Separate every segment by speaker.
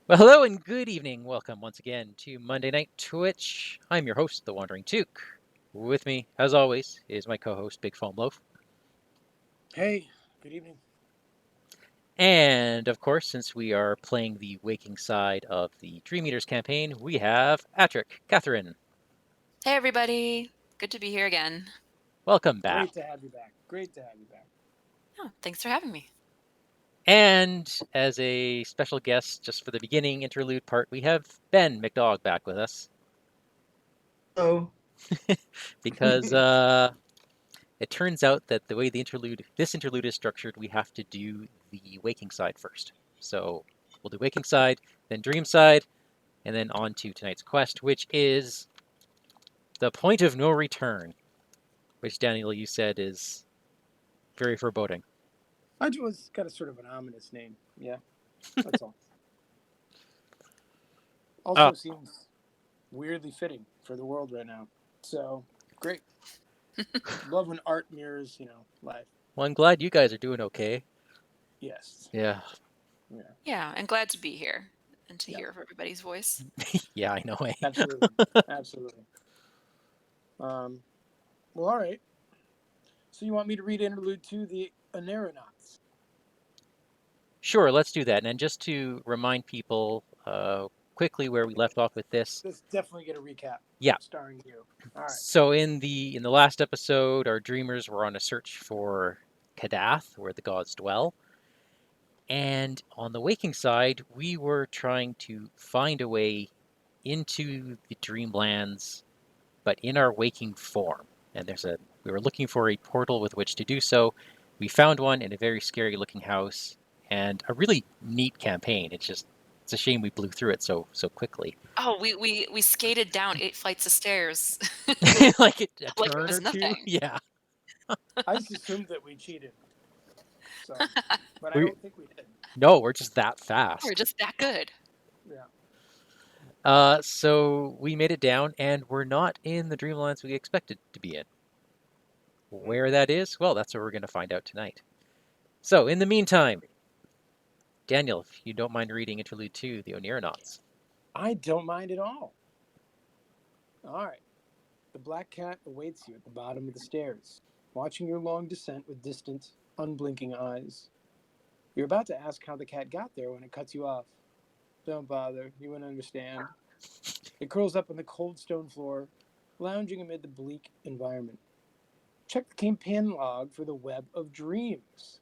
Speaker 1: Well, hello and good evening. Welcome once again to Monday Night Twitch. I'm your host, the WanderingTook. With me, as always, is my co-host, Bigfomlof.
Speaker 2: Hey, good evening.
Speaker 1: And, of course, since we are playing the Waking side of the Dream Eaters campaign, we have Attrick, Catherine.
Speaker 3: Hey everybody, good to be here again.
Speaker 1: Welcome back.
Speaker 2: Great to have you back. Great to have you back.
Speaker 3: Oh, thanks for having me.
Speaker 1: And as a special guest, just for the beginning interlude part, we have Ben McDogg back with us.
Speaker 4: Hello.
Speaker 1: Because it turns out that the way this interlude is structured, we have to do the Waking side first. So we'll do Waking side, then Dream side, and then on to tonight's quest, which is the Point of No Return, which Daniel, you said is very foreboding.
Speaker 2: It's got a sort of an ominous name. Yeah, that's all. Also seems weirdly fitting for the world right now. So, great. Love when art mirrors, life.
Speaker 1: Well, I'm glad you guys are doing okay.
Speaker 2: Yes.
Speaker 1: Yeah.
Speaker 3: Yeah, and glad to be here and to hear everybody's voice.
Speaker 1: Yeah, I know.
Speaker 2: Absolutely. Absolutely. Well, all right. So you want me to read interlude to the Aneronauts?
Speaker 1: Sure, let's do that. And just to remind people quickly where we left off with this.
Speaker 2: Let's definitely get a recap.
Speaker 1: Yeah.
Speaker 2: Starring you. All right.
Speaker 1: So in the last episode, our dreamers were on a search for Kadath, where the gods dwell. And on the waking side, we were trying to find a way into the Dreamlands, but in our waking form. And we were looking for a portal with which to do so. We found one in a very scary looking house, and a really neat campaign. It's a shame we blew through it so quickly.
Speaker 3: Oh, we skated down 8 flights of stairs.
Speaker 1: like a
Speaker 3: like
Speaker 1: turn
Speaker 3: it was
Speaker 1: or two.
Speaker 3: nothing.
Speaker 1: Yeah.
Speaker 2: I just assumed that we cheated. So, but I
Speaker 1: We-
Speaker 2: don't think we did.
Speaker 1: No, we're just that fast.
Speaker 3: We're just that good.
Speaker 2: Yeah.
Speaker 1: So we made it down, and we're not in the Dreamlands we expected to be in. Where that is, well, that's what we're going to find out tonight. So, in the meantime, Daniel, if you don't mind reading Interlude 2, The Oneronauts.
Speaker 2: I don't mind at all. All right. The black cat awaits you at the bottom of the stairs, watching your long descent with distant, unblinking eyes. You're about to ask how the cat got there when it cuts you off. Don't bother, you wouldn't understand. It curls up on the cold stone floor, lounging amid the bleak environment. Check the campaign log for the Web of Dreams.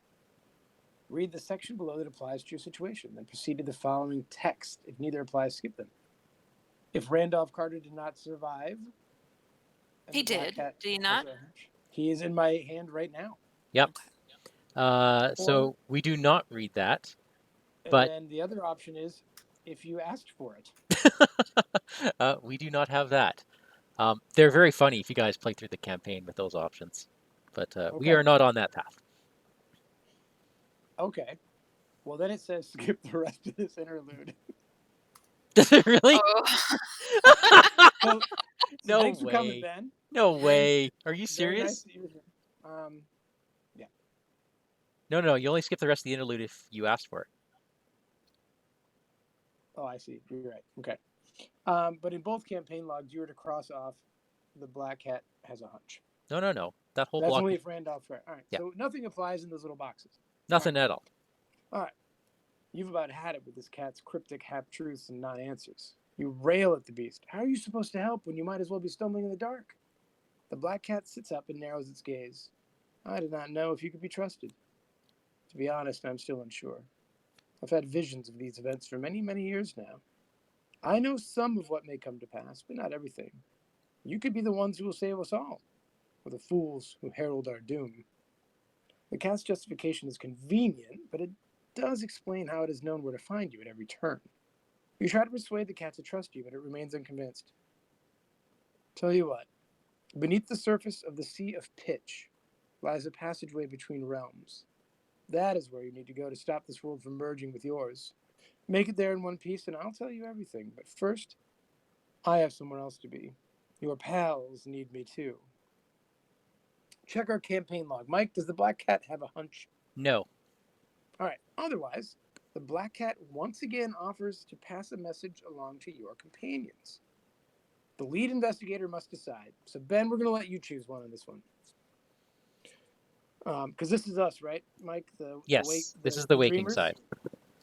Speaker 2: Read the section below that applies to your situation, then proceed to the following text. If neither applies, skip them. If Randolph Carter did not survive...
Speaker 3: He did. Did he not?
Speaker 2: He is in my hand right now.
Speaker 1: Yep. Okay. So we do not read that. But
Speaker 2: then the other option is if you asked for it.
Speaker 1: We do not have that. They're very funny if you guys play through the campaign with those options. But we are not on that path.
Speaker 2: Okay. Well, then it says skip the rest of this interlude.
Speaker 1: Does it really?
Speaker 3: Oh.
Speaker 2: so
Speaker 1: no
Speaker 2: thanks
Speaker 1: way.
Speaker 2: for coming, Ben.
Speaker 1: No way. Are you serious?
Speaker 2: Very nice that you were here. Yeah.
Speaker 1: No. You only skip the rest of the interlude if you asked for it.
Speaker 2: Oh, I see. You're right. Okay. But in both campaign logs, you were to cross off the black cat has a hunch.
Speaker 1: No. That whole
Speaker 2: That's
Speaker 1: block.
Speaker 2: Only if Randolph. All right.
Speaker 1: Yeah.
Speaker 2: So nothing applies in those little boxes.
Speaker 1: Nothing at all.
Speaker 2: All right. You've about had it with this cat's cryptic half-truths and non-answers. You rail at the beast. How are you supposed to help when you might as well be stumbling in the dark? The black cat sits up and narrows its gaze. I did not know if you could be trusted. To be honest, I'm still unsure. I've had visions of these events for many, many years now. I know some of what may come to pass, but not everything. You could be the ones who will save us all, or the fools who herald our doom. The cat's justification is convenient, but it does explain how it is known where to find you at every turn. You try to persuade the cat to trust you, but it remains unconvinced. Tell you what, beneath the surface of the Sea of Pitch lies a passageway between realms. That is where you need to go to stop this world from merging with yours. Make it there in one piece, and I'll tell you everything. But first, I have somewhere else to be. Your pals need me too. Check our campaign log. Mike, does the black cat have a hunch?
Speaker 1: No.
Speaker 2: All right. Otherwise, The black cat once again offers to pass a message along to your companions. The lead investigator must decide. So, Ben, we're going to let you choose one on this one. Because this is us, right, Mike?
Speaker 1: Yes, this is the waking
Speaker 2: dreamers?
Speaker 1: side.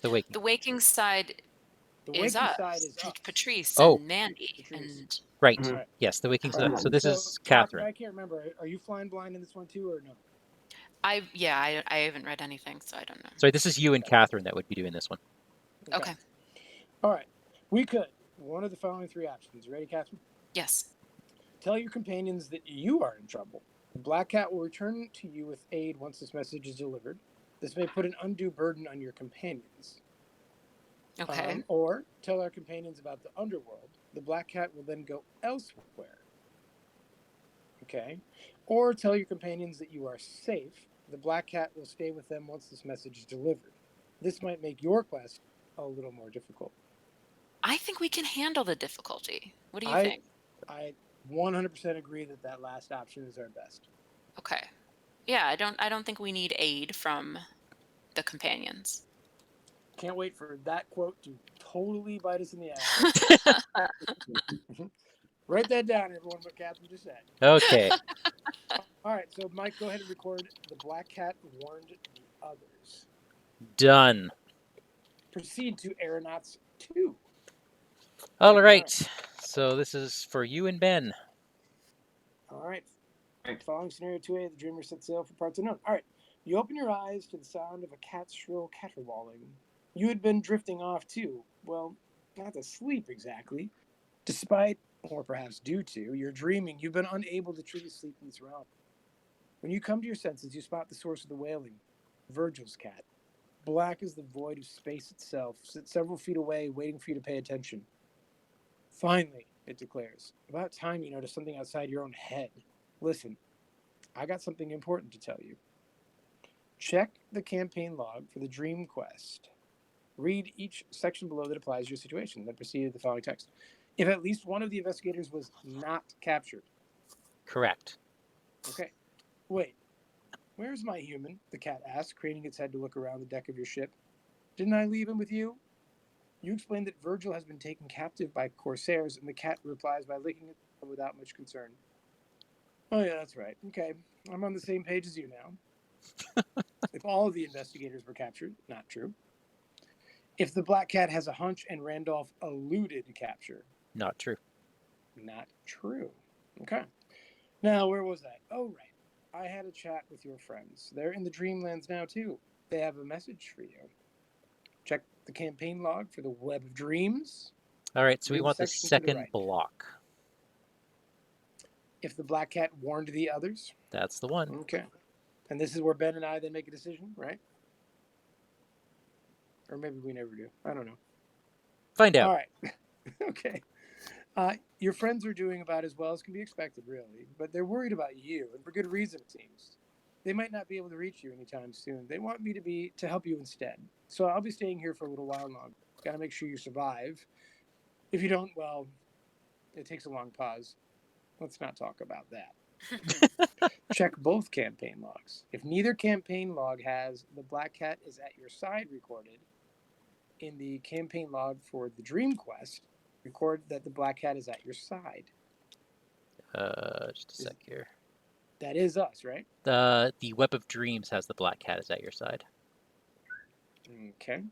Speaker 1: The waking.
Speaker 3: The waking side
Speaker 2: The
Speaker 3: is
Speaker 2: waking
Speaker 3: us.
Speaker 2: side is us.
Speaker 3: Patrice
Speaker 1: Oh.
Speaker 3: and Mandy.
Speaker 2: Patrice.
Speaker 3: And
Speaker 1: Right.
Speaker 4: Mhm.
Speaker 1: Mm-hmm. Yes, the waking
Speaker 2: All
Speaker 1: side.
Speaker 2: right.
Speaker 1: So this is Catherine.
Speaker 2: I can't remember. Are you flying blind in this one too, or no?
Speaker 3: I haven't read anything, so I don't know.
Speaker 1: Sorry, this is you and Catherine that would be doing this one.
Speaker 3: Okay.
Speaker 2: All right. We could. One of the following three options. Ready, Catherine?
Speaker 3: Yes.
Speaker 2: Tell your companions that you are in trouble. The black cat will return to you with aid once this message is delivered. This may put an undue burden on your companions.
Speaker 3: Okay.
Speaker 2: Or tell our companions about the Underworld. The black cat will then go elsewhere. Okay. Or tell your companions that you are safe. The black cat will stay with them once this message is delivered. This might make your quest a little more difficult.
Speaker 3: I think we can handle the difficulty. What do you
Speaker 2: I
Speaker 3: think?
Speaker 2: 100% agree that last option is our best.
Speaker 3: Okay. Yeah, I don't think we need aid from the companions.
Speaker 2: Can't wait for that quote to totally bite us in the ass. Write that down, everyone, what Catherine just said.
Speaker 1: Okay.
Speaker 2: All right, so Mike, go ahead and record the black cat warned the others.
Speaker 1: Done.
Speaker 2: Proceed to Aeronauts 2.
Speaker 1: All right. So this is for you and Ben.
Speaker 2: All right.
Speaker 4: Right.
Speaker 2: Following scenario 2A, the dreamer sets sail for parts unknown. All right. You open your eyes to the sound of a cat's shrill caterwauling. You had been drifting off too. Well, not to sleep exactly. Despite, or perhaps due to, your dreaming, you've been unable to truly sleep in this realm. When you come to your senses, you spot the source of the wailing, Virgil's cat. Black as the void of space itself, sits several feet away, waiting for you to pay attention. Finally, it declares, about time you notice something outside your own head. Listen, I got something important to tell you. Check the campaign log for the dream quest. Read each section below that applies to your situation, then proceed to the following text. If at least one of the investigators was not captured.
Speaker 1: Correct.
Speaker 2: Okay. Wait. Where's my human? The cat asked, craning its head to look around the deck of your ship. Didn't I leave him with you? You explain that Virgil has been taken captive by corsairs, and the cat replies by licking it without much concern. Oh, yeah, that's right. Okay. I'm on the same page as you now. If all of the investigators were captured, not true. If the black cat has a hunch and Randolph alluded to capture,
Speaker 1: Not true.
Speaker 2: not true. Okay. Now, where was I? Oh, right. I had a chat with your friends. They're in the Dreamlands now, too. They have a message for you. Check the campaign log for the Web of Dreams.
Speaker 1: All right, so we
Speaker 2: Read the
Speaker 1: want the
Speaker 2: section to the
Speaker 1: second
Speaker 2: right.
Speaker 1: block.
Speaker 2: If the black cat warned the others.
Speaker 1: That's the one.
Speaker 2: Okay. And this is where Ben and I then make a decision, right? Or maybe we never do. I don't know.
Speaker 1: Find out.
Speaker 2: All right. Okay. Your friends are doing about as well as can be expected, really, but they're worried about you, and for good reason, it seems. They might not be able to reach you anytime soon. They want me to help you instead. So I'll be staying here for a little while longer. Got to make sure you survive. If you don't, well, it takes a long pause. Let's not talk about that. Check both campaign logs. If neither campaign log has "the black cat is at your side" recorded, in the campaign log for the dream quest, record that the black cat is at your side.
Speaker 1: Just a sec here.
Speaker 2: That is us, right?
Speaker 1: The Web of Dreams has the black cat is at your side.
Speaker 2: Okay.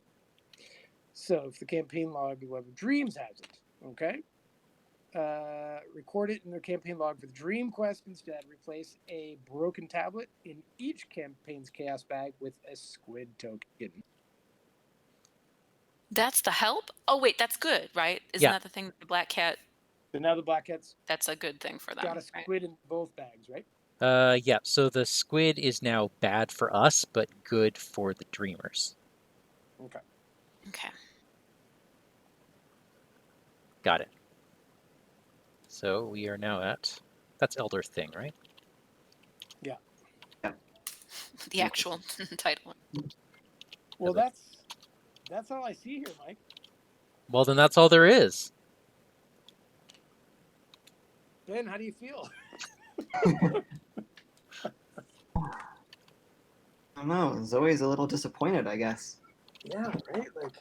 Speaker 2: So if the campaign log, the Web of Dreams has it, okay? Record it in their campaign log for the dream quest instead. Replace a broken tablet in each campaign's chaos bag with a squid token.
Speaker 3: That's the help? Oh, wait, that's good, right? Isn't
Speaker 1: Yeah.
Speaker 3: that the thing that the black cat,
Speaker 2: So now the black cat's
Speaker 3: that's a good thing for them,
Speaker 2: got a
Speaker 3: right?
Speaker 2: squid in both bags, right?
Speaker 1: Yeah, so the squid is now bad for us, but good for the dreamers.
Speaker 2: Okay.
Speaker 3: Okay.
Speaker 1: Got it. So we are now at... That's Elder Thing, right?
Speaker 2: Yeah.
Speaker 3: The actual title.
Speaker 2: Well, that's all I see here, Mike.
Speaker 1: Well, then that's all there is.
Speaker 2: Ben, how do you feel?
Speaker 4: I don't know. Zoe's a little disappointed, I guess.
Speaker 2: Yeah, right? Like,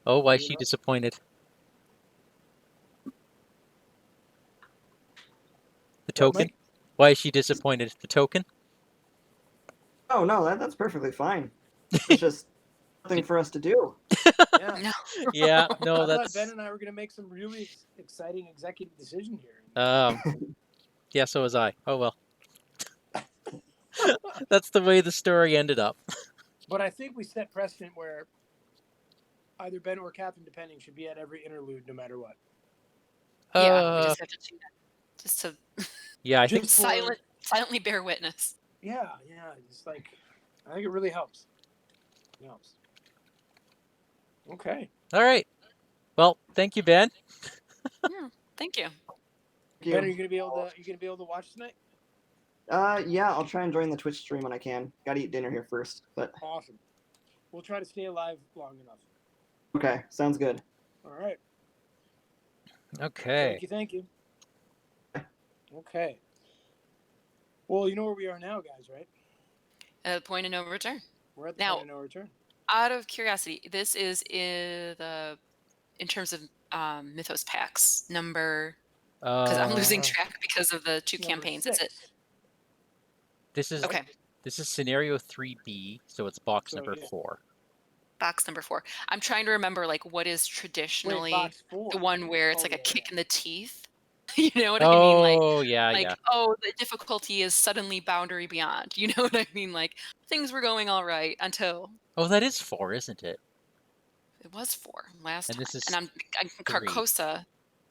Speaker 1: Oh, why is
Speaker 2: you
Speaker 1: she
Speaker 2: know?
Speaker 1: disappointed? The
Speaker 2: What,
Speaker 1: token?
Speaker 2: Mike?
Speaker 1: Why is she disappointed? The token?
Speaker 4: Oh no, that's perfectly fine. It's just something
Speaker 1: Did-
Speaker 4: for us to do.
Speaker 2: Yeah.
Speaker 3: No.
Speaker 1: Yeah, no,
Speaker 2: I thought Ben
Speaker 1: that's
Speaker 2: and I were going to make some really exciting executive decision here.
Speaker 1: um yeah, so was I. Oh well. That's the way the story ended up.
Speaker 2: But I think we set precedent where either Ben or Captain, depending, should be at every interlude no matter what.
Speaker 3: Yeah, we
Speaker 1: Uh
Speaker 3: just have to do that. Just to
Speaker 1: yeah, I think
Speaker 2: Just for,
Speaker 3: silently bear witness.
Speaker 2: yeah, just like, I think it really helps. It helps. Okay.
Speaker 1: all right. Well, thank you, Ben.
Speaker 3: Yeah, thank you.
Speaker 4: Thank
Speaker 2: Ben, are
Speaker 4: you.
Speaker 2: you gonna be able to watch tonight?
Speaker 4: Yeah, I'll try and join the Twitch stream when I can. Gotta eat dinner here first, but
Speaker 2: Awesome. We'll try to stay alive long enough.
Speaker 4: okay, sounds good.
Speaker 2: All right.
Speaker 1: Okay.
Speaker 2: Thank you. Okay. Well, you know where we are now, guys, right?
Speaker 3: At the point of no return.
Speaker 2: We're at the
Speaker 3: Now,
Speaker 2: point of no return.
Speaker 3: out of curiosity, this is in terms of Mythos packs number, because I'm losing
Speaker 1: Uh
Speaker 3: track because of the two
Speaker 2: Number
Speaker 3: campaigns. Is it
Speaker 2: 6.
Speaker 1: this is
Speaker 3: okay?
Speaker 1: this is scenario 3B, so it's box
Speaker 2: So,
Speaker 1: number
Speaker 2: yeah.
Speaker 1: 4.
Speaker 3: Box number 4. I'm trying to remember like what is
Speaker 2: Wait,
Speaker 3: traditionally
Speaker 2: box 4.
Speaker 3: the one where it's
Speaker 2: Oh,
Speaker 3: like a
Speaker 2: yeah,
Speaker 3: kick
Speaker 2: yeah.
Speaker 3: in the teeth. You know what I mean?
Speaker 1: Oh, yeah, yeah.
Speaker 3: Oh, the difficulty is suddenly boundary beyond. You know what I mean? Like things were going all right until
Speaker 1: Oh, that is 4, isn't it?
Speaker 3: it was 4 last
Speaker 1: And
Speaker 3: time.
Speaker 1: this
Speaker 3: And
Speaker 1: is
Speaker 3: I'm
Speaker 1: 3.
Speaker 3: Carcosa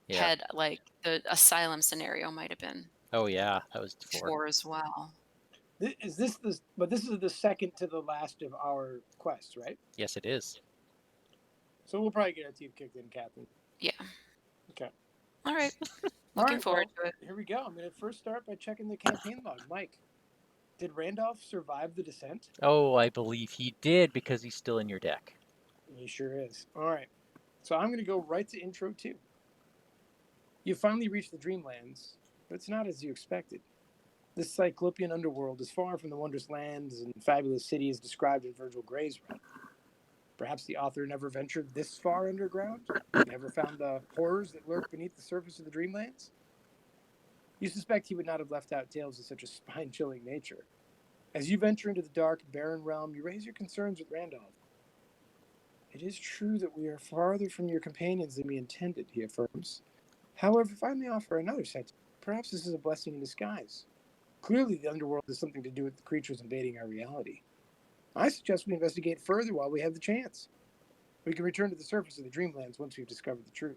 Speaker 1: Yeah.
Speaker 3: had like the asylum scenario might have been
Speaker 1: Oh, yeah, that was 4.
Speaker 3: 4 as well.
Speaker 2: But this is the second to the last of our quests, right?
Speaker 1: Yes, it is.
Speaker 2: So we'll probably get our teeth kicked in, Captain.
Speaker 3: Yeah.
Speaker 2: Okay.
Speaker 3: All right.
Speaker 2: All
Speaker 3: Looking
Speaker 2: right.
Speaker 3: forward
Speaker 2: Well,
Speaker 3: to it.
Speaker 2: here we go. I'm going to first start by checking the campaign log. Mike, did Randolph survive the descent?
Speaker 1: Oh, I believe he did because he's still in your deck.
Speaker 2: He sure is. All right. So I'm going to go right to intro 2. You finally reach the Dreamlands, but it's not as you expected. This cyclopean underworld is far from the wondrous lands and fabulous cities described in Virgil Gray's realm. Perhaps the author never ventured this far underground, never found the horrors that lurk beneath the surface of the Dreamlands. You suspect he would not have left out tales of such a spine-chilling nature. As you venture into the dark, barren realm, you raise your concerns with Randolph. It is true that we are farther from your companions than we intended, he affirms. However, if I may offer another sentiment, perhaps this is a blessing in disguise. Clearly, the underworld has something to do with the creatures invading our reality. I suggest we investigate further while we have the chance. We can return to the surface of the Dreamlands once we've discovered the truth.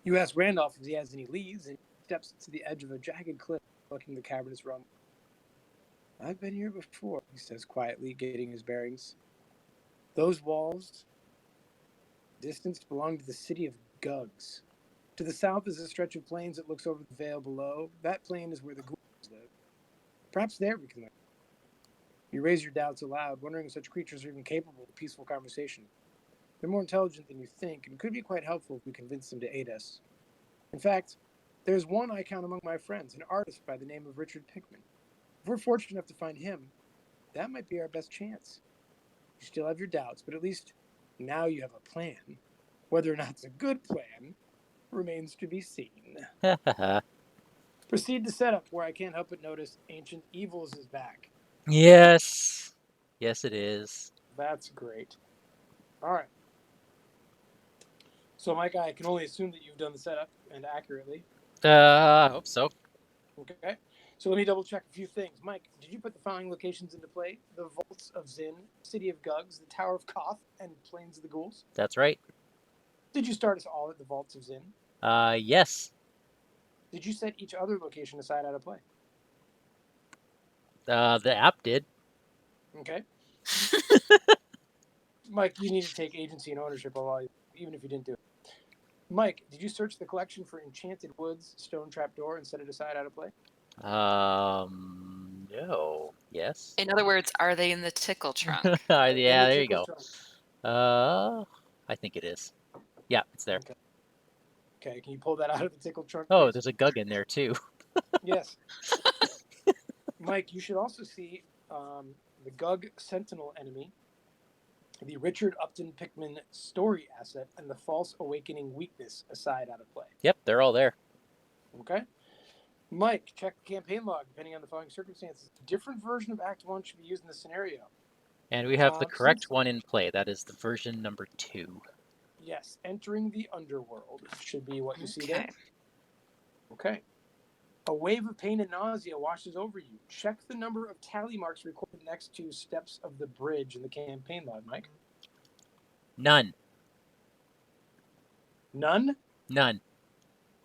Speaker 2: You ask Randolph if he has any leads, and he steps to the edge of a jagged cliff, looking the cavernous realm. I've been here before, he says quietly, getting his bearings. Those walls, distance, belong to the city of Gugs. To the south is a stretch of plains that looks over the vale below. That plain is where the ghouls live. Perhaps there we can learn. You raise your doubts aloud, wondering if such creatures are even capable of peaceful conversation. They're more intelligent than you think, and could be quite helpful if we convince them to aid us. In fact, there's one I count among my friends, an artist by the name of Richard Pickman. If we're fortunate enough to find him, that might be our best chance. You still have your doubts, but at least now you have a plan. Whether or not it's a good plan remains to be seen. Proceed to setup, where I can't help but notice Ancient Evils is back.
Speaker 1: Yes. Yes, it is.
Speaker 2: That's great. All right. So, Mike, I can only assume that you've done the setup and accurately.
Speaker 1: I hope so.
Speaker 2: Okay. So let me double check a few things. Mike, did you put the following locations into play? The Vaults of Zin, City of Gugs, the Tower of Koth, and Plains of the Ghouls?
Speaker 1: That's right.
Speaker 2: Did you start us all at the Vaults of Zin?
Speaker 1: Yes.
Speaker 2: Did you set each other location aside out of play?
Speaker 1: The app did.
Speaker 2: Okay. Mike, you need to take agency and ownership of all, even if you didn't do it. Mike, did you search the collection for Enchanted Woods, Stone Trapdoor, and set it aside out of play?
Speaker 1: No. Yes.
Speaker 3: In other words, are they in the tickle trunk?
Speaker 1: Yeah, there you
Speaker 2: Tickle
Speaker 1: go.
Speaker 2: Trunk.
Speaker 1: I think it is. Yeah, it's there.
Speaker 2: Okay, can you pull that out of the tickle trunk?
Speaker 1: Oh,
Speaker 2: please?
Speaker 1: there's a Gug in there too.
Speaker 2: Yes. Mike, you should also see the Gug Sentinel enemy, the Richard Upton Pickman story asset, and the False Awakening weakness aside out of play.
Speaker 1: Yep, they're all there.
Speaker 2: Okay. Mike, check the campaign log. Depending on the following circumstances, a different version of Act 1 should be used in the scenario.
Speaker 1: And we have the correct
Speaker 2: Since-
Speaker 1: one in play. That is the version number 2.
Speaker 2: Yes, entering the Underworld should be what you see there. Okay. A wave of pain and nausea washes over you. Check the number of tally marks recorded next to steps of the bridge in the campaign log, Mike.
Speaker 1: None.
Speaker 2: None?
Speaker 1: None.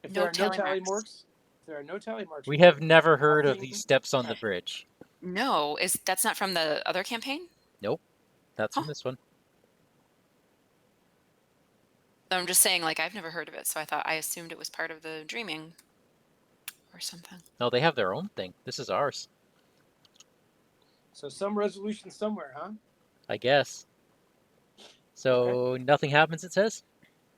Speaker 2: If
Speaker 3: No
Speaker 2: there are no
Speaker 3: tally
Speaker 2: tally
Speaker 3: marks.
Speaker 2: marks, if there are no tally marks.
Speaker 1: We have never heard of
Speaker 2: Nothing-
Speaker 1: these steps on the bridge.
Speaker 3: No, that's not from the other campaign?
Speaker 1: Nope. That's from
Speaker 3: Huh.
Speaker 1: this one.
Speaker 3: I'm just saying, like, I've never heard of it, so I assumed it was part of the dreaming or something.
Speaker 1: No, they have their own thing. This is ours,
Speaker 2: So some resolution somewhere, huh?
Speaker 1: I guess. So nothing happens, it says?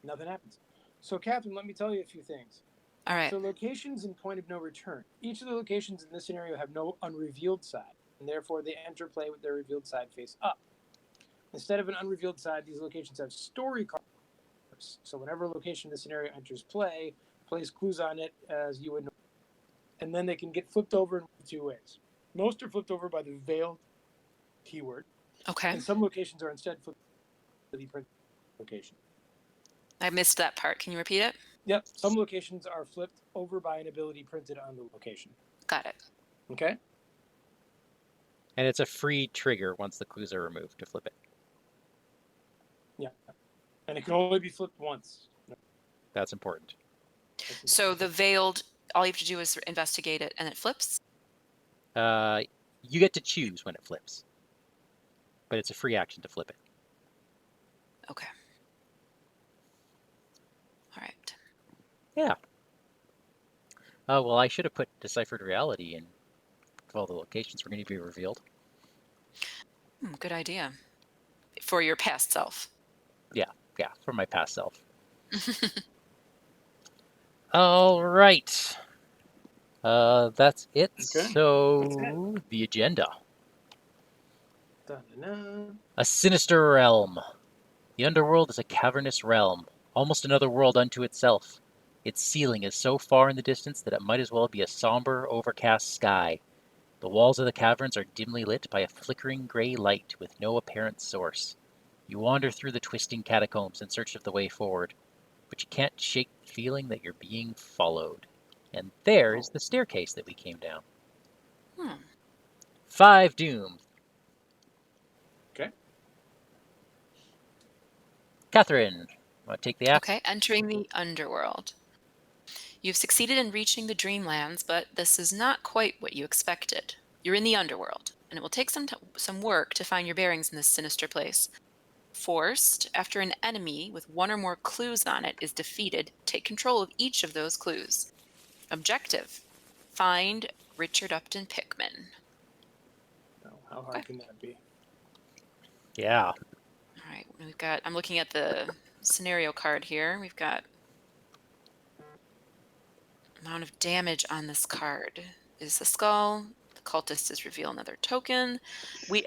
Speaker 2: Nothing happens. So, Captain, let me tell you a few things.
Speaker 3: All right.
Speaker 2: So locations in Point of No Return. Each of the locations in this scenario have no unrevealed side, and therefore they enter play with their revealed side face up. Instead of an unrevealed side, these locations have story cards. So whenever a location in the scenario enters play, place clues on it as you would know. And then they can get flipped over in 2 ways. Most are flipped over by the veiled keyword,
Speaker 3: Okay.
Speaker 2: and some locations are instead flipped by the printed location.
Speaker 3: I missed that part. Can you repeat it?
Speaker 2: Yep, some locations are flipped over by an ability printed on the location.
Speaker 3: Got it.
Speaker 2: Okay?
Speaker 1: And it's a free trigger once the clues are removed to flip it.
Speaker 2: And it can only be flipped once.
Speaker 1: That's important.
Speaker 3: So the veiled, all you have to do is investigate it, and it flips?
Speaker 1: You get to choose when it flips. But it's a free action to flip it.
Speaker 3: Okay. All right.
Speaker 1: Yeah. Oh, well, I should have put Deciphered Reality in all the locations were going to be revealed.
Speaker 3: Good idea. For your past self.
Speaker 1: Yeah, for my past self. All right. That's it.
Speaker 2: Okay.
Speaker 1: So,
Speaker 2: That's
Speaker 1: the agenda.
Speaker 2: Da-da-da.
Speaker 1: A sinister realm. The Underworld is a cavernous realm, almost another world unto itself. Its ceiling is so far in the distance that it might as well be a somber, overcast sky. The walls of the caverns are dimly lit by a flickering gray light with no apparent source. You wander through the twisting catacombs in search of the way forward, but you can't shake the feeling that you're being followed. And there is the staircase that we came down. 5 doom.
Speaker 2: Okay.
Speaker 1: Catherine, want to take the act?
Speaker 3: Okay, entering the Underworld. You've succeeded in reaching the Dreamlands, but this is not quite what you expected. You're in the Underworld, and it will take some work to find your bearings in this sinister place. Forced, after an enemy with 1 or more clues on it is defeated, take control of each of those clues. Objective: find Richard Upton Pickman.
Speaker 2: Oh, how hard can that be?
Speaker 1: Yeah.
Speaker 3: All right, I'm looking at the scenario card here. We've got amount of damage on this card is the skull. The cultist is reveal another token.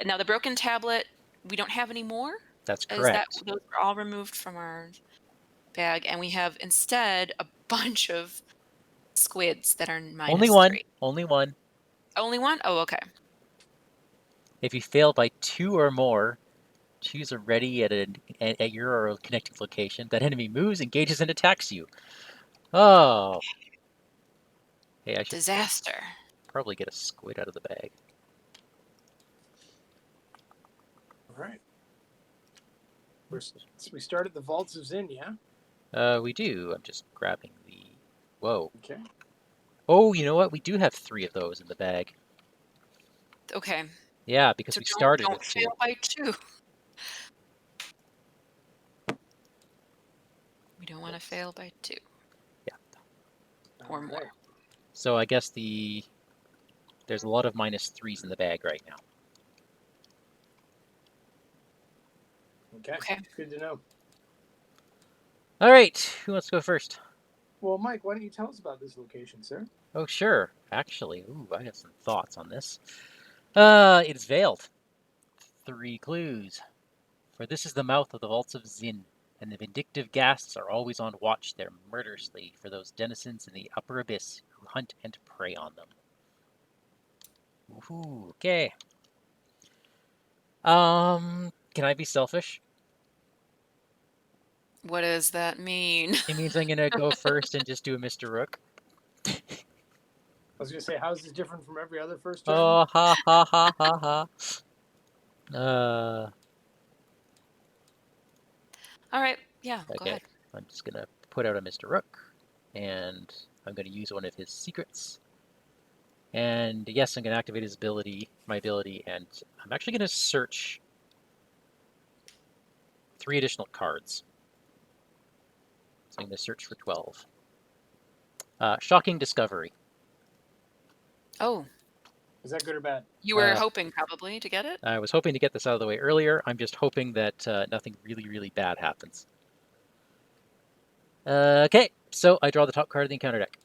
Speaker 3: Now the broken tablet, we don't have any more.
Speaker 1: That's
Speaker 3: Those
Speaker 1: correct.
Speaker 3: were all removed from our bag, and we have instead a bunch of squids that are -3.
Speaker 1: Only one. Only one.
Speaker 3: Only one? Oh, okay.
Speaker 1: If you fail by 2 or more, choose a ready at your or connecting location. That enemy moves, engages, and attacks you. Oh. Hey, I should
Speaker 3: Disaster.
Speaker 1: probably get a squid out of the bag.
Speaker 2: All right. We start at the Vaults of Zin, yeah?
Speaker 1: We do. I'm just grabbing the... Whoa.
Speaker 2: Okay.
Speaker 1: Oh, you know what? We do have 3 of those in the bag.
Speaker 3: Okay.
Speaker 1: Yeah, because
Speaker 3: So
Speaker 1: we started
Speaker 3: don't
Speaker 1: with 2.
Speaker 3: fail by 2. We don't want to fail by 2.
Speaker 1: Yeah.
Speaker 3: Or
Speaker 2: All
Speaker 3: more.
Speaker 2: right.
Speaker 1: So I guess there's a lot of -3s in the bag right now.
Speaker 2: Okay. Good to know.
Speaker 1: All right. Who wants to go first?
Speaker 2: Well, Mike, why don't you tell us about this location, sir?
Speaker 1: Oh, sure. Actually, I got some thoughts on this. It's veiled. 3 clues. For this is the mouth of the vaults of Zin, and the vindictive ghasts are always on watch there murderously for those denizens in the upper abyss who hunt and prey on them. Ooh, okay. Can I be selfish?
Speaker 3: What does that mean?
Speaker 1: It means I'm gonna go first and just do a Mr. Rook.
Speaker 2: I was gonna say, how is this different from every other first turn?
Speaker 1: Oh, ha ha ha ha ha.
Speaker 3: All right. Yeah, go
Speaker 1: Okay.
Speaker 3: ahead.
Speaker 1: I'm just gonna put out a Mr. Rook, and I'm gonna use one of his secrets. And yes, I'm gonna activate his ability, my ability, and I'm actually gonna search 3 additional cards. So I'm gonna search for 12. Shocking Discovery.
Speaker 3: Oh,
Speaker 2: Is that good or bad?
Speaker 3: you were hoping probably to get it?
Speaker 1: I was hoping to get this out of the way earlier. I'm just hoping that nothing really, really bad happens. Okay, so I draw the top card of the encounter deck.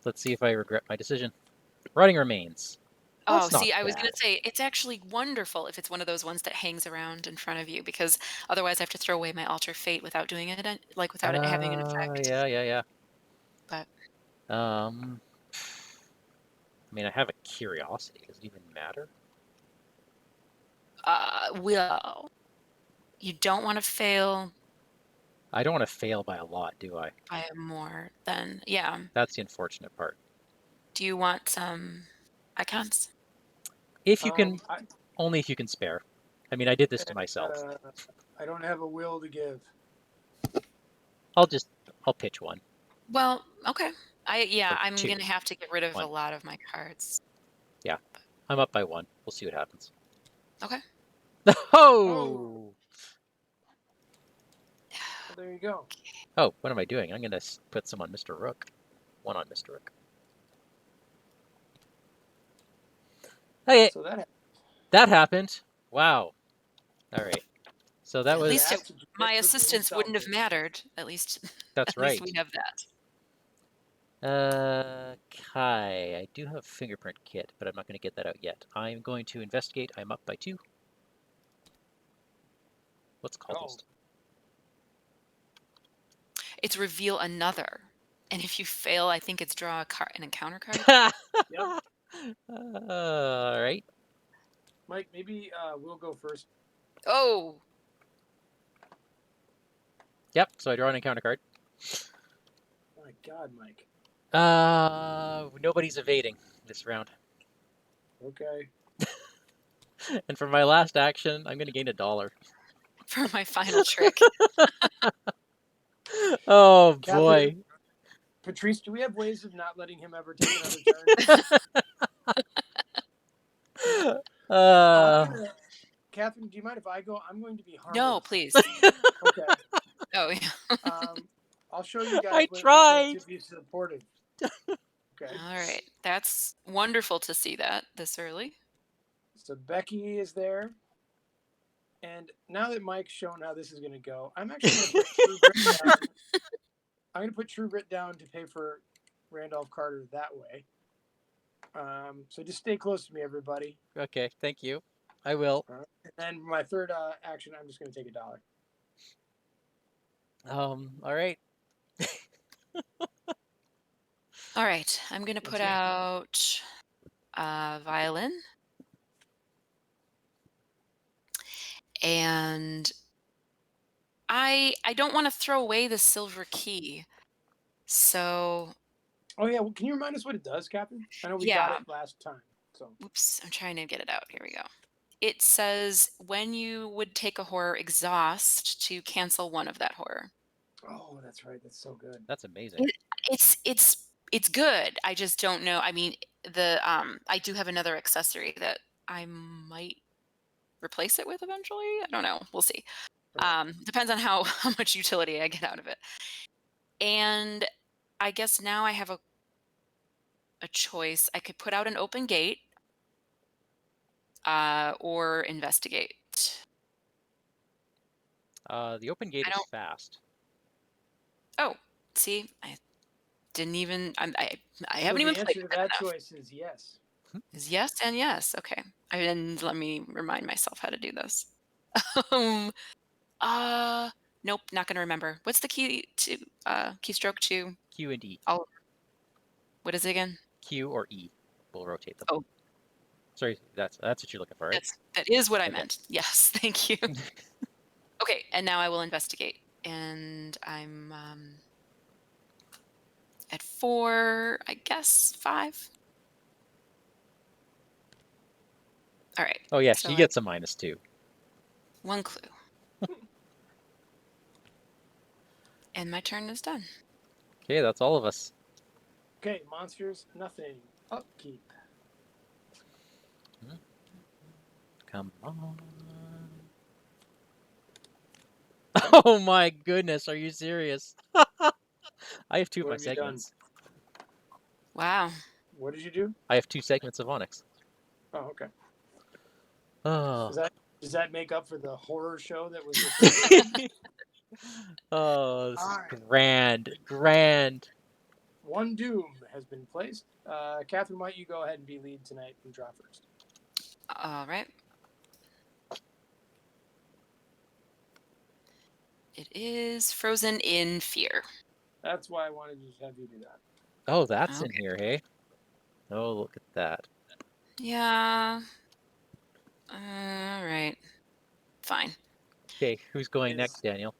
Speaker 1: Let's see if I regret my decision. Rotting Remains.
Speaker 3: Oh,
Speaker 1: That's not
Speaker 3: see, I was
Speaker 1: bad.
Speaker 3: going to say it's actually wonderful if it's one of those ones that hangs around in front of you, because otherwise I have to throw away my Alter Fate without doing it, like without it having an effect.
Speaker 1: Yeah.
Speaker 3: But
Speaker 1: I mean, I have a curiosity. Does it even matter?
Speaker 3: well, you don't want to fail
Speaker 1: I don't want to fail by a lot, do I?
Speaker 3: by more than, yeah.
Speaker 1: That's the unfortunate part.
Speaker 3: Do you want some icons?
Speaker 1: If you can,
Speaker 2: I,
Speaker 1: only if you can spare. I mean, I did this to myself.
Speaker 2: I don't have a will to give.
Speaker 1: I'll pitch one.
Speaker 3: Well, okay.
Speaker 1: Or
Speaker 3: I'm
Speaker 1: 2.
Speaker 3: going to have to get rid of
Speaker 1: One.
Speaker 3: a lot of my cards.
Speaker 1: Yeah, I'm up by 1. We'll see what happens.
Speaker 3: Okay.
Speaker 1: Oh!
Speaker 2: Well, there you go.
Speaker 1: Oh, what am I doing? I'm going to put some on Mr. Rook. 1 on Mr. Rook. Okay,
Speaker 2: So
Speaker 1: that happened. Wow. All right. So that
Speaker 3: At
Speaker 1: was...
Speaker 3: least
Speaker 2: That's
Speaker 3: my
Speaker 2: what
Speaker 3: assistance
Speaker 2: you
Speaker 3: wouldn't have
Speaker 2: salvaged.
Speaker 3: mattered. At least,
Speaker 1: That's
Speaker 3: at least
Speaker 1: right.
Speaker 3: we have that.
Speaker 1: Kai. I do have a fingerprint kit, but I'm not going to get that out yet. I'm going to investigate. I'm up by 2. What's Cultist?
Speaker 3: It's reveal another, and if you fail, I think it's draw an encounter card.
Speaker 2: Yep.
Speaker 1: All right.
Speaker 2: Mike, maybe we'll go first.
Speaker 3: Oh,
Speaker 1: Yep. So I draw an encounter card.
Speaker 2: My God, Mike.
Speaker 1: Nobody's evading this round.
Speaker 2: Okay.
Speaker 1: And for my last action, I'm going to gain $1.
Speaker 3: for my final trick.
Speaker 1: Oh
Speaker 2: Catherine,
Speaker 1: boy.
Speaker 2: Patrice, do we have ways of not letting him ever take another turn? Catherine, do you mind if I go? I'm going to be harmless.
Speaker 3: No, please.
Speaker 2: Okay.
Speaker 3: Oh, yeah.
Speaker 2: I'll show you guys
Speaker 1: I
Speaker 2: what
Speaker 1: tried.
Speaker 2: to be supportive. Okay.
Speaker 3: All right. That's wonderful to see that this early.
Speaker 2: So Becky is there. And now that Mike's shown how this is going to go, I'm actually going to put True Grit down. I'm going to put True Grit down to pay for Randolph Carter that way. So just stay close to me, everybody.
Speaker 1: Okay, thank you. I will.
Speaker 2: And then my third action, I'm just going to take $1.
Speaker 1: All right.
Speaker 3: All right. I'm going to put out violin. And I don't want to throw away the silver key. So.
Speaker 2: Oh, yeah. Well, can you remind us what it does, Captain? I know we got it last time. So.
Speaker 3: Oops. I'm trying to get it out. Here we go. It says when you would take a horror exhaust to cancel one of that horror.
Speaker 2: Oh, that's right. That's so good.
Speaker 1: That's amazing.
Speaker 3: It's good. I just don't know. I mean, I do have another accessory that I might replace it with eventually. I don't know. We'll see. Depends on how much utility I get out of it. And I guess now I have a choice. I could put out an open gate or investigate.
Speaker 1: The open gate is fast.
Speaker 3: Oh, see, I didn't even. I
Speaker 2: So
Speaker 3: haven't even
Speaker 2: the
Speaker 3: played
Speaker 2: answer to
Speaker 3: with it
Speaker 2: that
Speaker 3: enough.
Speaker 2: choice is yes.
Speaker 3: is yes and yes. Okay. And let me remind myself how to do this. Uh, nope, not gonna remember. What's the keystroke to
Speaker 1: Q and E.
Speaker 3: all? What is it again?
Speaker 1: Q or E will rotate them.
Speaker 3: Oh,
Speaker 1: Sorry, that's what you're looking for, right?
Speaker 3: that is what I
Speaker 1: Okay.
Speaker 3: meant. Yes, thank you. Okay, and now I will investigate. And I'm at 4, I guess 5. All right.
Speaker 1: Oh yeah,
Speaker 3: So
Speaker 1: she gets a -2.
Speaker 3: 1 clue. And my turn is done.
Speaker 1: Okay, that's all of us.
Speaker 2: Okay, monsters, nothing. Upkeep.
Speaker 1: Come on. Oh my goodness, are you serious? I have 2 of
Speaker 2: What
Speaker 1: my
Speaker 2: have you done?
Speaker 1: segments.
Speaker 3: Wow.
Speaker 2: What did you do?
Speaker 1: I have 2 segments of Onyx.
Speaker 2: Oh, okay.
Speaker 1: Oh.
Speaker 2: Does that make up for the horror show that was your first game?
Speaker 1: Oh, this is
Speaker 2: All right.
Speaker 1: grand.
Speaker 2: One doom has been placed. Catherine, why don't you go ahead and be lead tonight and draw first?
Speaker 3: All right. It is Frozen in Fear.
Speaker 2: That's why I wanted to just have you do that.
Speaker 1: Oh, that's in
Speaker 3: Okay.
Speaker 1: here, hey? Oh, look at that.
Speaker 3: Yeah. All right. Fine.
Speaker 1: Okay, who's going next, Daniel?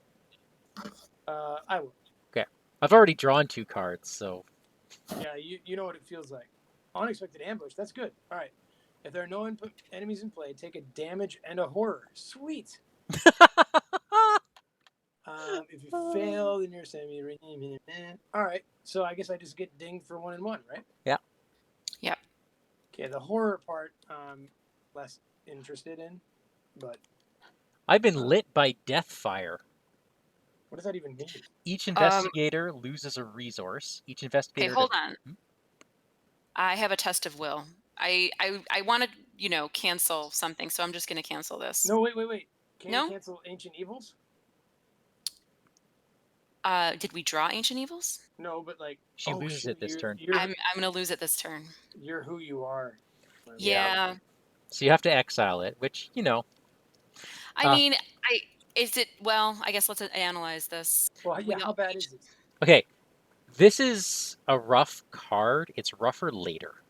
Speaker 2: I will.
Speaker 1: Okay. I've already drawn 2 cards, so
Speaker 2: Yeah, you know what it feels like. Unexpected ambush. That's good. All right. If there are no enemies in play, take a damage and a horror. Sweet. If you fail, then you're semi. All right. So I guess I just get dinged for 1 and 1, right?
Speaker 1: Yeah.
Speaker 3: Yep.
Speaker 2: Okay. The horror part, less interested in, but
Speaker 1: I've been lit by death fire.
Speaker 2: what does that even mean?
Speaker 1: Each investigator loses a resource. Each
Speaker 3: Okay,
Speaker 1: investigator
Speaker 3: hold on. I have a test of will. I want to, cancel something, so I'm just going to cancel this.
Speaker 2: No, wait. Can
Speaker 3: No?
Speaker 2: you cancel Ancient Evils?
Speaker 3: Did we draw Ancient Evils?
Speaker 2: No, but like
Speaker 1: She loses it this turn.
Speaker 3: I'm going to lose it this turn.
Speaker 2: You're who you are.
Speaker 3: Yeah.
Speaker 1: So you have to exile it, which,
Speaker 3: I mean, I guess let's analyze this.
Speaker 2: Well, yeah. How bad is this?
Speaker 1: okay. This is a rough card. It's rougher later.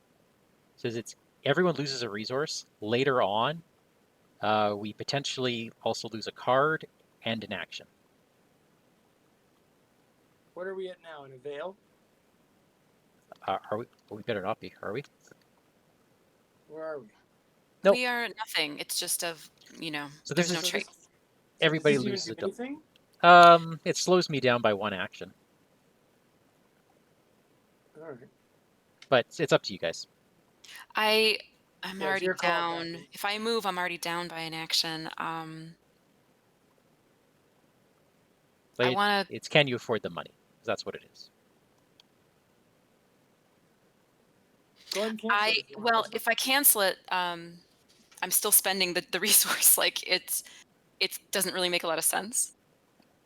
Speaker 1: It says it's everyone loses a resource. Later on, we potentially also lose a card and an action.
Speaker 2: What are we at now? In a veil?
Speaker 1: Are we? We better not be. Are we?
Speaker 2: Where are we?
Speaker 1: Nope.
Speaker 3: We are nothing. It's just so
Speaker 1: this
Speaker 3: there's no
Speaker 1: is-
Speaker 3: traits.
Speaker 1: Everybody
Speaker 2: does this
Speaker 1: loses
Speaker 2: even do anything?
Speaker 1: It slows me down by 1 action,
Speaker 2: All right.
Speaker 1: but it's up to you guys.
Speaker 3: I'm
Speaker 2: it's
Speaker 3: already
Speaker 2: your call,
Speaker 3: down.
Speaker 2: Captain.
Speaker 3: If I move, I'm already down by an action.
Speaker 1: But
Speaker 3: I want to.
Speaker 1: It's can you afford the money? 'Cause that's what it is.
Speaker 2: Go ahead and cancel it.
Speaker 3: If I cancel it, I'm still spending the resource. Like it doesn't really make a lot of sense,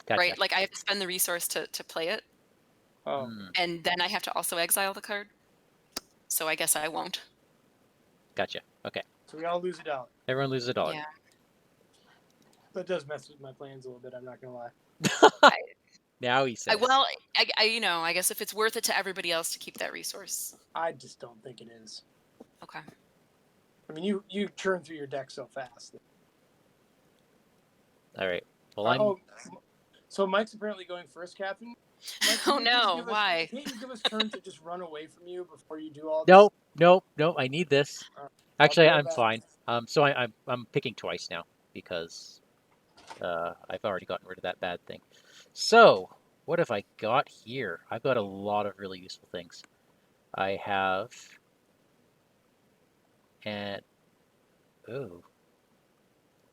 Speaker 1: Gotcha.
Speaker 3: right? Like I have to spend the resource to play it,
Speaker 2: Oh,
Speaker 3: and then I have to also exile the card. So I guess I won't.
Speaker 1: Gotcha. Okay.
Speaker 2: so we all lose $1.
Speaker 1: Everyone loses $1.
Speaker 3: Yeah.
Speaker 2: That does mess with my plans a little bit. I'm not gonna lie.
Speaker 1: Now he says.
Speaker 3: I guess if it's worth it to everybody else to keep that resource.
Speaker 2: I just don't think it is.
Speaker 3: Okay.
Speaker 2: I mean, you churn through your deck so fast.
Speaker 1: All right. Well,
Speaker 2: so Mike's apparently going first, Catherine. Mike,
Speaker 3: Oh no! Why?
Speaker 2: Can't you give us turn to just run away from you before you do all this?
Speaker 1: Nope. I need this. Actually, I'm
Speaker 2: back.
Speaker 1: fine. So I'm picking twice now because I've already gotten rid of that bad thing. So what have I got here? I've got a lot of really useful things. I have I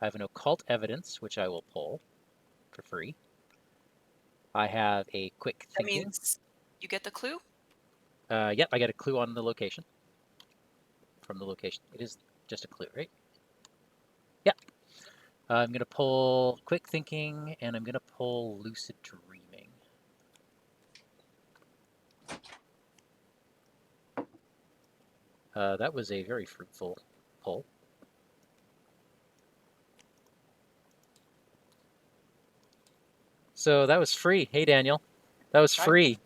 Speaker 1: have an occult evidence which I will pull for free. I have a quick thinking.
Speaker 3: That means you get the clue?
Speaker 1: Yep, I get a clue on the location. From the location. It is just a clue, right? Yep. I'm going to pull quick thinking, and I'm going to pull lucid dreaming. That was a very fruitful pull. So that was free. Hey, Daniel. That was
Speaker 2: Hi.
Speaker 1: free.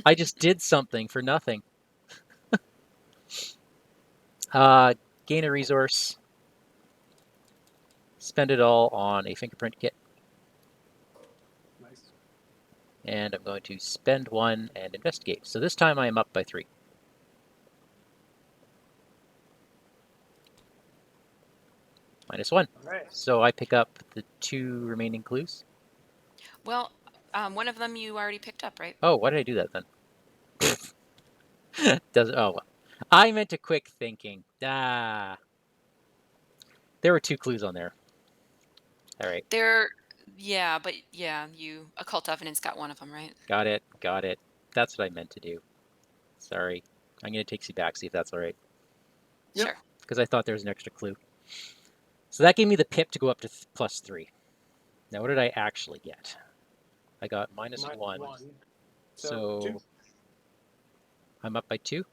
Speaker 1: I just did something for nothing. Gain a resource. Spend it all on a fingerprint kit.
Speaker 2: Nice.
Speaker 1: And I'm going to spend one and investigate. So this time I am up by 3. -1.
Speaker 2: All right.
Speaker 1: So I pick up the 2 remaining clues.
Speaker 3: Well, one of them you already picked up, right?
Speaker 1: Oh, why did I do that then? Well. I meant a quick thinking. There were 2 clues on there. All right.
Speaker 3: Yeah, but yeah, occult evidence got one of them, right?
Speaker 1: Got it. That's what I meant to do. Sorry. I'm going to take you back, see if that's all right.
Speaker 2: Yep.
Speaker 3: Sure.
Speaker 1: Because I thought there was an extra clue. So that gave me the pip to go up to +3. Now, what did I actually get? I got -1.
Speaker 2: So 2.
Speaker 1: I'm up by 2?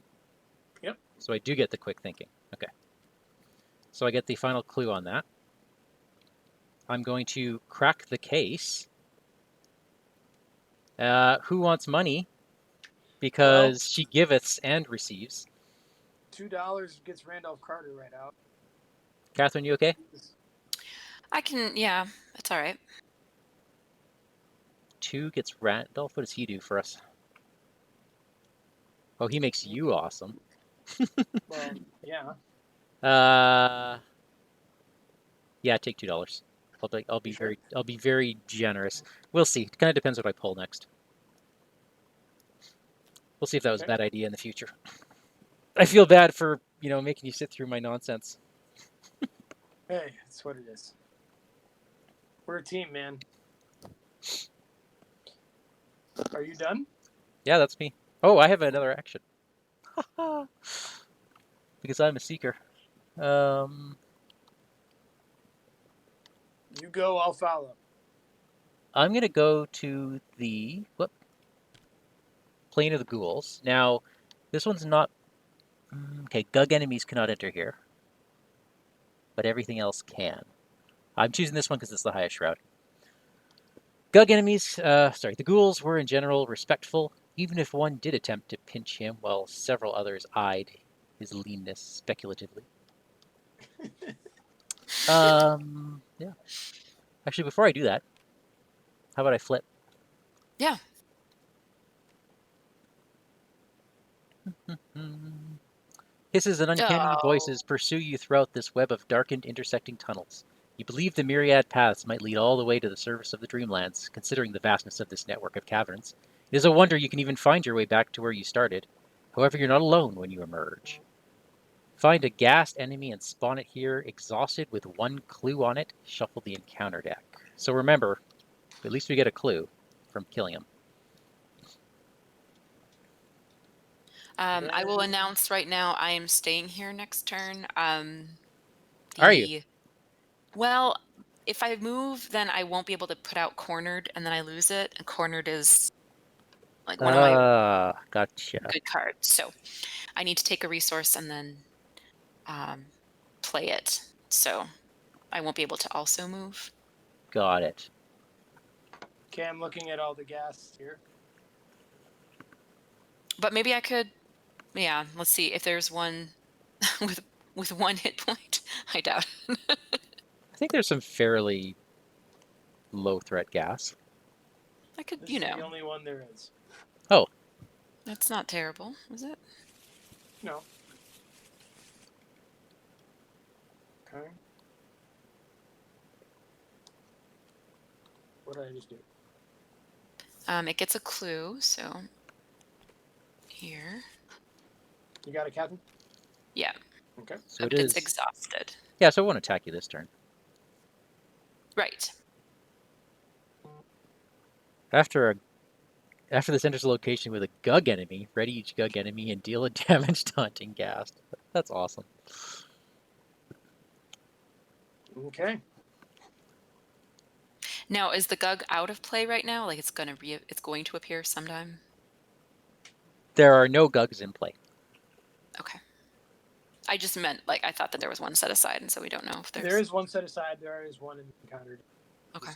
Speaker 2: Yep.
Speaker 1: So I do get the quick thinking. Okay. So I get the final clue on that. I'm going to crack the case. Who wants money? Because she giveth and receives.
Speaker 2: $2 gets Randolph Carter right out.
Speaker 1: Catherine, you okay?
Speaker 3: Yeah, that's all right.
Speaker 1: 2 gets Randolph. What does he do for us? Oh, he makes you awesome.
Speaker 2: Well, yeah.
Speaker 1: Yeah, take $2. I'll be
Speaker 2: Sure?
Speaker 1: very generous. We'll see. It kind of depends what I pull next. We'll see if that was a
Speaker 2: Okay.
Speaker 1: bad idea in the future. I feel bad for, making you sit through my nonsense.
Speaker 2: Hey, that's what it is. We're a team, man. Are you done?
Speaker 1: Yeah, that's me. Oh, I have another action. Because I'm a seeker.
Speaker 2: You go, I'll follow.
Speaker 1: I'm going to go to the Plane of the Ghouls. Now, this one's not... Okay, Gug enemies cannot enter here. But everything else can. I'm choosing this one because it's the highest shroud. Gug enemies, the ghouls were in general respectful, even if one did attempt to pinch him while several others eyed his leanness speculatively. Yeah. Actually, before I do that, how about I flip?
Speaker 3: Yeah.
Speaker 1: Hisses and uncanny
Speaker 3: Oh.
Speaker 1: voices pursue you throughout this web of darkened, intersecting tunnels. You believe the myriad paths might lead all the way to the surface of the Dreamlands, considering the vastness of this network of caverns. It is a wonder you can even find your way back to where you started. However, you're not alone when you emerge. Find a gassed enemy and spawn it here, exhausted with 1 clue on it. Shuffle the encounter deck. So remember, at least we get a clue from killing him.
Speaker 3: I will announce right now I am staying here next turn.
Speaker 1: Are you?
Speaker 3: Well, if I move, then I won't be able to put out cornered, and then I lose it. And cornered is like one of my
Speaker 1: Gotcha.
Speaker 3: good cards. So I need to take a resource and then play it. So I won't be able to also move.
Speaker 1: Got it.
Speaker 2: Okay, I'm looking at all the gas here.
Speaker 3: But maybe I could. Yeah, let's see if there's one with 1 hit point. I doubt it.
Speaker 1: I think there's some fairly low threat gas.
Speaker 3: I could,
Speaker 2: This is the only one there is.
Speaker 1: Oh.
Speaker 3: That's not terrible, is it?
Speaker 2: No. Okay. What did I just do?
Speaker 3: It gets a clue, so here.
Speaker 2: You got it, Captain?
Speaker 3: Yeah.
Speaker 2: Okay.
Speaker 1: So it
Speaker 3: It's
Speaker 1: is.
Speaker 3: exhausted.
Speaker 1: Yeah, so it won't attack you this turn.
Speaker 3: Right.
Speaker 1: After this enters a location with a Gug enemy, ready each Gug enemy and deal a damage to hunting gas. That's awesome.
Speaker 2: Okay.
Speaker 3: Now, is the Gug out of play right now? Like it's going to appear sometime?
Speaker 1: There are no Gugs in play.
Speaker 3: Okay. I just meant, like, I thought that there was one set aside, and so we don't know if there's...
Speaker 2: There is one set aside. There is one in the encounter.
Speaker 3: Okay.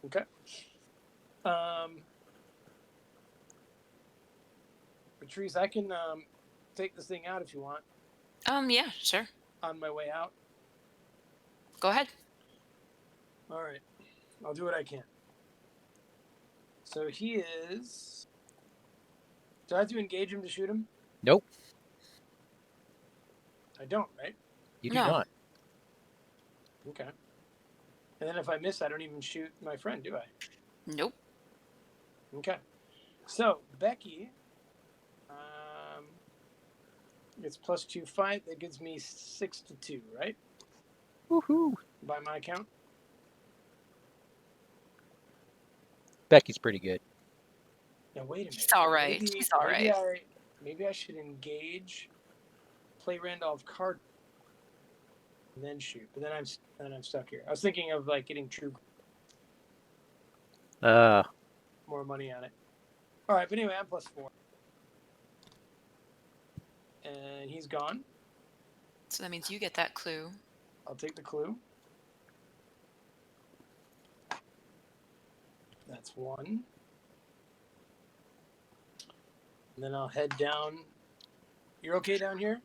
Speaker 2: Okay. Patrice, I can take this thing out if you want
Speaker 3: Yeah, sure.
Speaker 2: on my way out.
Speaker 3: Go ahead.
Speaker 2: All right. I'll do what I can. So he is... Do I have to engage him to shoot him?
Speaker 1: Nope,
Speaker 2: I don't, right?
Speaker 1: you do
Speaker 3: No.
Speaker 1: not.
Speaker 2: Okay. And then if I miss, I don't even shoot my friend, do I?
Speaker 3: Nope.
Speaker 2: Okay. So, Becky gets +2 fight. That gives me 6-2, right?
Speaker 1: Woohoo!
Speaker 2: By my count.
Speaker 1: Becky's pretty good.
Speaker 2: Now, wait a minute.
Speaker 3: She's all right. She's all right.
Speaker 2: Maybe I should engage, play Randolph card, and then shoot. But then I'm stuck here. I was thinking of like getting true more money on it. All right, but anyway, I'm +4, and he's gone.
Speaker 3: So that means you get that clue.
Speaker 2: I'll take the clue. That's 1. And then I'll head down. You're okay down here?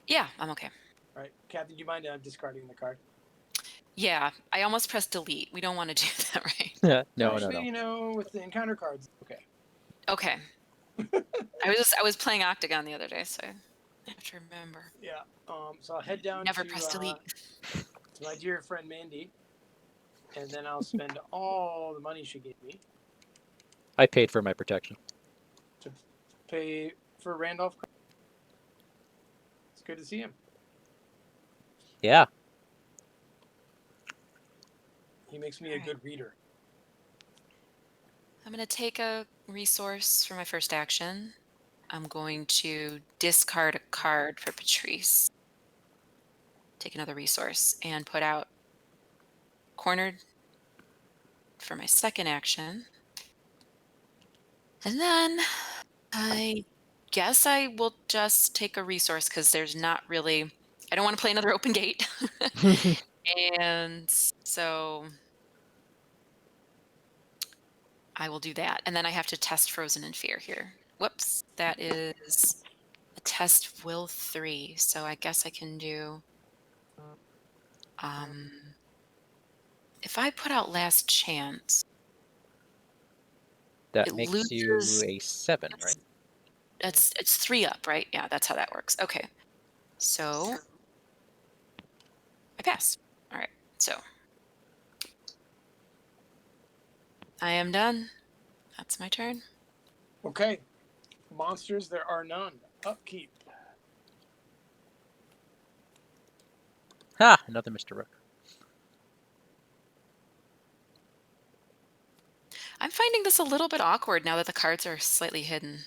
Speaker 3: Yeah, I'm okay.
Speaker 2: All right. Kathy, do you mind discarding the card?
Speaker 3: Yeah, I almost pressed delete. We don't want to do that, right?
Speaker 1: No,
Speaker 2: Actually,
Speaker 1: no.
Speaker 2: you know, with the encounter cards, okay.
Speaker 3: Okay. I was playing Octagon the other day, so I have to remember.
Speaker 2: Yeah. So I'll head down
Speaker 3: Never
Speaker 2: to,
Speaker 3: press delete.
Speaker 2: to my dear friend Mandy, and then I'll spend all the money she gave me
Speaker 1: I paid for my protection.
Speaker 2: to pay for Randolph. It's good to see him.
Speaker 1: Yeah.
Speaker 2: He makes me a good reader.
Speaker 3: I'm going to take a resource for my first action. I'm going to discard a card for Patrice. Take another resource and put out cornered for my second action. And then I guess I will just take a resource because there's not really... I don't want to play another open gate. And so I will do that. And then I have to test Frozen in Fear here. Whoops. That is a test will 3. So I guess I can do... if I put out Last Chance,
Speaker 1: That
Speaker 3: it
Speaker 1: makes
Speaker 3: loses...
Speaker 1: you a 7, right?
Speaker 3: It's 3 up, right? Yeah, that's how that works. Okay. So I pass. All right. So I am done. That's my turn.
Speaker 2: Okay. Monsters, there are none. Upkeep.
Speaker 1: Ha! Another Mr. Rook.
Speaker 3: I'm finding this a little bit awkward now that the cards are slightly hidden.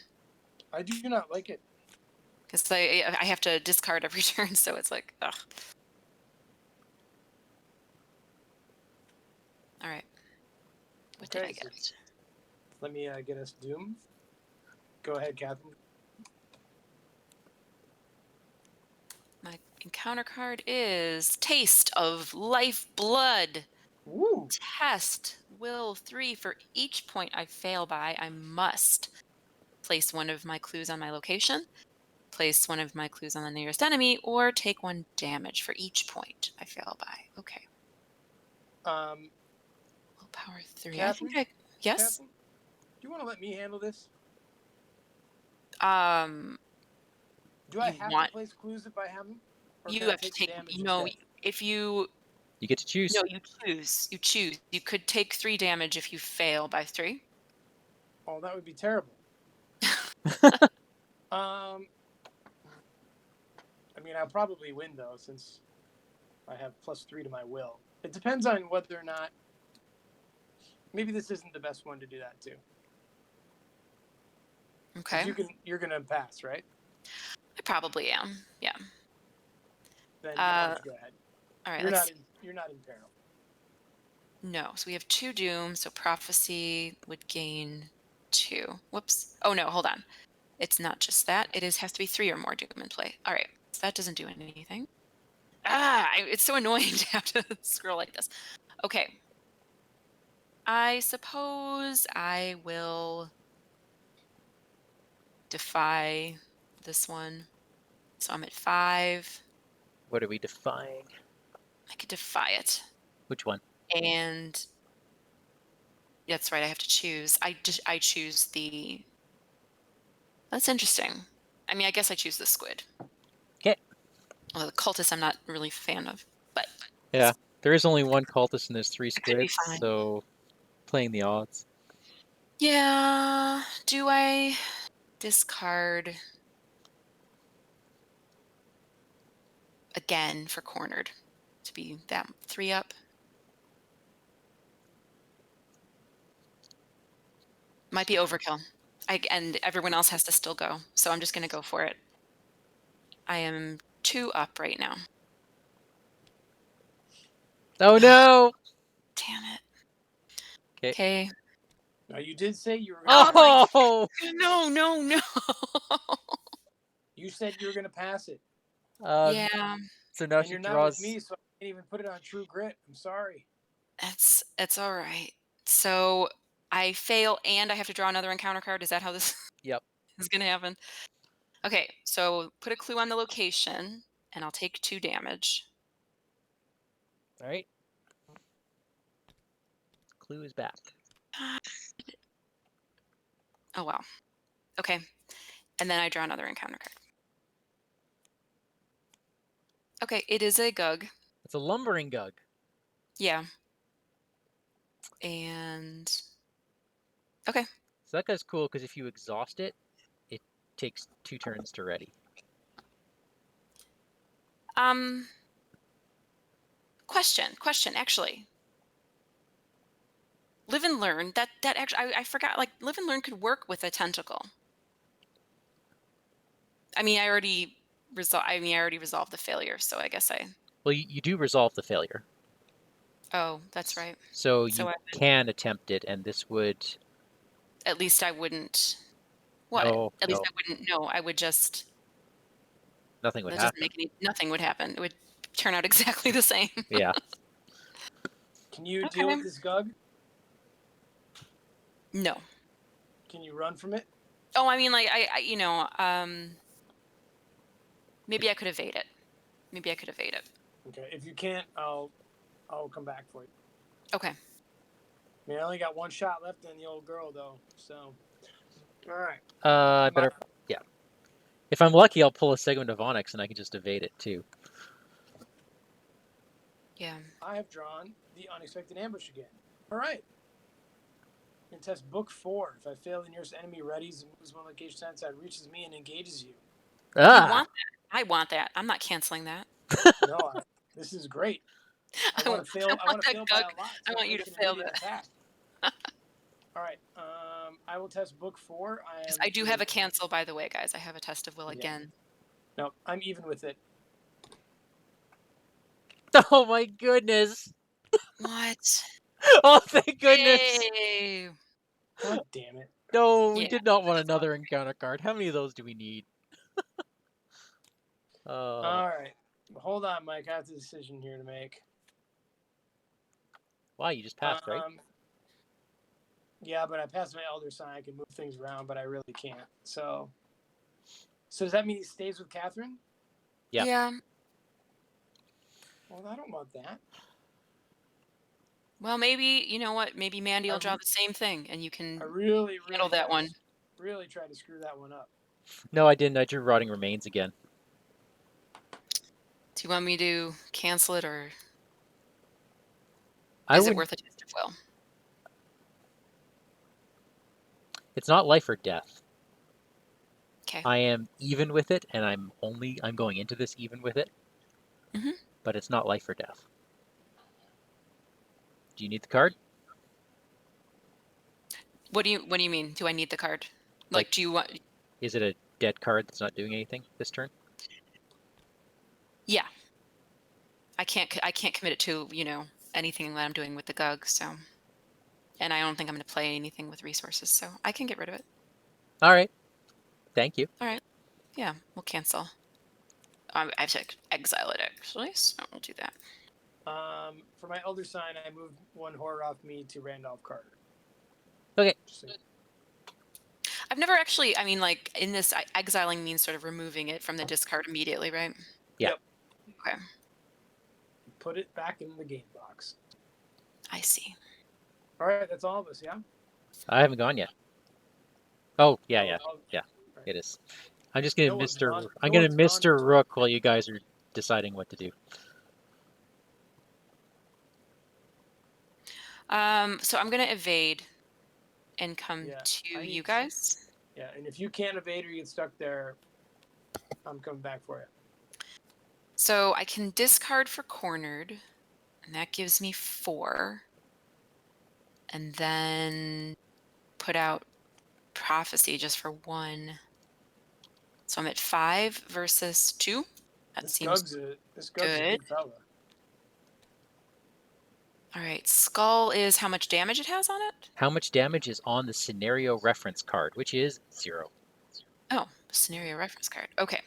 Speaker 2: I do not like it.
Speaker 3: Because I have to discard every turn, so it's like, ugh. All right. What did I
Speaker 2: Okay,
Speaker 3: get?
Speaker 2: Let me get us Doom. Go ahead, Catherine.
Speaker 3: My encounter card is Taste of Life Blood.
Speaker 2: Woo!
Speaker 3: Test will 3. For each point I fail by, I must place one of my clues on my location, place one of my clues on the nearest enemy, or take 1 damage for each point I fail by. Okay. Willpower 3.
Speaker 2: Catherine?
Speaker 3: I think yes.
Speaker 2: Catherine, do you want to let me handle this? Do
Speaker 3: You
Speaker 2: I have
Speaker 3: want...
Speaker 2: to place clues if I have them? Or
Speaker 3: You
Speaker 2: can I
Speaker 3: have to
Speaker 2: take the
Speaker 3: take...
Speaker 2: damage
Speaker 3: No,
Speaker 2: instead?
Speaker 3: if you...
Speaker 1: You get to choose.
Speaker 3: No, you choose. You choose. You could take 3 damage if you fail by 3.
Speaker 2: Oh, that would be terrible. I mean, I'll probably win, though, since I have +3 to my will. It depends on whether or not... Maybe this isn't the best one to do that, too.
Speaker 3: Okay.
Speaker 2: You're going to pass, right?
Speaker 3: I probably am. Yeah.
Speaker 2: Then why don't you go ahead.
Speaker 3: All right.
Speaker 2: You're not in peril.
Speaker 3: No. So we have 2 doom. So prophecy would gain 2. Whoops. Oh no. Hold on. It's not just that. It has to be 3 or more doom in play. All right. So that doesn't do anything. It's so annoying to have to scroll like this. Okay. I suppose I will defy this one. So I'm at 5.
Speaker 1: What are we defying?
Speaker 3: I could defy it.
Speaker 1: Which one?
Speaker 3: And that's right. I have to choose. I choose the. That's interesting. I mean, I guess I choose the squid.
Speaker 1: Okay.
Speaker 3: Well, the cultist I'm not really a fan of, but
Speaker 1: Yeah. There is only one cultist and there's 3
Speaker 3: it could be
Speaker 1: squids,
Speaker 3: fine.
Speaker 1: so playing the odds.
Speaker 3: Yeah. Do I discard again for cornered to be that 3 up? Might be overkill. And everyone else has to still go, so I'm just going to go for it. I am 2 up right now.
Speaker 1: Oh no!
Speaker 3: Damn it.
Speaker 1: 'Kay.
Speaker 3: Okay.
Speaker 2: Now you did say you were.
Speaker 3: Oh my-
Speaker 1: Oh!
Speaker 3: No.
Speaker 2: You said you were gonna pass it,
Speaker 3: Yeah,
Speaker 1: So now
Speaker 2: and
Speaker 1: she
Speaker 2: you're not
Speaker 1: draws.
Speaker 2: with me, so I can't even put it on True Grit. I'm sorry.
Speaker 3: it's all right. So I fail and I have to draw another encounter card. Is that how this
Speaker 1: Yep.
Speaker 3: is going to happen? Okay, so put a clue on the location, and I'll take 2 damage.
Speaker 1: All right. Clue is back.
Speaker 3: Oh, wow. Okay, and then I draw another encounter card. Okay, it is a Gug.
Speaker 1: It's a lumbering gug.
Speaker 3: Yeah. And okay.
Speaker 1: So that guy's cool because if you exhaust it, it takes 2 turns to ready.
Speaker 3: Question actually. Live and learn. That actually I forgot, like, live and learn could work with a tentacle. I mean, I already resolved the failure, so I guess I.
Speaker 1: Well, you do resolve the failure.
Speaker 3: Oh, that's right.
Speaker 1: So
Speaker 3: So
Speaker 1: you
Speaker 3: I
Speaker 1: can attempt it, and this would.
Speaker 3: At least I wouldn't. What?
Speaker 1: No,
Speaker 3: At least
Speaker 1: no,
Speaker 3: I wouldn't. No, I would just.
Speaker 1: nothing would
Speaker 3: That doesn't
Speaker 1: happen.
Speaker 3: make any. Nothing would happen. It would turn out exactly the same.
Speaker 1: Yeah.
Speaker 2: Can you
Speaker 3: Okay.
Speaker 2: deal with this Gug?
Speaker 3: No.
Speaker 2: Can you run from it?
Speaker 3: Oh, I mean, like maybe I could evade it.
Speaker 2: Okay. If you can't, I'll come back for you.
Speaker 3: Okay.
Speaker 2: I mean, I only got 1 shot left on the old girl, though. So, all right.
Speaker 1: I better. Yeah. If I'm lucky, I'll pull a segment of Onyx, and I can just evade it too.
Speaker 3: Yeah.
Speaker 2: I have drawn the Unexpected Ambush again. All right. You can test Book 4. If I fail, the nearest enemy readies and moves 1 location to the side, reaches me, and engages you.
Speaker 1: Ah.
Speaker 3: I want that. I'm not canceling that.
Speaker 2: No, this is great. I want to fail. I
Speaker 3: want
Speaker 2: want to
Speaker 3: that
Speaker 2: fail by
Speaker 3: Gug.
Speaker 2: a lot.
Speaker 3: I want you to fail that.
Speaker 2: Attack. All right. I will test Book 4.
Speaker 3: I do have a cancel, by the way, guys. I have a test of will again.
Speaker 2: No, I'm even with it.
Speaker 1: Oh my goodness!
Speaker 3: What?
Speaker 1: Oh, thank goodness!
Speaker 3: Yay.
Speaker 2: God damn it.
Speaker 1: No, we
Speaker 3: Yeah,
Speaker 1: did not want
Speaker 3: that's
Speaker 1: another encounter card. How many of those do we need?
Speaker 2: All right. Hold on, Mike. I have a decision here to make.
Speaker 1: Wow, you just passed, right?
Speaker 2: Yeah, but I passed my Elder Sign. I can move things around, but I really can't. So does that mean he stays with Catherine?
Speaker 1: Yep.
Speaker 3: Yeah.
Speaker 2: Well, I don't want that.
Speaker 3: Well, maybe, you know what? Maybe Mandy will draw the same thing, and you can
Speaker 2: I really
Speaker 3: handle that one.
Speaker 2: Really tried to screw that one up.
Speaker 1: No, I didn't. I drew Rotting Remains again.
Speaker 3: Do you want me to cancel it, or
Speaker 1: I
Speaker 3: is it
Speaker 1: would.
Speaker 3: worth a test of will?
Speaker 1: It's not life or death.
Speaker 3: Okay.
Speaker 1: I am even with it, and I'm going into this even with it.
Speaker 3: Mhm.
Speaker 1: But it's not life or death. Do you need the card?
Speaker 3: What do you mean? Do I need the card? Like, do you want?
Speaker 1: Is it a dead card that's not doing anything this turn?
Speaker 3: Yeah. I can't commit it to, anything that I'm doing with the Gug, so. And I don't think I'm going to play anything with resources, so I can get rid of it.
Speaker 1: All right. Thank you.
Speaker 3: All right. Yeah, we'll cancel. I have to exile it, actually, so we'll do that.
Speaker 2: For my elder sign, I moved one horror off me to Randolph Carter.
Speaker 1: Okay.
Speaker 2: Just so
Speaker 3: I've never actually, I mean, like, in this, exiling means sort of removing it from the discard immediately, right?
Speaker 1: Yeah.
Speaker 2: Yep.
Speaker 3: Okay,
Speaker 2: Put it back in the game box.
Speaker 3: I see.
Speaker 2: All right, that's all of us, yeah?
Speaker 1: I haven't gone yet. Oh, yeah,
Speaker 2: Oh,
Speaker 1: yeah, yeah.
Speaker 2: right.
Speaker 1: It is. I'm just gonna
Speaker 2: No one's
Speaker 1: Mr.
Speaker 2: gone-
Speaker 1: I'm
Speaker 2: no
Speaker 1: gonna
Speaker 2: one's gone
Speaker 1: Mr.
Speaker 2: for
Speaker 1: Rook while you guys are deciding what to do.
Speaker 3: So I'm gonna evade and come
Speaker 2: Yeah,
Speaker 3: to
Speaker 2: I
Speaker 3: you
Speaker 2: need-
Speaker 3: guys.
Speaker 2: Yeah, and if you can't evade or you get stuck there, I'm coming back for you.
Speaker 3: So I can discard for cornered, and that gives me 4. And then put out prophecy just for 1. So I'm at 5 versus 2. That
Speaker 2: This
Speaker 3: seems
Speaker 2: Gug's a
Speaker 3: good.
Speaker 2: good fella.
Speaker 3: All right, skull is how much damage it has on it?
Speaker 1: How much damage is on the scenario reference card, which is 0.
Speaker 3: Oh, scenario reference card. Okay.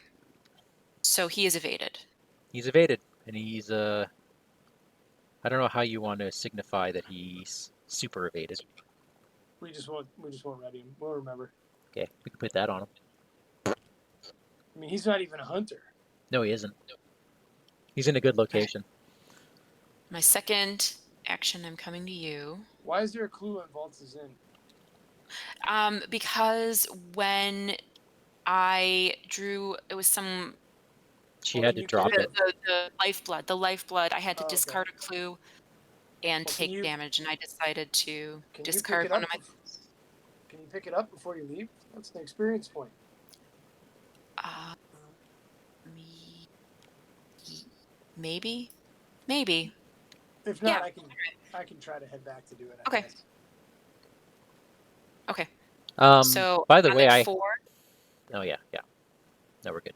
Speaker 3: So he is evaded.
Speaker 1: He's evaded, and he's I don't know how you want to signify that he's super evaded.
Speaker 2: We just won't ready him. We'll remember.
Speaker 1: Okay, we can put that on him.
Speaker 2: I mean, he's not even a hunter.
Speaker 1: No, he isn't. He's in a good location.
Speaker 3: My second action, I'm coming to you.
Speaker 2: Why is there a clue on Vaults is in?
Speaker 3: Because when I drew, it was some
Speaker 1: She
Speaker 2: Well,
Speaker 1: had
Speaker 2: can
Speaker 1: to
Speaker 2: you
Speaker 1: drop
Speaker 2: pick
Speaker 1: it.
Speaker 3: the lifeblood. I had to
Speaker 2: Oh, okay.
Speaker 3: discard a clue and
Speaker 2: Well,
Speaker 3: take damage, and I decided to
Speaker 2: Can you pick
Speaker 3: discard
Speaker 2: it
Speaker 3: one
Speaker 2: up?
Speaker 3: of my.
Speaker 2: Can you pick it up before you leave? That's an experience point.
Speaker 3: Maybe.
Speaker 2: If not,
Speaker 3: Yeah.
Speaker 2: I can try to head back to do it. I
Speaker 3: Okay.
Speaker 2: guess.
Speaker 3: Okay. So
Speaker 1: By the
Speaker 3: I'm
Speaker 1: way,
Speaker 3: at 4.
Speaker 1: Oh yeah. No, we're good.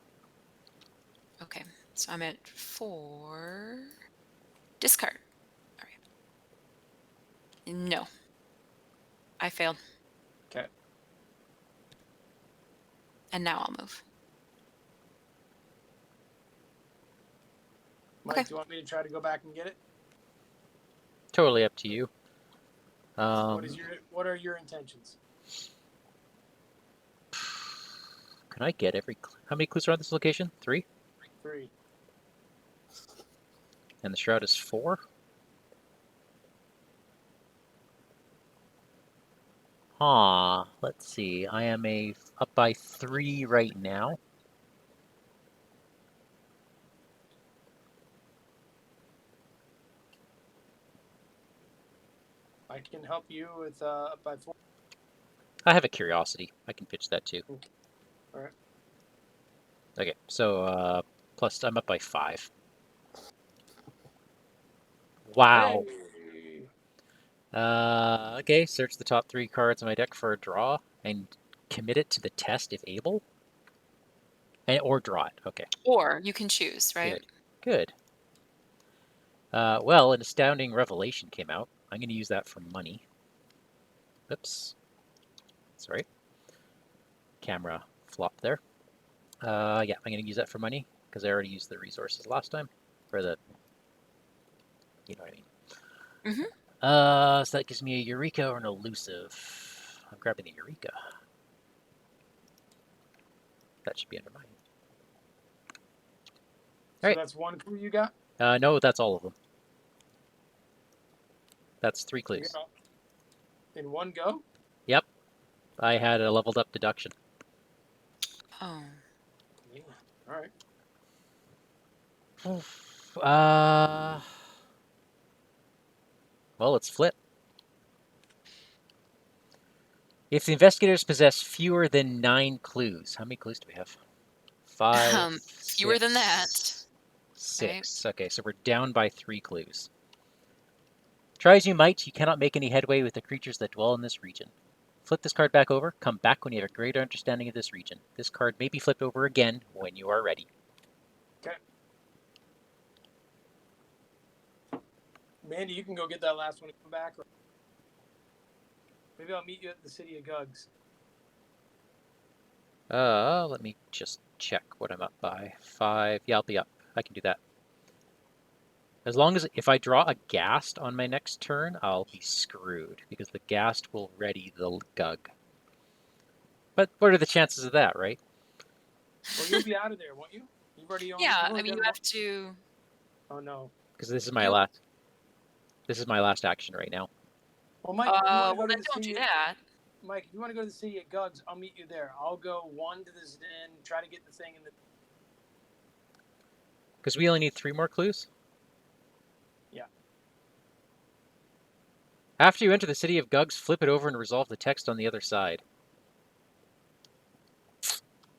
Speaker 3: Okay. So I'm at 4. Discard. All right. No. I failed.
Speaker 2: Okay.
Speaker 3: And now I'll move.
Speaker 2: Mike,
Speaker 3: Okay.
Speaker 2: do you want me to try to go back and get it?
Speaker 1: Totally up to you.
Speaker 2: What are your intentions?
Speaker 1: Can I get how many clues are on this location? 3?
Speaker 2: 3.
Speaker 1: And the shroud is 4? Let's see. I am up by 3 right now.
Speaker 2: I can help you with up by 4.
Speaker 1: I have a curiosity. I can pitch that too.
Speaker 2: Okay. All right.
Speaker 1: Okay, so plus I'm up by 5. Wow.
Speaker 2: Hey.
Speaker 1: Okay, search the top 3 cards in my deck for a draw and commit it to the test if able. Or draw it. Okay.
Speaker 3: Or you can choose, right?
Speaker 1: Good. Well, an astounding revelation came out. I'm going to use that for money. Oops. Sorry. Camera flop there. Yeah, I'm going to use that for money because I already used the resources last time. For the... You know what I mean.
Speaker 3: Mm-hmm.
Speaker 1: So that gives me a Eureka or an Elusive. I'm grabbing the Eureka. That should be under mine.
Speaker 2: So
Speaker 1: Alright.
Speaker 2: that's 1 clue you got?
Speaker 1: No, that's all of them. That's 3 clues.
Speaker 2: In one go?
Speaker 1: Yep. I had a leveled up deduction.
Speaker 3: Oh.
Speaker 2: Yeah. All right.
Speaker 1: Well, let's flip. If the investigators possess fewer than 9 clues, how many clues do we have? 5.
Speaker 3: Fewer than that.
Speaker 1: 6. Right? Okay, so we're down by 3 clues. Try as you might, you cannot make any headway with the creatures that dwell in this region. Flip this card back over. Come back when you have a greater understanding of this region. This card may be flipped over again when you are ready.
Speaker 2: Okay. Mandy, you can go get that last one and come back. Or maybe I'll meet you at the City of Gugs.
Speaker 1: Let me just check what I'm up by. 5. Yeah, I'll be up. I can do that. As long as if I draw a Ghast on my next turn, I'll be screwed because the Ghast will ready the Gug. But what are the chances of that, right?
Speaker 2: Well, you'll be out of there, won't you? You've already only.
Speaker 3: Yeah,
Speaker 2: you've only
Speaker 3: I mean,
Speaker 2: done
Speaker 3: you
Speaker 2: one-
Speaker 3: have to.
Speaker 2: Oh no.
Speaker 1: Because this is my
Speaker 3: You-
Speaker 1: last. This is my last action right now.
Speaker 2: Well, Mike, if you want to
Speaker 3: Well,
Speaker 2: go to
Speaker 3: then
Speaker 2: the
Speaker 3: don't do
Speaker 2: city,
Speaker 3: that.
Speaker 2: Mike, if you want to go to the city at Gugs, I'll meet you there. I'll go 1 to this den, try to get the thing in the.
Speaker 1: Because we only need 3 more clues.
Speaker 2: Yeah.
Speaker 1: After you enter the city of Gugs, flip it over and resolve the text on the other side.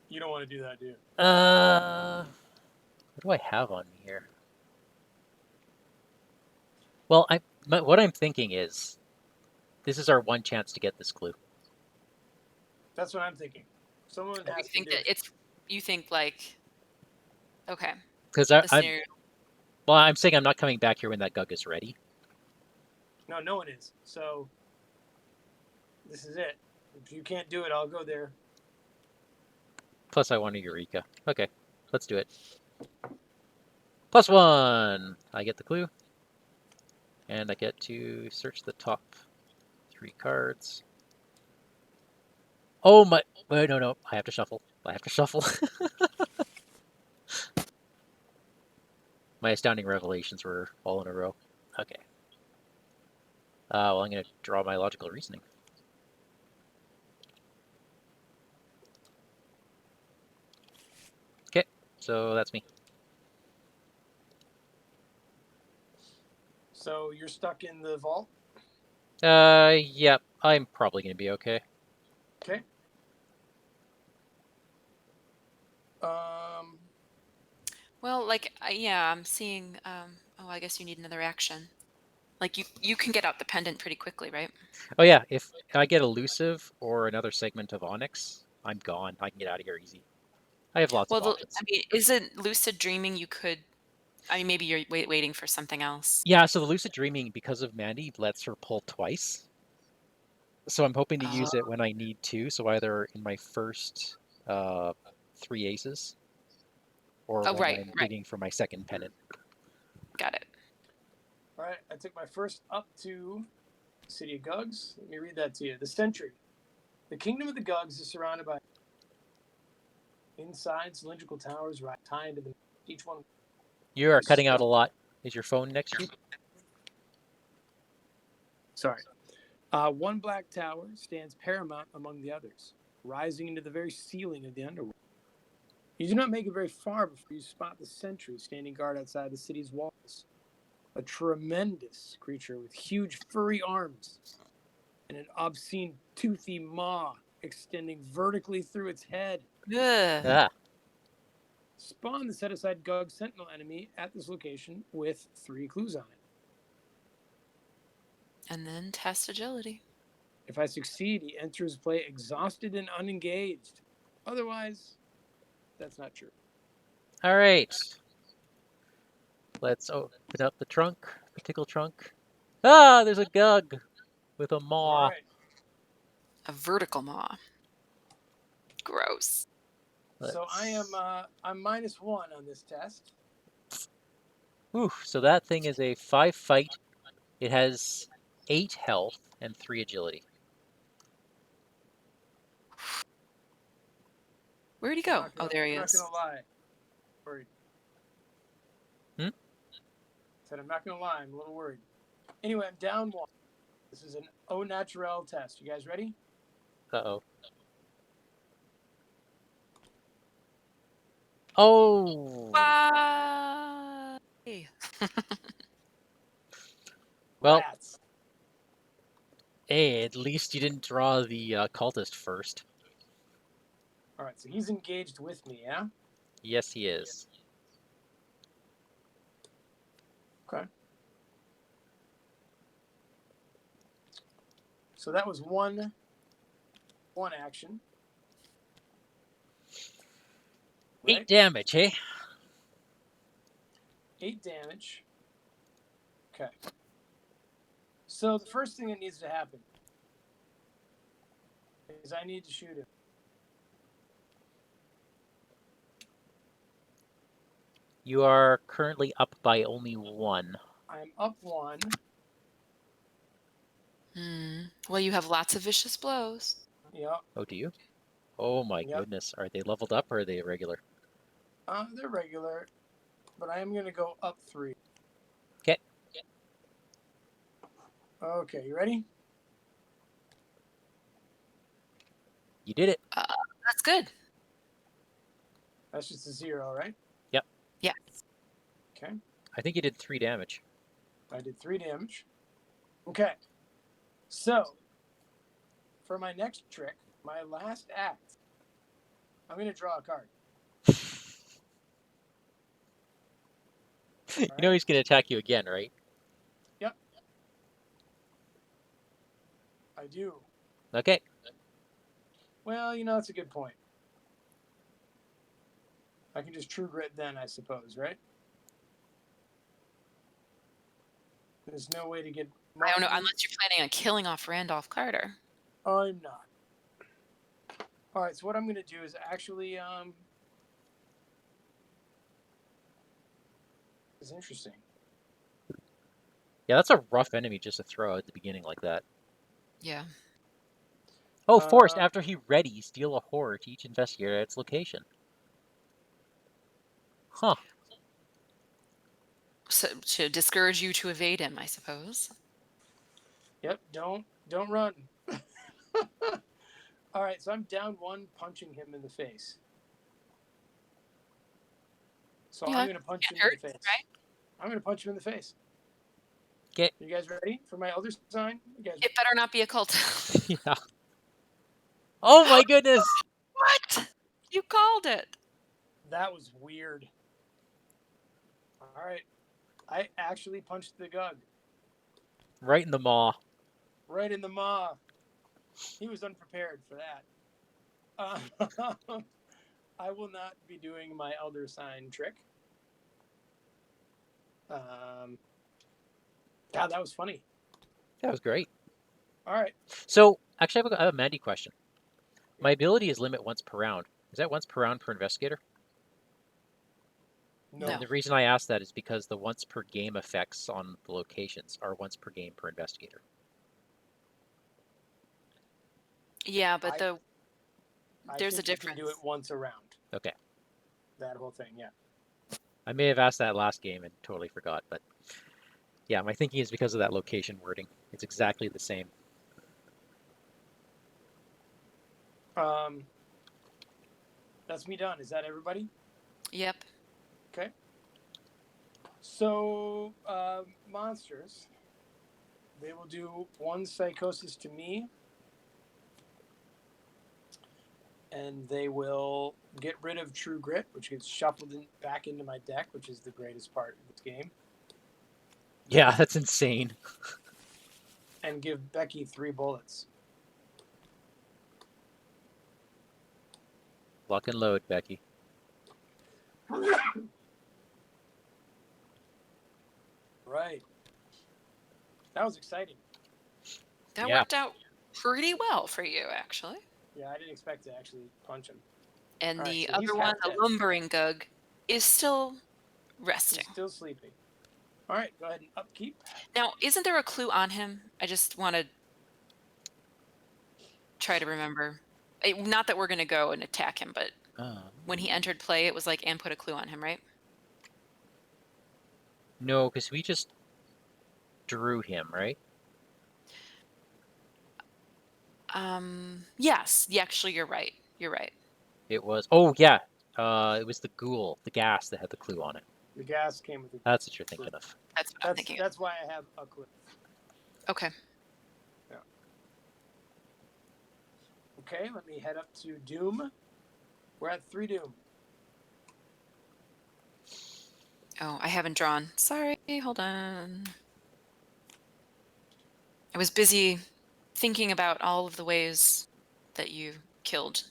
Speaker 2: You don't want to do that, do you?
Speaker 1: What do I have on me here? Well, what I'm thinking is, this is our one chance to get this clue.
Speaker 2: That's what I'm thinking. Someone
Speaker 3: You
Speaker 2: has to
Speaker 3: think
Speaker 2: do
Speaker 3: that
Speaker 2: it.
Speaker 3: you think like, okay,
Speaker 1: Because
Speaker 3: the scenario.
Speaker 1: I'm saying I'm not coming back here when that Gug is ready.
Speaker 2: No, no one is. So this is it. If you can't do it, I'll go there.
Speaker 1: Plus, I want a Eureka. Okay, let's do it. +1. I get the clue, and I get to search the top 3 cards. Oh my! Wait, no. I have to shuffle. My astounding revelations were all in a row. Okay. Well, I'm going to draw my logical reasoning. Okay, so that's me.
Speaker 2: So you're stuck in the vault.
Speaker 1: Yep, I'm probably going to be okay.
Speaker 2: Okay. Um.
Speaker 3: Well, like, yeah, I'm seeing. Oh, I guess you need another action. Like you can get out the pendant pretty quickly, right?
Speaker 1: Oh yeah, if I get elusive or another segment of Onyx, I'm gone. I can get out of here easy. I have lots
Speaker 3: Well,
Speaker 1: of options.
Speaker 3: I mean, isn't lucid dreaming? You could. I mean, maybe you're waiting for something else.
Speaker 1: Yeah, so the lucid dreaming, because of Mandy, lets her pull twice. So I'm hoping to use it when I need to. So either in my first 3 aces, or
Speaker 3: Oh,
Speaker 1: when
Speaker 3: right.
Speaker 1: I'm digging for my second pennant.
Speaker 3: Got it.
Speaker 2: All right. I took my first up to City of Gugs. Let me read that to you. The Sentry. The kingdom of the Gugs is surrounded by inside cylindrical towers right high into the each one.
Speaker 1: You are cutting out a lot. Is your phone next to you?
Speaker 2: Sorry. One black tower stands paramount among the others, rising into the very ceiling of the underworld. You do not make it very far before you spot the sentry standing guard outside the city's walls. A tremendous creature with huge furry arms and an obscene toothy maw extending vertically through its head.
Speaker 3: Ugh.
Speaker 1: Ah,
Speaker 2: Spawn the set-aside Gug Sentinel enemy at this location with 3 clues on it.
Speaker 3: And then test agility.
Speaker 2: If I succeed, he enters play exhausted and unengaged. Otherwise, that's not true.
Speaker 1: all right. Let's open up the trunk, the tickle trunk. Ah, there's a Gug with a maw.
Speaker 2: All right.
Speaker 3: A vertical maw. Gross.
Speaker 2: So I'm -1 on this test.
Speaker 1: Ooh, so that thing is a 5 fight. It has 8 health and 3 agility.
Speaker 3: Where'd he
Speaker 2: I'm
Speaker 3: go?
Speaker 2: not gonna,
Speaker 3: Oh, there he
Speaker 2: I'm not
Speaker 3: is.
Speaker 2: gonna lie. Worried. Said I'm not gonna lie. I'm a little worried. Anyway, I'm down 1. This is an au naturel test. You guys ready?
Speaker 1: Uh-oh. Oh!
Speaker 3: Bye.
Speaker 1: Well,
Speaker 2: Rats.
Speaker 1: hey, at least you didn't draw the cultist first.
Speaker 2: All right. So he's engaged with me. Yeah.
Speaker 1: Yes, he is.
Speaker 2: Okay. So that was one action.
Speaker 1: 8
Speaker 2: Right?
Speaker 1: damage, eh?
Speaker 2: 8 damage. Okay. So the first thing that needs to happen is I need to shoot him.
Speaker 1: You are currently up by only 1.
Speaker 2: I'm up 1.
Speaker 3: Well, you have lots of vicious blows.
Speaker 2: Yep.
Speaker 1: Oh, do you? Oh my
Speaker 2: Yep.
Speaker 1: goodness. Are they leveled up or are they regular?
Speaker 2: They're regular, but I am going to go up 3.
Speaker 1: Okay.
Speaker 2: Okay, you ready?
Speaker 1: You did it.
Speaker 3: That's good.
Speaker 2: That's just a 0, right?
Speaker 1: Yep.
Speaker 3: Yes.
Speaker 2: Okay.
Speaker 1: I think you did 3 damage.
Speaker 2: I did 3 damage. Okay. So, for my next trick, my last act, I'm going to draw a card.
Speaker 1: You know he's going to attack you again, right?
Speaker 2: Yep. I do.
Speaker 1: Okay.
Speaker 2: Well, that's a good point. I can just true grit then, I suppose, right? There's no way to get...
Speaker 3: I don't know, unless you're planning on killing off Randolph Carter.
Speaker 2: I'm not. All right, so what I'm going to do is actually... It's interesting.
Speaker 1: Yeah, that's a rough enemy just to throw at the beginning like that.
Speaker 3: Yeah.
Speaker 1: Oh, forced. After he readies, deal a horror to each investigator at its location. Huh.
Speaker 3: So, to discourage you to evade him, I suppose.
Speaker 2: Yep, don't run. All right, so I'm down 1 punching him in the face. So
Speaker 3: Yeah,
Speaker 2: I'm going to punch him in the face.
Speaker 3: right?
Speaker 2: I'm going to punch him in the face.
Speaker 1: Okay.
Speaker 2: You guys ready for my other sign? You guys
Speaker 3: It better not be a cult.
Speaker 1: Yeah. Oh my goodness!
Speaker 3: What? You called it.
Speaker 2: That was weird. All right. I actually punched the Gug.
Speaker 1: Right in the maw.
Speaker 2: Right in the maw. He was unprepared for that. I will not be doing my Elder Sign trick. God, that was funny.
Speaker 1: That was great.
Speaker 2: All right.
Speaker 1: So, actually, I have a Mandy question. My ability is limit once per round. Is that once per round per investigator?
Speaker 2: No.
Speaker 1: And the reason I ask that is because the once per game effects on the locations are once per game per investigator.
Speaker 3: Yeah, but
Speaker 2: I
Speaker 3: there's a
Speaker 2: think you
Speaker 3: difference.
Speaker 2: can do it once a round.
Speaker 1: Okay.
Speaker 2: That whole thing, yeah.
Speaker 1: I may have asked that last game and totally forgot, but yeah, my thinking is because of that location wording. It's exactly the same.
Speaker 2: That's me done. Is that everybody?
Speaker 3: Yep.
Speaker 2: Okay. So, monsters, they will do 1 psychosis to me, and they will get rid of True Grit, which gets shuffled back into my deck, which is the greatest part of this game,
Speaker 1: Yeah, that's insane.
Speaker 2: and give Becky 3 bullets.
Speaker 1: Lock and load, Becky.
Speaker 2: Right. That was exciting.
Speaker 3: That
Speaker 1: Yeah.
Speaker 3: worked out pretty well for you, actually.
Speaker 2: Yeah, I didn't expect to actually punch him.
Speaker 3: And
Speaker 2: All right,
Speaker 3: the
Speaker 2: so he's
Speaker 3: other one,
Speaker 2: half
Speaker 3: the
Speaker 2: dead.
Speaker 3: lumbering Gug, is still resting.
Speaker 2: He's still sleeping. All right, go ahead and upkeep.
Speaker 3: Now, isn't there a clue on him? I just want to try to remember. Not that we're going to go and attack him, but when he entered play, it was like, and put a clue on him, right?
Speaker 1: No, because we just drew him, right?
Speaker 3: Yes. Actually, you're right. You're right.
Speaker 1: It was, oh yeah, it was the ghoul, the gas that had the clue on it.
Speaker 2: The gas came with the...
Speaker 1: That's what you're thinking of.
Speaker 3: That's what I'm thinking.
Speaker 2: That's why I have a clue.
Speaker 3: Okay.
Speaker 2: Yeah. Okay, let me head up to Doom. We're at 3 Doom.
Speaker 3: Oh, I haven't drawn. Sorry, hold on. I was busy thinking about all of the ways that you killed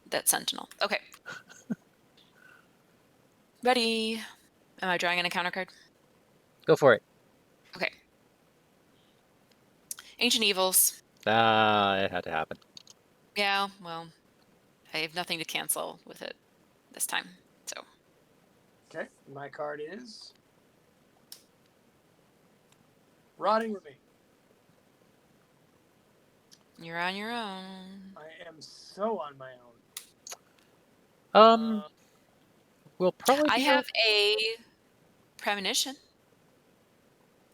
Speaker 3: that sentinel. Okay. Ready. Am I drawing an encounter card?
Speaker 1: Go for it.
Speaker 3: Okay. Ancient Evils.
Speaker 1: It had to happen.
Speaker 3: Yeah, well, I have nothing to cancel with it this time, so.
Speaker 2: Okay, my card is Rotting Remain.
Speaker 3: You're on your own.
Speaker 2: I am so on my
Speaker 1: Um,
Speaker 2: own.
Speaker 1: we'll probably
Speaker 3: I
Speaker 1: be
Speaker 3: have a premonition,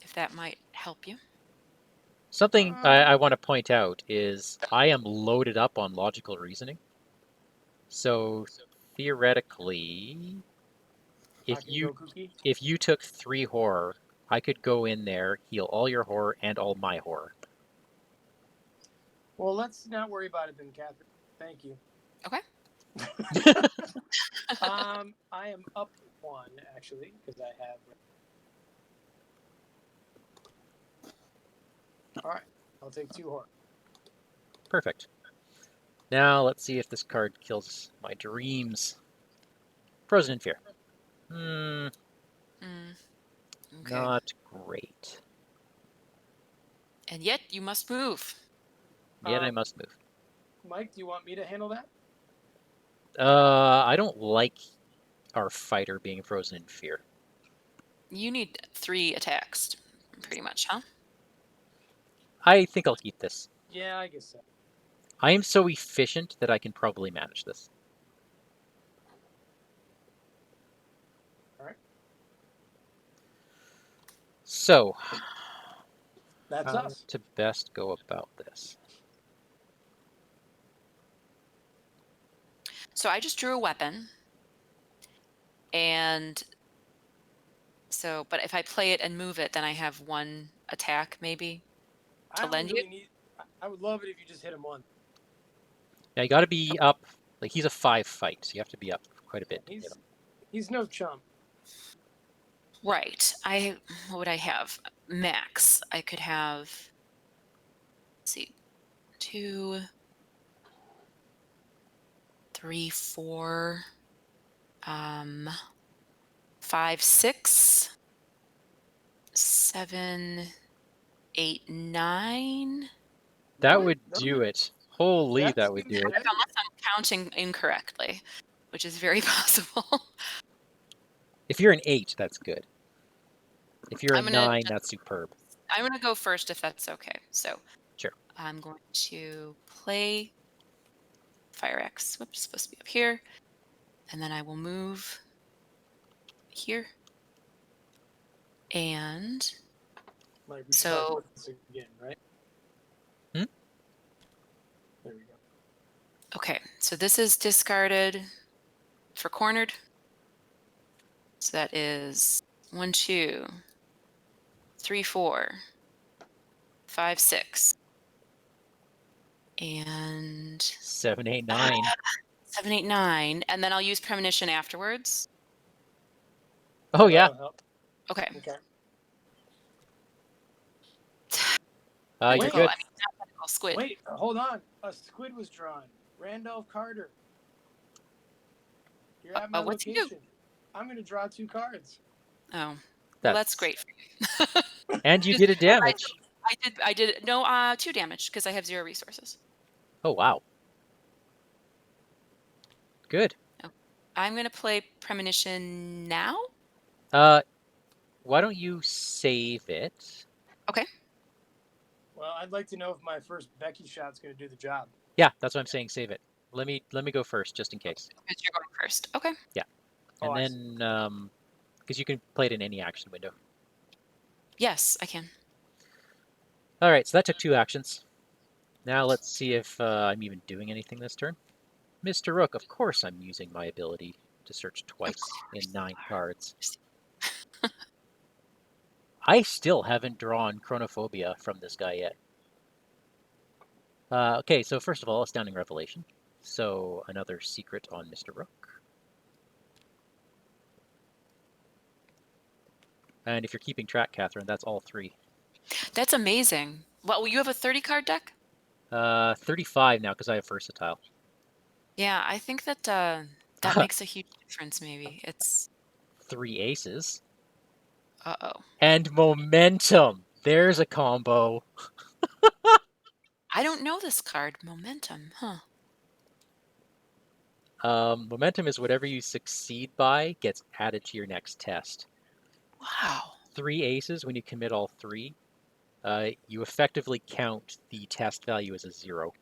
Speaker 3: if that might help you.
Speaker 1: something I want to point out is I am loaded up on logical reasoning. So theoretically,
Speaker 2: I
Speaker 1: if
Speaker 2: can
Speaker 1: you
Speaker 2: go kooky.
Speaker 1: if you took 3 horror, I could go in there, heal all your horror and all my horror.
Speaker 2: Well, let's not worry about it then, Catherine. Thank you.
Speaker 3: Okay.
Speaker 2: I am up 1 actually because I have. All right, I'll take 2 horror.
Speaker 1: Perfect. Now let's see if this card kills my dreams. Frozen in Fear.
Speaker 3: Okay.
Speaker 1: Not great.
Speaker 3: And yet you must move.
Speaker 1: Yet I must move.
Speaker 2: Mike, do you want me to handle that?
Speaker 1: I don't like our fighter being frozen in fear.
Speaker 3: You need 3 attacks, pretty much, huh?
Speaker 1: I think I'll keep this.
Speaker 2: Yeah, I guess so.
Speaker 1: I am so efficient that I can probably manage this.
Speaker 2: All right.
Speaker 1: So,
Speaker 2: That's
Speaker 1: how
Speaker 2: us.
Speaker 1: to best go about this?
Speaker 3: So I just drew a weapon. And so, but if I play it and move it, then I have 1 attack maybe
Speaker 2: I
Speaker 3: to
Speaker 2: don't
Speaker 3: lend
Speaker 2: really
Speaker 3: you.
Speaker 2: need. I would love it if you just hit him once.
Speaker 1: Yeah, you got to be up. Like he's a 5 fight, so you have to be up quite a bit to hit him.
Speaker 2: He's no chump.
Speaker 3: Right. What would I have? Max. I could have, let's see, 2, 3, 4, 5, 6, 7, 8, 9.
Speaker 1: That would do it. Holy, that would do it.
Speaker 3: Unless I'm counting incorrectly, which is very possible.
Speaker 1: If you're an 8, that's good. If you're a
Speaker 3: I'm gonna
Speaker 1: 9, that's superb.
Speaker 3: I'm gonna go first if that's okay. So
Speaker 1: Sure.
Speaker 3: I'm going to play Fire Axe. Whoops, supposed to be up here. And then I will move here. And
Speaker 2: Like we
Speaker 3: so-
Speaker 2: should probably put this again, right?
Speaker 1: Hmm?
Speaker 2: There we go.
Speaker 3: okay, so this is discarded for cornered. So that is 1, 2, 3, 4, 5, 6. And
Speaker 1: 7, 8, 9.
Speaker 3: 7, 8, 9. And then I'll use premonition afterwards.
Speaker 1: Oh, yeah.
Speaker 2: That'll help.
Speaker 3: Okay.
Speaker 2: Okay.
Speaker 1: You're
Speaker 2: Wait.
Speaker 1: good.
Speaker 3: I mean, not medical, squid.
Speaker 2: Wait, hold on. A squid was drawn. Randolph Carter. You're at my
Speaker 3: what's he do?
Speaker 2: location. I'm going to draw 2 cards.
Speaker 3: Oh, well, that's
Speaker 1: That's
Speaker 3: great.
Speaker 1: And you did a damage.
Speaker 3: I did no 2 damage because I have 0 resources.
Speaker 1: Oh, wow. Good.
Speaker 3: I'm gonna play premonition now.
Speaker 1: Why don't you save it?
Speaker 3: Okay.
Speaker 2: Well, I'd like to know if my first Becky shot's going to do the job.
Speaker 1: Yeah, that's what I'm saying. Save it. Let me go first, just in case.
Speaker 3: Because you're going first. Okay.
Speaker 1: And
Speaker 2: Oh, I
Speaker 1: then, because you can play it in any action window.
Speaker 3: Yes, I can.
Speaker 1: All right, so that took 2 actions. Now let's see if I'm even doing anything this turn. Mr. Rook, of course I'm using my ability to search twice in 9 cards. I still haven't drawn Chronophobia from this guy yet. Okay, so first of all, Astounding Revelation. So another secret on Mr. Rook. And if you're keeping track, Catherine, that's all 3.
Speaker 3: That's amazing. Well, you have a 30 card deck?
Speaker 1: 35 now because I have Versatile.
Speaker 3: Yeah, I think that that makes a huge difference. Maybe it's
Speaker 1: 3 aces.
Speaker 3: uh-oh.
Speaker 1: And Momentum. There's a combo.
Speaker 3: I don't know this card. Momentum, huh?
Speaker 1: Momentum is whatever you succeed by gets added to your next test.
Speaker 3: Wow.
Speaker 1: 3 aces, when you commit all 3, you effectively count the test value as a 0.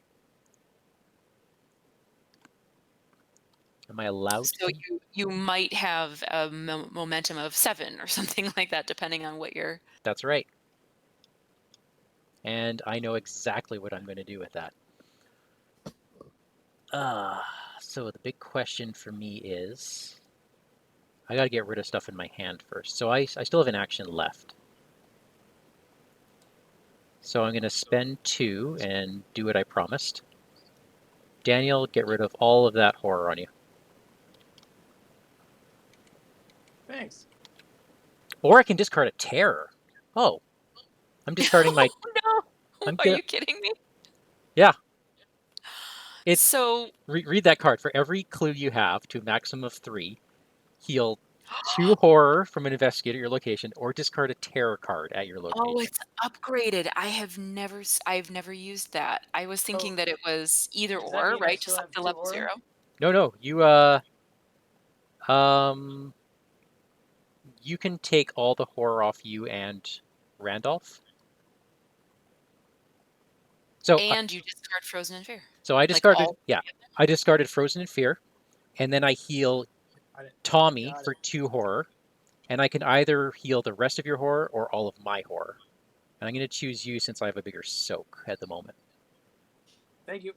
Speaker 1: Am I allowed
Speaker 3: So
Speaker 1: to?
Speaker 3: you might have a momentum of 7 or something like that, depending on what you're.
Speaker 1: That's right. And I know exactly what I'm going to do with that. So the big question for me is, I got to get rid of stuff in my hand first. So I still have an action left. So I'm going to spend 2 and do what I promised. Daniel, get rid of all of that horror on you.
Speaker 2: Thanks.
Speaker 1: Or I can discard a terror. Oh, I'm discarding my.
Speaker 3: No,
Speaker 1: I'm
Speaker 3: are
Speaker 1: gonna.
Speaker 3: you kidding me?
Speaker 1: Yeah, it's
Speaker 3: So
Speaker 1: read that card. For every clue you have to a maximum of 3, heal 2 horror from an investigator at your location, or discard a terror card at your
Speaker 3: oh,
Speaker 1: location.
Speaker 3: it's upgraded. I've never used that. I was thinking that it was either
Speaker 2: Does that
Speaker 3: or,
Speaker 2: mean I
Speaker 3: right?
Speaker 2: still
Speaker 3: Just
Speaker 2: have
Speaker 3: up to
Speaker 2: 2
Speaker 3: level
Speaker 2: horror?
Speaker 3: 0.
Speaker 1: No, you can take all the horror off you and Randolph. So,
Speaker 3: And you discard Frozen in Fear.
Speaker 1: I
Speaker 3: Like
Speaker 1: discarded.
Speaker 3: all.
Speaker 1: Yeah, I discarded Frozen in Fear, and then I heal
Speaker 2: Got it.
Speaker 1: Tommy
Speaker 2: Got
Speaker 1: for
Speaker 2: it.
Speaker 1: 2 horror, and I can either heal the rest of your horror or all of my horror. And I'm going to choose you since I have a bigger soak at the moment.
Speaker 2: Thank you.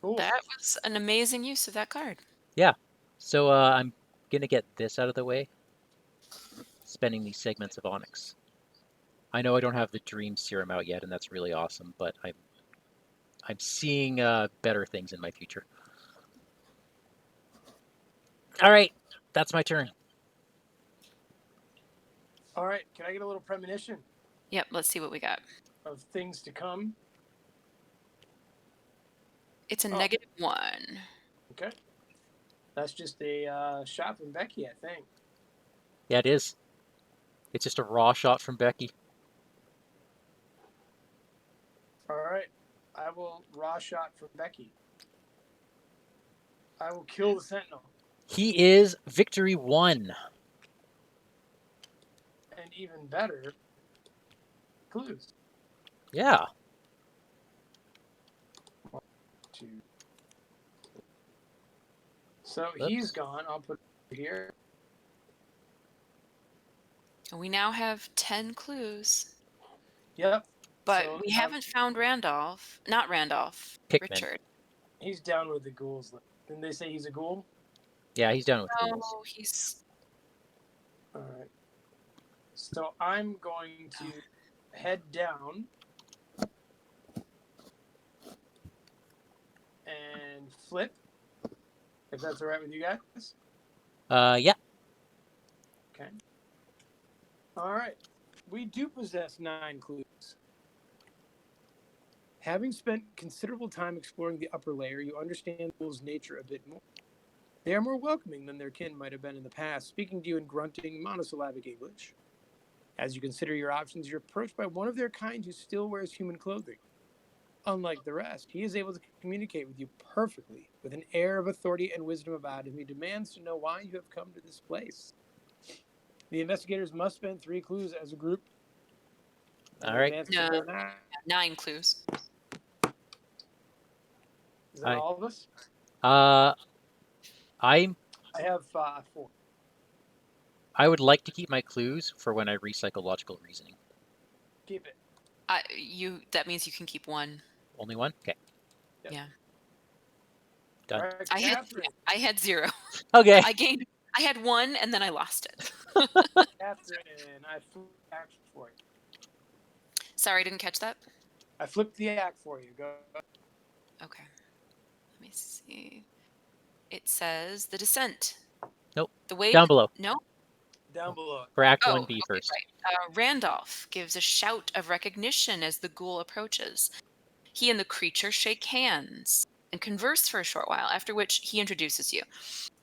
Speaker 2: Cool.
Speaker 3: That was an amazing use of that card.
Speaker 1: Yeah. So I'm going to get this out of the way. Spending these segments of Onyx. I know I don't have the Dream Serum out yet, and that's really awesome, but I'm seeing better things in my future. All right, that's my turn.
Speaker 2: All right. Can I get a little premonition
Speaker 3: Yep, let's see what we got.
Speaker 2: of things to come?
Speaker 3: It's a
Speaker 2: Oh.
Speaker 3: -1.
Speaker 2: Okay. That's just a shot from Becky, I think.
Speaker 1: Yeah, it is. It's just a raw shot from Becky.
Speaker 2: All right. I will raw shot from Becky. I will kill the Sentinel.
Speaker 1: He is victory 1.
Speaker 2: And even better, clues.
Speaker 1: Yeah.
Speaker 2: 1, 2. So
Speaker 1: Oops.
Speaker 2: he's gone. I'll put it here.
Speaker 3: And we now have 10 clues.
Speaker 2: Yep.
Speaker 3: But
Speaker 2: So
Speaker 3: we haven't found Randolph. Not Randolph.
Speaker 1: Pikmin.
Speaker 3: Richard.
Speaker 2: he's down with the ghouls. Didn't they say he's a ghoul?
Speaker 1: Yeah, he's done with
Speaker 3: No,
Speaker 1: ghouls.
Speaker 3: he's.
Speaker 2: All right. So I'm going to head down and flip, if that's all right with you guys.
Speaker 1: Yeah.
Speaker 2: Okay. All right. We do possess 9 clues. Having spent considerable time exploring the upper layer, you understand ghouls' nature a bit more. They are more welcoming than their kin might have been in the past, speaking to you in grunting, monosyllabic English. As you consider your options, you're approached by one of their kind who still wears human clothing. Unlike the rest, he is able to communicate with you perfectly, with an air of authority and wisdom about him. He demands to know why you have come to this place. The investigators must spend 3 clues as a group.
Speaker 1: All right.
Speaker 3: No. 9 clues.
Speaker 2: Is that all of us?
Speaker 1: I
Speaker 2: have 4.
Speaker 1: I would like to keep my clues for when I recycle logical reasoning.
Speaker 2: Keep it.
Speaker 3: That means you can keep 1.
Speaker 1: Only 1? Okay.
Speaker 2: Yep.
Speaker 3: Yeah.
Speaker 1: Done.
Speaker 2: All right,
Speaker 3: I had 0.
Speaker 1: Okay.
Speaker 3: I had 1 and then I lost it.
Speaker 2: Catherine, I flipped the act for you.
Speaker 3: Sorry, I didn't catch that.
Speaker 2: I flipped the act for you. Go.
Speaker 3: Okay. Let me see. It says The Descent.
Speaker 1: Nope.
Speaker 3: The Wave.
Speaker 1: Down below.
Speaker 3: No.
Speaker 2: Down below.
Speaker 1: For Act
Speaker 3: Oh,
Speaker 1: 1B
Speaker 3: okay,
Speaker 1: first.
Speaker 3: right. Randolph gives a shout of recognition as the ghoul approaches. He and the creature shake hands and converse for a short while, after which he introduces you.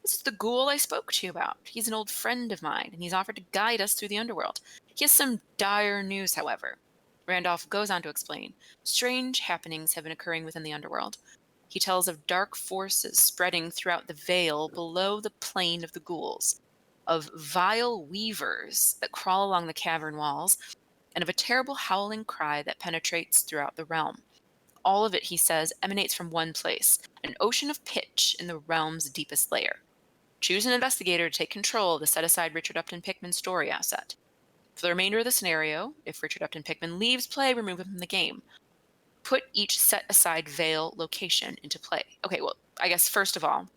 Speaker 3: This is the ghoul I spoke to you about. He's an old friend of mine, and he's offered to guide us through the underworld. He has some dire news, however. Randolph goes on to explain. Strange happenings have been occurring within the underworld. He tells of dark forces spreading throughout the veil below the plane of the ghouls, of vile weavers that crawl along the cavern walls, and of a terrible howling cry that penetrates throughout the realm. All of it, he says, emanates from one place, an ocean of pitch in the realm's deepest layer. Choose an investigator to take control of the set-aside Richard Upton Pickman story asset. For the remainder of the scenario, if Richard Upton Pickman leaves play, remove him from the game. Put each set-aside veil location into play. Okay, well, I guess first of all,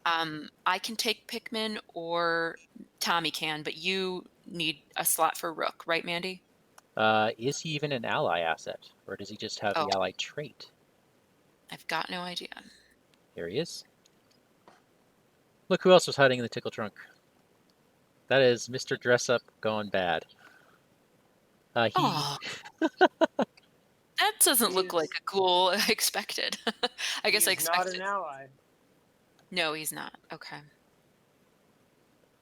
Speaker 3: I can take Pickman or Tommy can, but you need a slot for Rook, right, Mandy?
Speaker 1: Is he even an ally asset, or does he just have
Speaker 3: Oh,
Speaker 1: the ally trait?
Speaker 3: I've got no idea.
Speaker 1: Here he is. Look who else was hiding in the tickle trunk. That is Mr. Dress Up gone bad.
Speaker 3: Oh, that doesn't look like a ghoul I expected. I guess I
Speaker 2: He's not
Speaker 3: expected.
Speaker 2: an ally.
Speaker 3: No, he's not. Okay.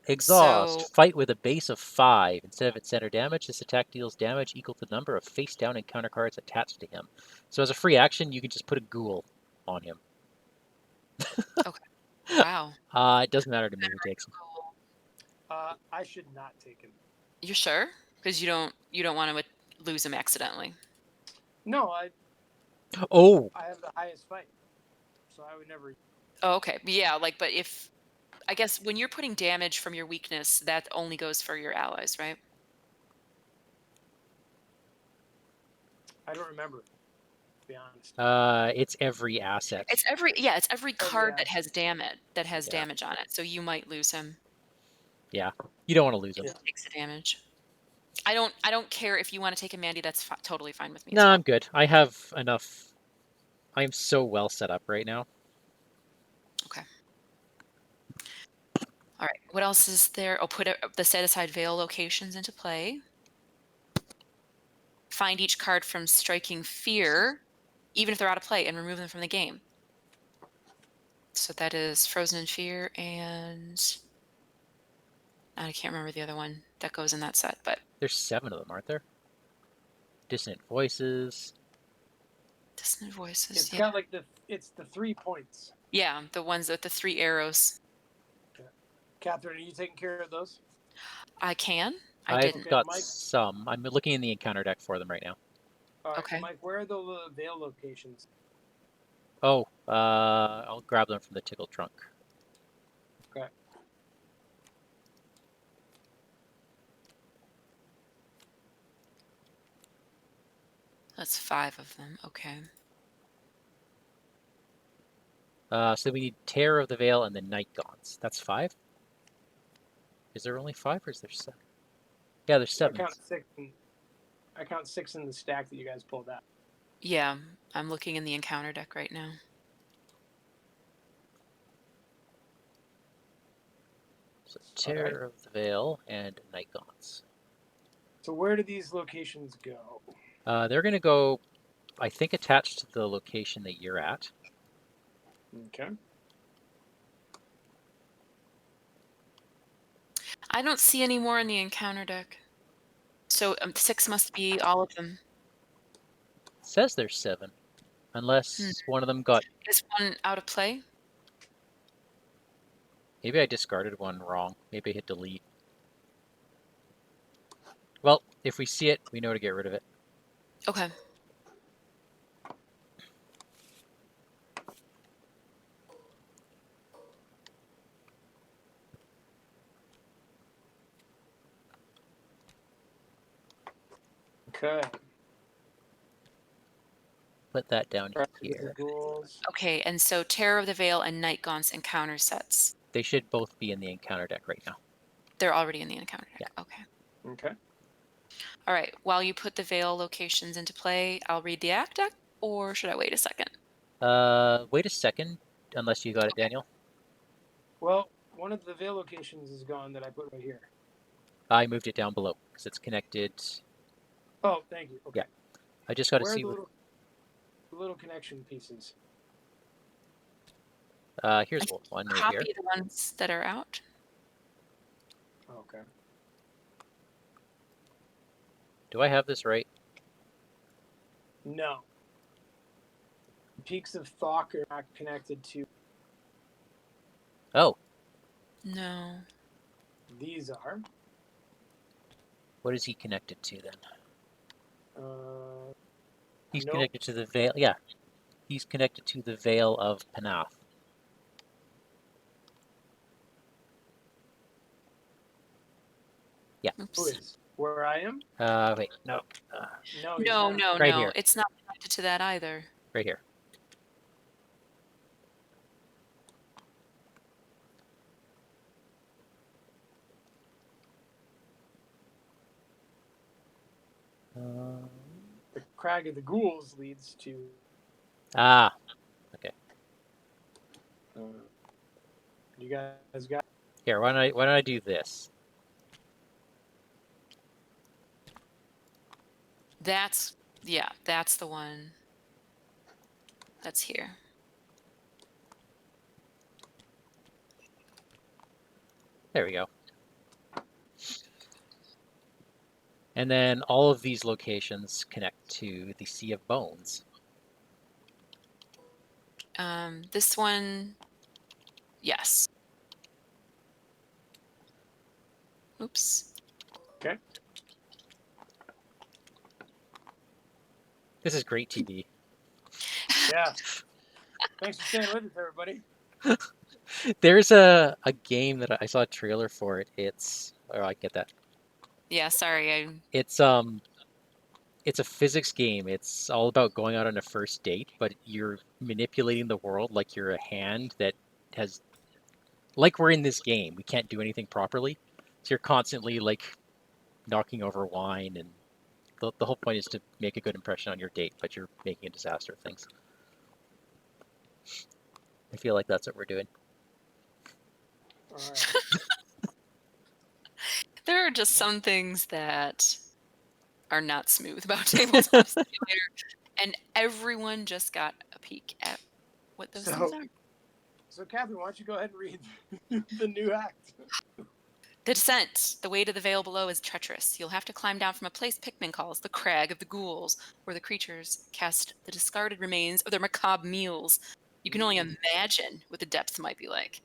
Speaker 1: Exhaust.
Speaker 3: So,
Speaker 1: Fight with a base of 5. Instead of its center damage, this attack deals damage equal to the number of face-down encounter cards attached to him. So as a free action, you can just put a ghoul on him.
Speaker 3: okay. Wow.
Speaker 1: It doesn't matter to me who takes him.
Speaker 2: I should not take him.
Speaker 3: You're sure? Because you don't want to lose him accidentally.
Speaker 2: No,
Speaker 1: Oh!
Speaker 2: I have the highest fight, so I would never.
Speaker 3: Oh, okay. Yeah, but if I guess when you're putting damage from your weakness, that only goes for your allies, right?
Speaker 2: I don't remember. To be honest.
Speaker 1: It's every asset.
Speaker 3: It's every card that has
Speaker 2: asset.
Speaker 3: damage on it. So you might lose him.
Speaker 1: Yeah, you don't want to lose him.
Speaker 3: If he takes the damage. I don't care if you want to take a Mandy. That's totally fine with me.
Speaker 1: No,
Speaker 3: as well.
Speaker 1: I'm good. I have enough. I am so well set up right now.
Speaker 3: Okay. All right. What else is there? I'll put the set-aside veil locations into play. Find each card from Striking Fear, even if they're out of play, and remove them from the game. So that is Frozen in Fear, and I can't remember the other one that goes in that set, but
Speaker 1: There's 7 of them, aren't there? Dissonant Voices.
Speaker 3: Dissonant Voices.
Speaker 2: It's
Speaker 3: Yeah.
Speaker 2: got like it's the 3 points.
Speaker 3: Yeah, the ones with the 3 arrows.
Speaker 2: Catherine, are you taking care of those?
Speaker 3: I can. I
Speaker 1: I've
Speaker 3: didn't.
Speaker 1: got
Speaker 2: Mike?
Speaker 1: some. I'm looking in the encounter deck for them right now.
Speaker 2: All right,
Speaker 3: Okay.
Speaker 2: Mike, where are the veil locations?
Speaker 1: Oh, I'll grab them from the tickle trunk.
Speaker 2: Okay.
Speaker 3: That's 5 of them. Okay.
Speaker 1: So we need Terror of the Veil and the Night Gaunts. That's 5? Is there only 5 or is there 7? Yeah, there's 7.
Speaker 2: I count 6 in the stack that you guys pulled out.
Speaker 3: Yeah, I'm looking in the encounter deck right now.
Speaker 1: So Terror of the Veil and Night Gaunts.
Speaker 2: So where do these locations go?
Speaker 1: They're going to go, I think, attached to the location that you're at.
Speaker 2: Okay.
Speaker 3: I don't see any more in the encounter deck. So 6 must be all of them.
Speaker 1: It says there's 7. Unless one of them got...
Speaker 3: Is one out of play?
Speaker 1: Maybe I discarded one wrong. Maybe I hit delete. Well, if we see it, we know to get rid of it.
Speaker 3: Okay.
Speaker 2: Okay.
Speaker 1: Put that down
Speaker 2: Right,
Speaker 1: here.
Speaker 3: Okay, and so Terror of the Veil and Night Gaunts encounter sets.
Speaker 1: They should both be in the encounter deck right now.
Speaker 3: They're already in the encounter deck.
Speaker 1: Yeah.
Speaker 3: Okay.
Speaker 2: Okay.
Speaker 3: All right. While you put the veil locations into play, I'll read the act deck, or should I wait a second?
Speaker 1: Wait a second, unless you got it, Daniel.
Speaker 2: Well, one of the veil locations is gone that I put right here.
Speaker 1: I moved it down below because it's connected.
Speaker 2: Oh, thank you. Okay.
Speaker 1: Yeah. I just got to
Speaker 2: Where are
Speaker 1: see
Speaker 2: the
Speaker 1: what.
Speaker 2: little connection pieces?
Speaker 1: Here's one right
Speaker 3: Copy
Speaker 1: here.
Speaker 3: the ones that are out.
Speaker 2: Okay.
Speaker 1: Do I have this right?
Speaker 2: No. peaks of Thok are not connected to.
Speaker 1: Oh,
Speaker 3: No.
Speaker 2: These are.
Speaker 1: what is he connected to then? He's
Speaker 2: Nope.
Speaker 1: connected to the veil. Yeah, he's connected to the veil of Panath.
Speaker 2: Who
Speaker 3: Oops.
Speaker 2: is? Where I am?
Speaker 1: Wait, no,
Speaker 2: No, he's
Speaker 3: No,
Speaker 2: not.
Speaker 3: no,
Speaker 1: Right
Speaker 3: no.
Speaker 1: here.
Speaker 3: It's not connected to that either.
Speaker 1: right here.
Speaker 2: The Crag of the Ghouls leads to.
Speaker 1: Ah,
Speaker 2: You guys got.
Speaker 1: here. Why don't I do this?
Speaker 3: That's the one. That's here.
Speaker 1: There we go. And then all of these locations connect to the Sea of Bones.
Speaker 3: This one, yes. Oops.
Speaker 2: Okay.
Speaker 1: This is great TV.
Speaker 2: Yeah. Thanks for staying with us, everybody.
Speaker 1: There's a game that I saw a trailer for it. I get that.
Speaker 3: Yeah, sorry.
Speaker 1: It's a physics game. It's all about going out on a first date, but you're manipulating the world like you're a hand that has, like we're in this game. We can't do anything properly. So you're constantly like knocking over wine, and the whole point is to make a good impression on your date, but you're making a disaster of things. I feel like that's what we're doing.
Speaker 2: All right.
Speaker 3: There are just some things that are not smooth about Tabletop Simulator, and everyone just got a peek at what those things are.
Speaker 2: So, Catherine, why don't you go ahead and read the new act?
Speaker 3: The descent. The way to the vale below is treacherous. You'll have to climb down from a place Pikmin calls the Crag of the Ghouls, where the creatures cast the discarded remains of their macabre meals. You can only imagine what the depths might be like.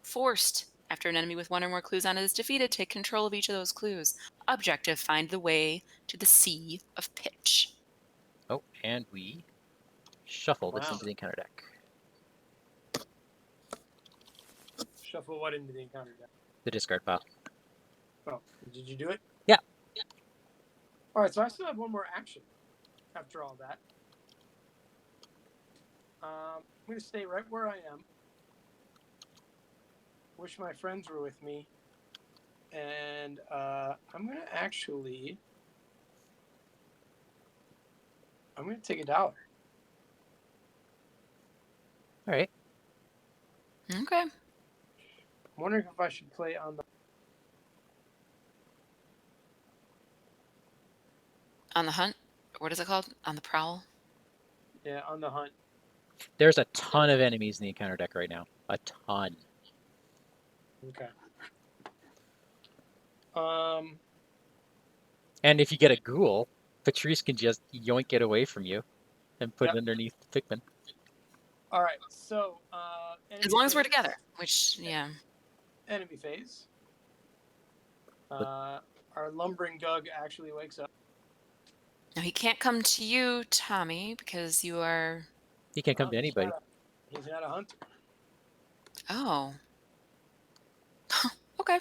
Speaker 3: Forced. After an enemy with one or more clues on it is defeated, take control of each of those clues. Objective, find the way to the Sea of Pitch.
Speaker 1: Oh, and we shuffle this
Speaker 2: Wow.
Speaker 1: into the encounter deck.
Speaker 2: Shuffle what into the encounter deck?
Speaker 1: The discard pile.
Speaker 2: Oh, did you do it?
Speaker 1: Yeah.
Speaker 2: All right, so I still have one more action after all that. I'm going to stay right where I am. Wish my friends were with me. And I'm going to actually... I'm going to take $1.
Speaker 1: All right.
Speaker 3: Okay.
Speaker 2: I'm wondering if I should play on the...
Speaker 3: On the hunt? What is it called? On the prowl?
Speaker 2: Yeah, on the hunt.
Speaker 1: There's a ton of enemies in the encounter deck right now. A ton.
Speaker 2: Okay.
Speaker 1: And if you get a ghoul, Patrice can just yoink it away from you and put it underneath the Pikmin.
Speaker 2: All right, so...
Speaker 3: As long as we're together, which, yeah.
Speaker 2: Enemy phase. Our lumbering Doug actually wakes up.
Speaker 3: Now, he can't come to you, Tommy, because you are...
Speaker 1: He can't come to anybody.
Speaker 2: He's not a hunter.
Speaker 3: Oh. Okay.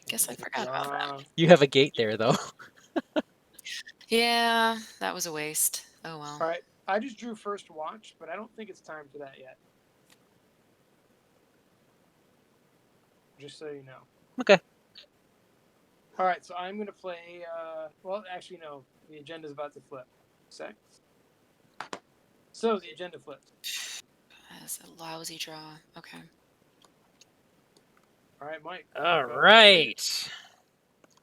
Speaker 3: Guess I forgot about that.
Speaker 1: You have a gate there, though.
Speaker 3: Yeah, that was a waste. Oh, well.
Speaker 2: All right, I just drew first watch, but I don't think it's time for that yet. Just so you know.
Speaker 1: Okay.
Speaker 2: All right, so I'm going to play... well, actually, no. The agenda's about to flip. Sec. So, the agenda flipped.
Speaker 3: That's a lousy draw. Okay.
Speaker 2: All right, Mike.
Speaker 1: All right.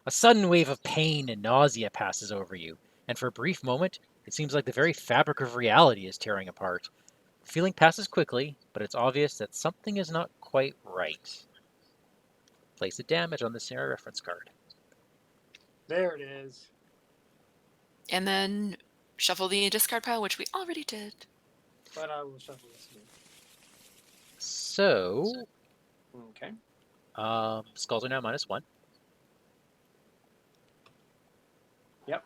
Speaker 1: A sudden wave of pain and nausea passes over you, and for a brief moment, it seems like the very fabric of reality is tearing apart. The feeling passes quickly, but it's obvious that something is not quite right. Place a damage on the scenario reference card.
Speaker 2: There it is.
Speaker 3: And then shuffle the discard pile, which we already did.
Speaker 2: But I will shuffle this again.
Speaker 1: So,
Speaker 2: Okay.
Speaker 1: skulls are now -1.
Speaker 2: Yep.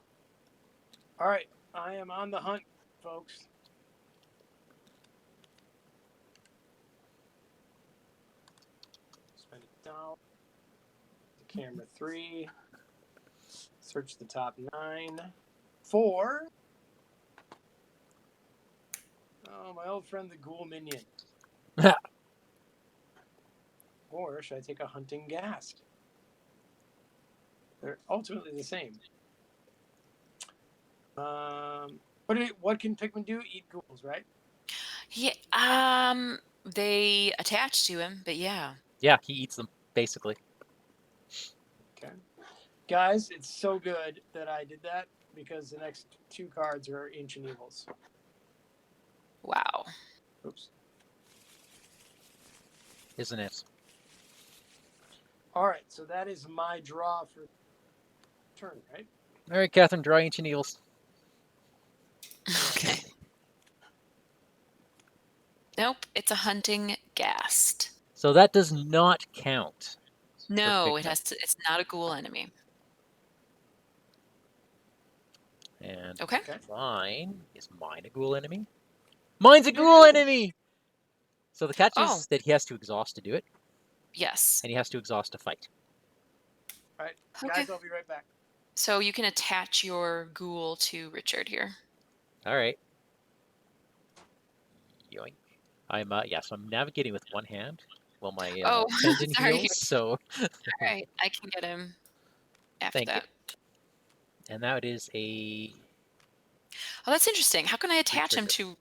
Speaker 2: All right. I am on the hunt, folks. Spend $1. The camera 3. Search the top 9. 4. Oh, my old friend, the ghoul minion. Or should I take a hunting ghast? They're ultimately the same. What can Pikmin do? Eat ghouls, right?
Speaker 3: Yeah. They attach to him, but yeah.
Speaker 1: Yeah, he eats them, basically.
Speaker 2: Okay. Guys, it's so good that I did that because the next 2 cards are Ancient Evils.
Speaker 3: Wow.
Speaker 2: Oops.
Speaker 1: Isn't it?
Speaker 2: All right, so that is my draw for turn, right?
Speaker 1: All right, Catherine, draw Ancient Eagles.
Speaker 3: Okay. Nope, it's a hunting ghast.
Speaker 1: So that does not count.
Speaker 3: No,
Speaker 1: Pikmin.
Speaker 3: it's not a ghoul enemy.
Speaker 1: And
Speaker 3: Okay.
Speaker 1: mine is a ghoul enemy? Mine's a ghoul enemy! So the catch is that he has to exhaust to do it,
Speaker 3: Yes.
Speaker 1: and he has to exhaust to fight.
Speaker 2: All right,
Speaker 3: Okay.
Speaker 2: guys, I'll be right back.
Speaker 3: So you can attach your ghoul to Richard here.
Speaker 1: All right. Yoink. So I'm navigating with one hand while my tendon
Speaker 3: sorry.
Speaker 1: heals. So
Speaker 3: All right, I can get him after
Speaker 1: Thank
Speaker 3: that.
Speaker 1: you. And that is a.
Speaker 3: Oh, that's interesting. How can I attach him
Speaker 1: Retrigger.
Speaker 3: to?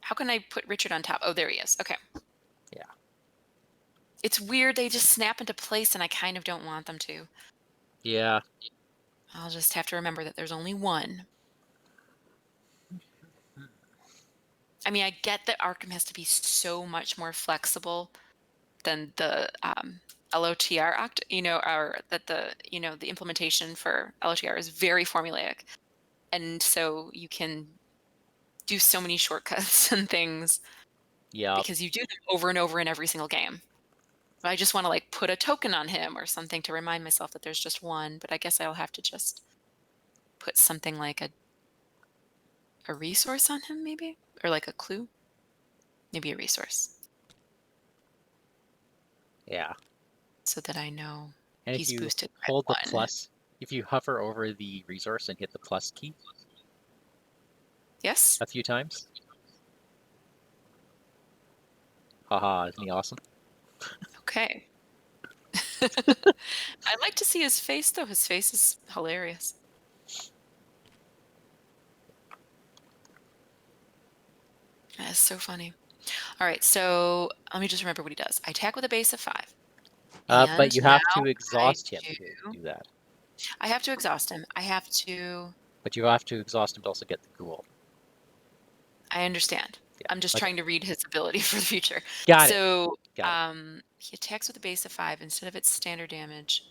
Speaker 3: How can I put Richard on top? Oh, there he is. Okay.
Speaker 1: Yeah.
Speaker 3: It's weird. They just snap into place, and I kind of don't want them to.
Speaker 1: Yeah.
Speaker 3: I'll just have to remember that there's only one. I mean, I get that Arkham has to be so much more flexible than the LOTR or that the implementation for LOTR is very formulaic, and so you can do so many shortcuts and things.
Speaker 1: Yeah.
Speaker 3: Because you do them over and over in every single game. But I just want to like put a token on him or something to remind myself that there's just one. But I guess I'll have to just put something like a resource on him, maybe, or like a clue. Maybe a resource.
Speaker 1: Yeah.
Speaker 3: So that I know
Speaker 1: And
Speaker 3: he's
Speaker 1: if you
Speaker 3: boosted by
Speaker 1: hold the
Speaker 3: 1.
Speaker 1: plus, if you hover over the resource and hit the plus key
Speaker 3: Yes.
Speaker 1: a few times. Haha, isn't he awesome?
Speaker 3: Okay. I'd like to see his face, though. His face is hilarious. That is so funny. All right, so let me just remember what he does. I attack with a base of 5.
Speaker 1: But you have
Speaker 3: now
Speaker 1: to exhaust him
Speaker 3: do-
Speaker 1: to do that.
Speaker 3: I have to exhaust him. I have to.
Speaker 1: But you have to exhaust him to also get the ghoul.
Speaker 3: I understand.
Speaker 1: Yeah,
Speaker 3: I'm just
Speaker 1: okay.
Speaker 3: trying to read his ability for the future.
Speaker 1: Got it.
Speaker 3: So
Speaker 1: Got it.
Speaker 3: he attacks with a base of 5 instead of its standard damage.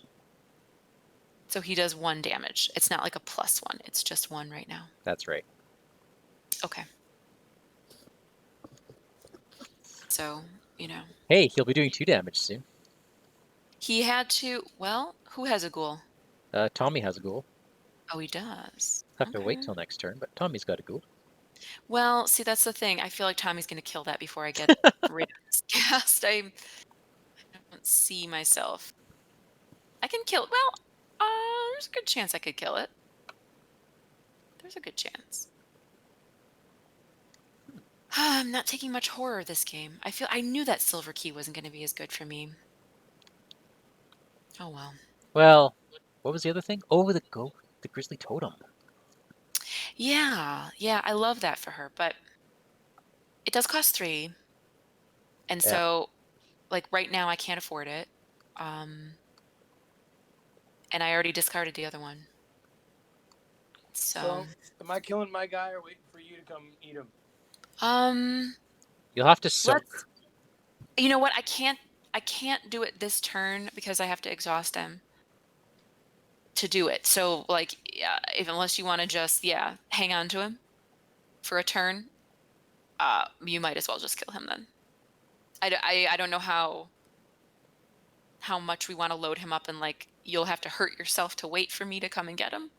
Speaker 3: So he does 1 damage. It's not like a +1. It's just 1 right now.
Speaker 1: That's right.
Speaker 3: Okay. So,
Speaker 1: Hey, he'll be doing 2 damage soon.
Speaker 3: he had to. Well, who has a ghoul?
Speaker 1: Tommy has a ghoul.
Speaker 3: Oh, he does.
Speaker 1: Have to wait
Speaker 3: Okay.
Speaker 1: till next turn, but Tommy's got a ghoul.
Speaker 3: Well, see, that's the thing. I feel like Tommy's going to kill that before I get rid of this cast. I don't see myself. I can kill. Well, there's a good chance I could kill it. There's a good chance. I'm not taking much horror this game. I knew that silver key wasn't going to be as good for me. Oh well.
Speaker 1: Well, what was the other thing? Oh, the grizzly totem.
Speaker 3: Yeah, I love that for her, but it does cost 3, and
Speaker 1: Yeah.
Speaker 3: so, like right now, I can't afford it. And I already discarded the other one. So,
Speaker 2: am I killing my guy or waiting for you to come eat him?
Speaker 1: You'll have to soak.
Speaker 3: You know what? I can't do it this turn because I have to exhaust him to do it. So, like, unless you want to just hang on to him. for a turn, you might as well just kill him then. I don't know how much we want to load him up, and like you'll have to hurt yourself to wait for me to come and get him.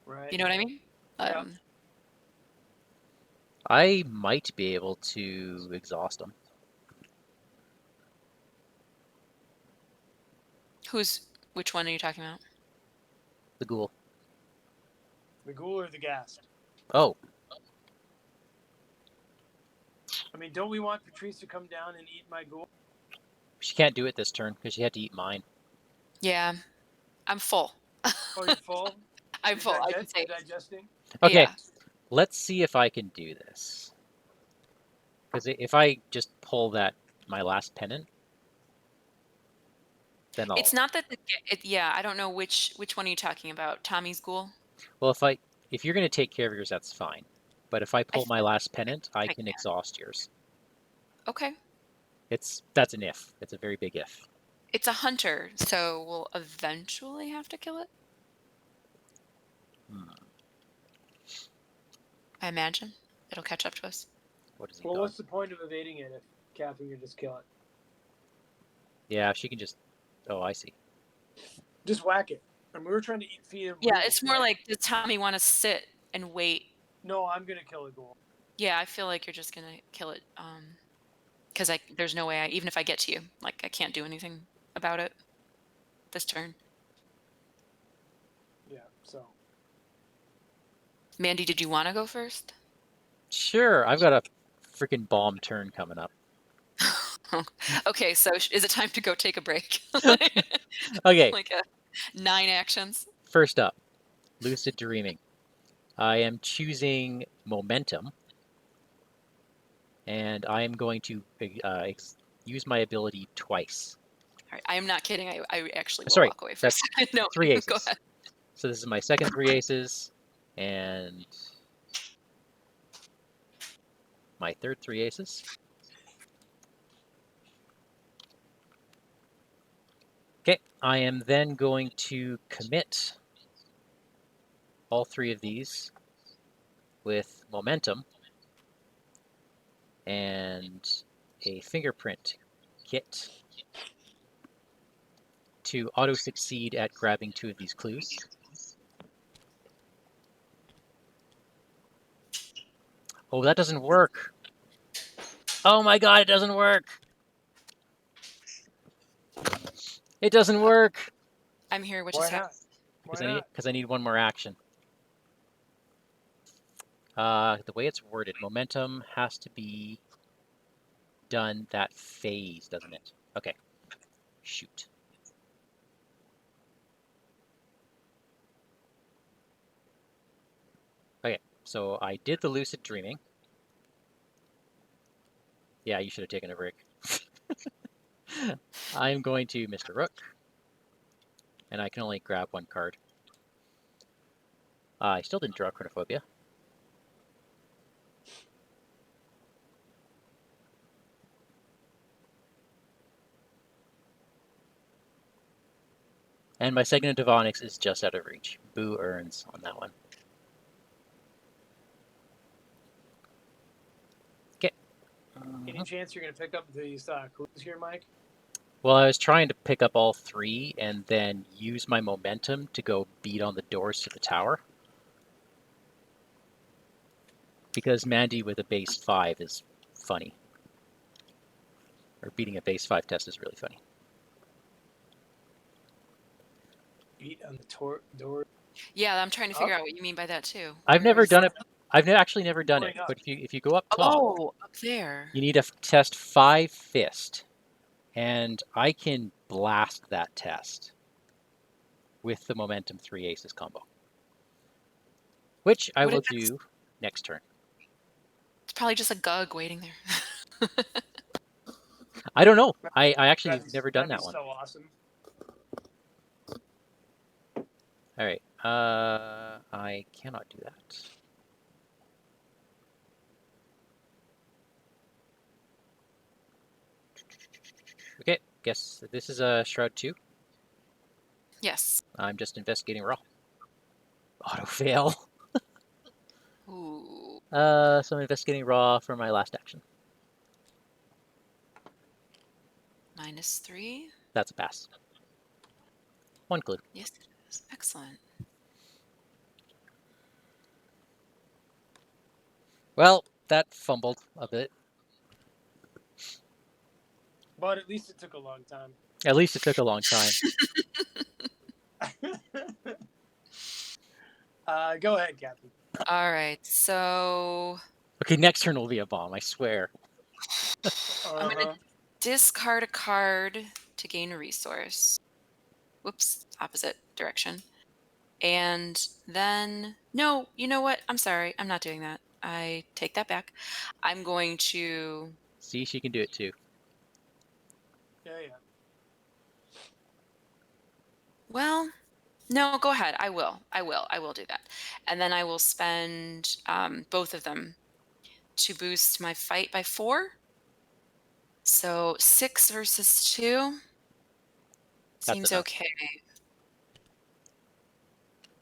Speaker 2: Right.
Speaker 3: You know what I mean?
Speaker 2: Yeah.
Speaker 1: I might be able to exhaust him.
Speaker 3: Which one are you talking about?
Speaker 1: The ghoul.
Speaker 2: The ghoul or the ghast?
Speaker 1: Oh,
Speaker 2: I mean, don't we want Patrice to come down and eat my ghoul?
Speaker 1: she can't do it this turn because she had to eat mine.
Speaker 3: Yeah, I'm full.
Speaker 2: Oh, you're full?
Speaker 3: I'm full. I can say.
Speaker 2: You're digesting?
Speaker 1: Okay,
Speaker 3: Yeah.
Speaker 1: let's see if I can do this. Because if I just pull my last pennant, then I'll.
Speaker 3: It's not that yeah, I don't know which one are you talking about? Tommy's ghoul?
Speaker 1: Well, if you're going to take care of yours, that's fine. But if I pull my last pennant, I
Speaker 3: I
Speaker 1: can
Speaker 3: can.
Speaker 1: exhaust yours.
Speaker 3: Okay.
Speaker 1: That's an if. It's a very big if.
Speaker 3: It's a hunter, so we'll eventually have to kill it,
Speaker 1: Hmm.
Speaker 3: I imagine. It'll catch up to us.
Speaker 1: What does he
Speaker 2: Well,
Speaker 1: got?
Speaker 2: what's the point of evading it if Catherine can just kill it?
Speaker 1: Yeah, she can just. Oh, I see.
Speaker 2: Just whack it. And we were trying to feed him.
Speaker 3: Yeah,
Speaker 2: rules,
Speaker 3: it's more
Speaker 2: right?
Speaker 3: like, does Tommy want to sit and wait?
Speaker 2: No, I'm gonna kill a ghoul.
Speaker 3: Yeah, I feel like you're just gonna kill it. Because there's no way even if I get to you, like I can't do anything about it this turn.
Speaker 2: Yeah. So.
Speaker 3: Mandy, did you want to go first?
Speaker 1: Sure, I've got a freaking bomb turn coming up.
Speaker 3: Okay, so is it time to go take a break?
Speaker 1: Okay.
Speaker 3: Like 9 actions.
Speaker 1: First up, lucid dreaming. I am choosing momentum, and I am going to use my ability twice.
Speaker 3: All right, I am not kidding. I actually will
Speaker 1: Sorry,
Speaker 3: walk away for a second. No,
Speaker 1: 3 aces.
Speaker 3: go ahead.
Speaker 1: So this is my second 3 aces, and my third 3 aces. Okay, I am then going to commit all 3 of these with momentum and a fingerprint kit to auto-succeed at grabbing 2 of these clues. Oh, that doesn't work. Oh my god, it doesn't work. It doesn't work.
Speaker 3: I'm here. What
Speaker 2: Why
Speaker 3: just
Speaker 2: not?
Speaker 3: happened?
Speaker 2: Why not?
Speaker 1: Because I need one more action. The way it's worded, momentum has to be done that phase, doesn't it? Okay. Shoot. Okay, so I did the lucid dreaming. Yeah, you should have taken a break. I'm going to Mr. Rook, and I can only grab 1 card. I still didn't draw Chronophobia. And my second of Onyx is just out of reach. Boo earns on that one. Okay.
Speaker 2: Any chance you're gonna pick up these clues here, Mike?
Speaker 1: Well, I was trying to pick up all 3 and then use my momentum to go beat on the doors to the tower. Because Mandy with a base 5 is funny. Or beating a base 5 test is really funny.
Speaker 2: Beat on the door.
Speaker 3: Yeah, I'm trying to figure out what you mean by that too.
Speaker 1: I've never
Speaker 3: Where's-
Speaker 1: done it. I've actually never done it.
Speaker 2: Going up.
Speaker 1: But if you go up top,
Speaker 3: Oh, up there.
Speaker 1: you need to test 5 fist. And I can blast that test with the momentum 3 aces combo. Which I will do next turn.
Speaker 3: It's probably just a gug waiting there.
Speaker 1: I don't know. I actually have never done that one.
Speaker 2: So awesome.
Speaker 1: All right. I cannot do that. Okay. Guess this is a Shroud 2.
Speaker 3: Yes.
Speaker 1: I'm just investigating raw. Auto fail. So I'm investigating raw for my last action.
Speaker 3: -3.
Speaker 1: That's a pass. 1 clue.
Speaker 3: Yes, it is. Excellent.
Speaker 1: Well, that fumbled a bit.
Speaker 2: But at least it took a long time.
Speaker 1: At least it took a long time.
Speaker 2: Go ahead, Captain.
Speaker 3: All right, so
Speaker 1: Okay, next turn will be a bomb, I swear.
Speaker 3: I'm going to discard a card to gain a resource. Whoops, opposite direction. And then, no, you know what? I'm sorry. I'm not doing that. I take that back. I'm going to,
Speaker 1: See, she can do it too.
Speaker 2: Yeah.
Speaker 3: well, no, go ahead. I will do that. And then I will spend both of them to boost my fight by 4. So 6 versus 2
Speaker 1: That's
Speaker 3: seems
Speaker 1: enough.
Speaker 3: okay.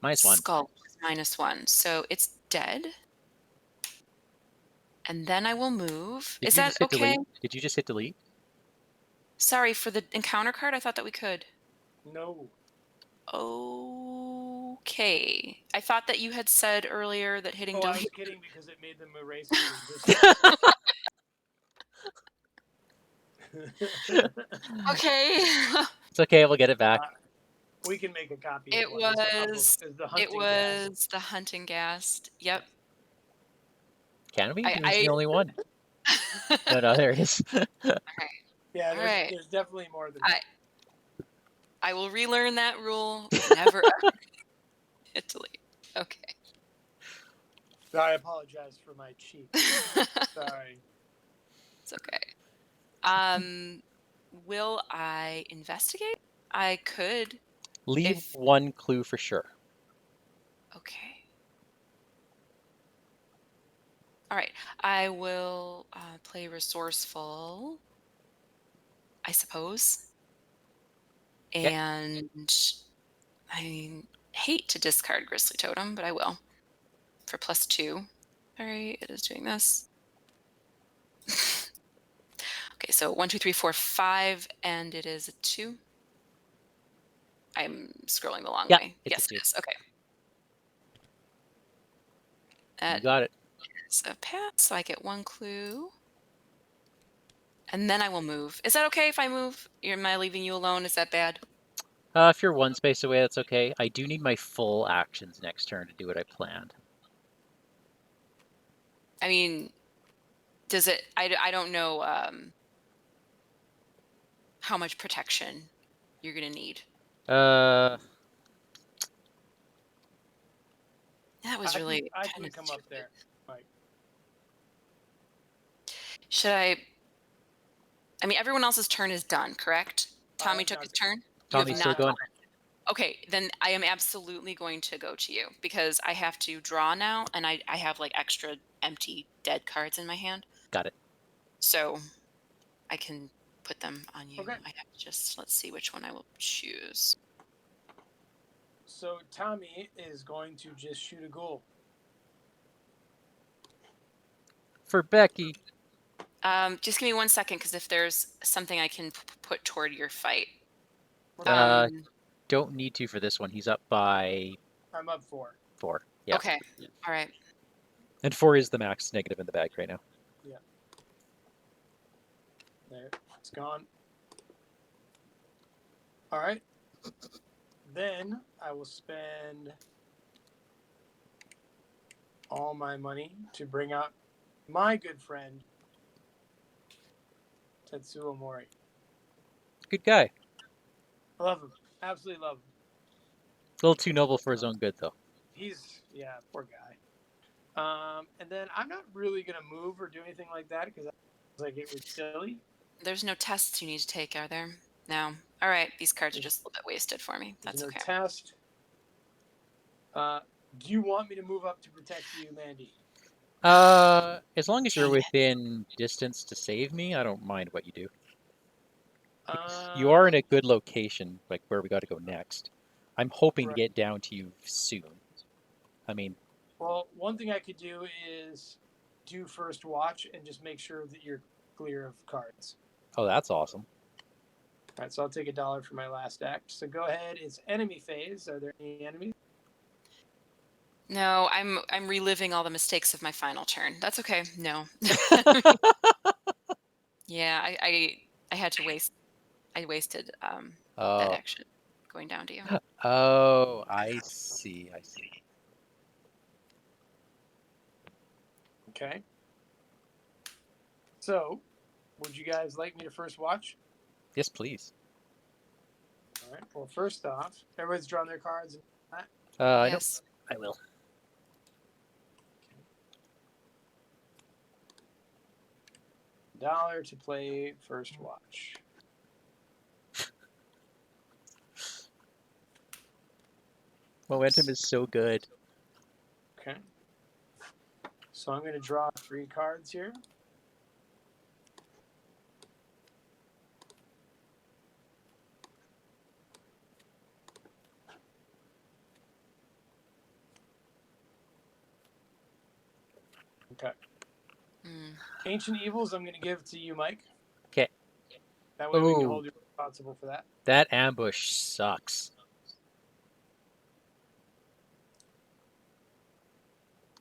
Speaker 1: -1.
Speaker 3: Skull is -1. So it's dead. And then I will move.
Speaker 1: Did
Speaker 3: Is
Speaker 1: you
Speaker 3: that
Speaker 1: just hit
Speaker 3: okay?
Speaker 1: delete? Did you just hit delete?
Speaker 3: Sorry for the encounter card. I thought that we could.
Speaker 2: No.
Speaker 3: Okay. I thought that you had said earlier that hitting
Speaker 2: I was
Speaker 3: delete.
Speaker 2: kidding because it made them erase it.
Speaker 3: Okay.
Speaker 1: It's okay, we'll get it back.
Speaker 2: We can make a copy.
Speaker 3: It
Speaker 2: of one.
Speaker 3: was
Speaker 2: the hunting gas.
Speaker 3: the hunting ghast. Yep.
Speaker 1: Can we?
Speaker 3: I-
Speaker 1: He's the only one. No, there it is.
Speaker 2: Yeah,
Speaker 3: Alright.
Speaker 2: there's definitely more than
Speaker 3: I will relearn that rule. Never ever hit delete. Okay.
Speaker 2: I apologize for my cheat. Sorry.
Speaker 3: It's okay. Will I investigate? I could.
Speaker 1: Leave
Speaker 3: If-
Speaker 1: 1 clue for sure.
Speaker 3: Okay. All right. I will play resourceful, I suppose.
Speaker 1: Okay.
Speaker 3: And I hate to discard Grizzly Totem, but I will. For +2. All right, it is doing this. Okay, so 1, 2, 3, 4, 5, and it is a 2. I'm scrolling the long
Speaker 1: Yeah,
Speaker 3: way.
Speaker 1: it's a
Speaker 3: Yes,
Speaker 1: 2.
Speaker 3: it is. Okay.
Speaker 1: You
Speaker 3: That
Speaker 1: got it.
Speaker 3: is a pass, so I get 1 clue. And then I will move. Is that okay if I move? Am I leaving you alone? Is that bad?
Speaker 1: If you're 1 space away, that's okay. I do need my full actions next turn to do what I planned.
Speaker 3: I mean, does it? I don't know how much protection you're gonna need.
Speaker 1: Uh,
Speaker 3: That was really
Speaker 2: I
Speaker 3: kind
Speaker 2: can
Speaker 3: of
Speaker 2: come
Speaker 3: stupid.
Speaker 2: up there, Mike.
Speaker 3: Should I? I mean, everyone else's turn is done, correct? Tommy
Speaker 2: I'm
Speaker 3: took
Speaker 2: done.
Speaker 3: his turn.
Speaker 1: Tommy's
Speaker 3: You have
Speaker 1: still
Speaker 3: not
Speaker 1: going.
Speaker 3: done it. Okay, then I am absolutely going to go to you because I have to draw now, and I have like extra empty dead cards in my hand,
Speaker 1: Got it.
Speaker 3: so I can put them on you.
Speaker 2: Okay.
Speaker 3: I have to just let's see which one I will choose.
Speaker 2: So Tommy is going to just shoot a ghoul.
Speaker 1: For Becky.
Speaker 3: Just give me 1 second, because if there's something I can put toward your fight.
Speaker 1: Don't need to for this one. He's up by
Speaker 2: I'm up 4.
Speaker 1: 4. Yeah.
Speaker 3: Okay. All right.
Speaker 1: And 4 is the max negative in the bag right now.
Speaker 2: Yeah. There. It's gone. All right. Then I will spend all my money to bring out my good friend, Tetsuo Mori.
Speaker 1: Good guy.
Speaker 2: I love him. Absolutely love him.
Speaker 1: A little too noble for his own good, though.
Speaker 2: Yeah, poor guy. And then I'm not really going to move or do anything like that because I was like, it was silly.
Speaker 3: There's no tests you need to take, are there? No. All right. These cards are just a little bit wasted for me. That's
Speaker 2: There's no
Speaker 3: okay.
Speaker 2: test. Do you want me to move up to protect you, Mandy?
Speaker 1: As long as you're within distance to save me, I don't mind what you do. You are in a good location, like where we got to go next. I'm hoping to get down to you soon. I mean,
Speaker 2: Well, one thing I could do is do first watch and just make sure that you're clear of cards.
Speaker 1: Oh, that's awesome.
Speaker 2: All right, so I'll take $1 for my last act. So go ahead. It's enemy phase. Are there any enemies?
Speaker 3: No, I'm reliving all the mistakes of my final turn. That's okay. No. Yeah, I had to waste. I wasted that
Speaker 1: Oh,
Speaker 3: action going down to you.
Speaker 1: oh, I see. I see.
Speaker 2: Okay. So, would you guys like me to first watch?
Speaker 1: Yes, please.
Speaker 2: All right. Well, first off, everybody's drawn their cards.
Speaker 3: Yes.
Speaker 1: I will.
Speaker 2: $1 to play first watch.
Speaker 1: Momentum is so good.
Speaker 2: Okay. So I'm going to draw 3 cards here. Okay.
Speaker 3: Mm.
Speaker 2: Ancient Evils, I'm going to give to you, Mike.
Speaker 1: Okay.
Speaker 2: That way we can
Speaker 1: Ooh.
Speaker 2: hold you responsible for that.
Speaker 1: That ambush sucks.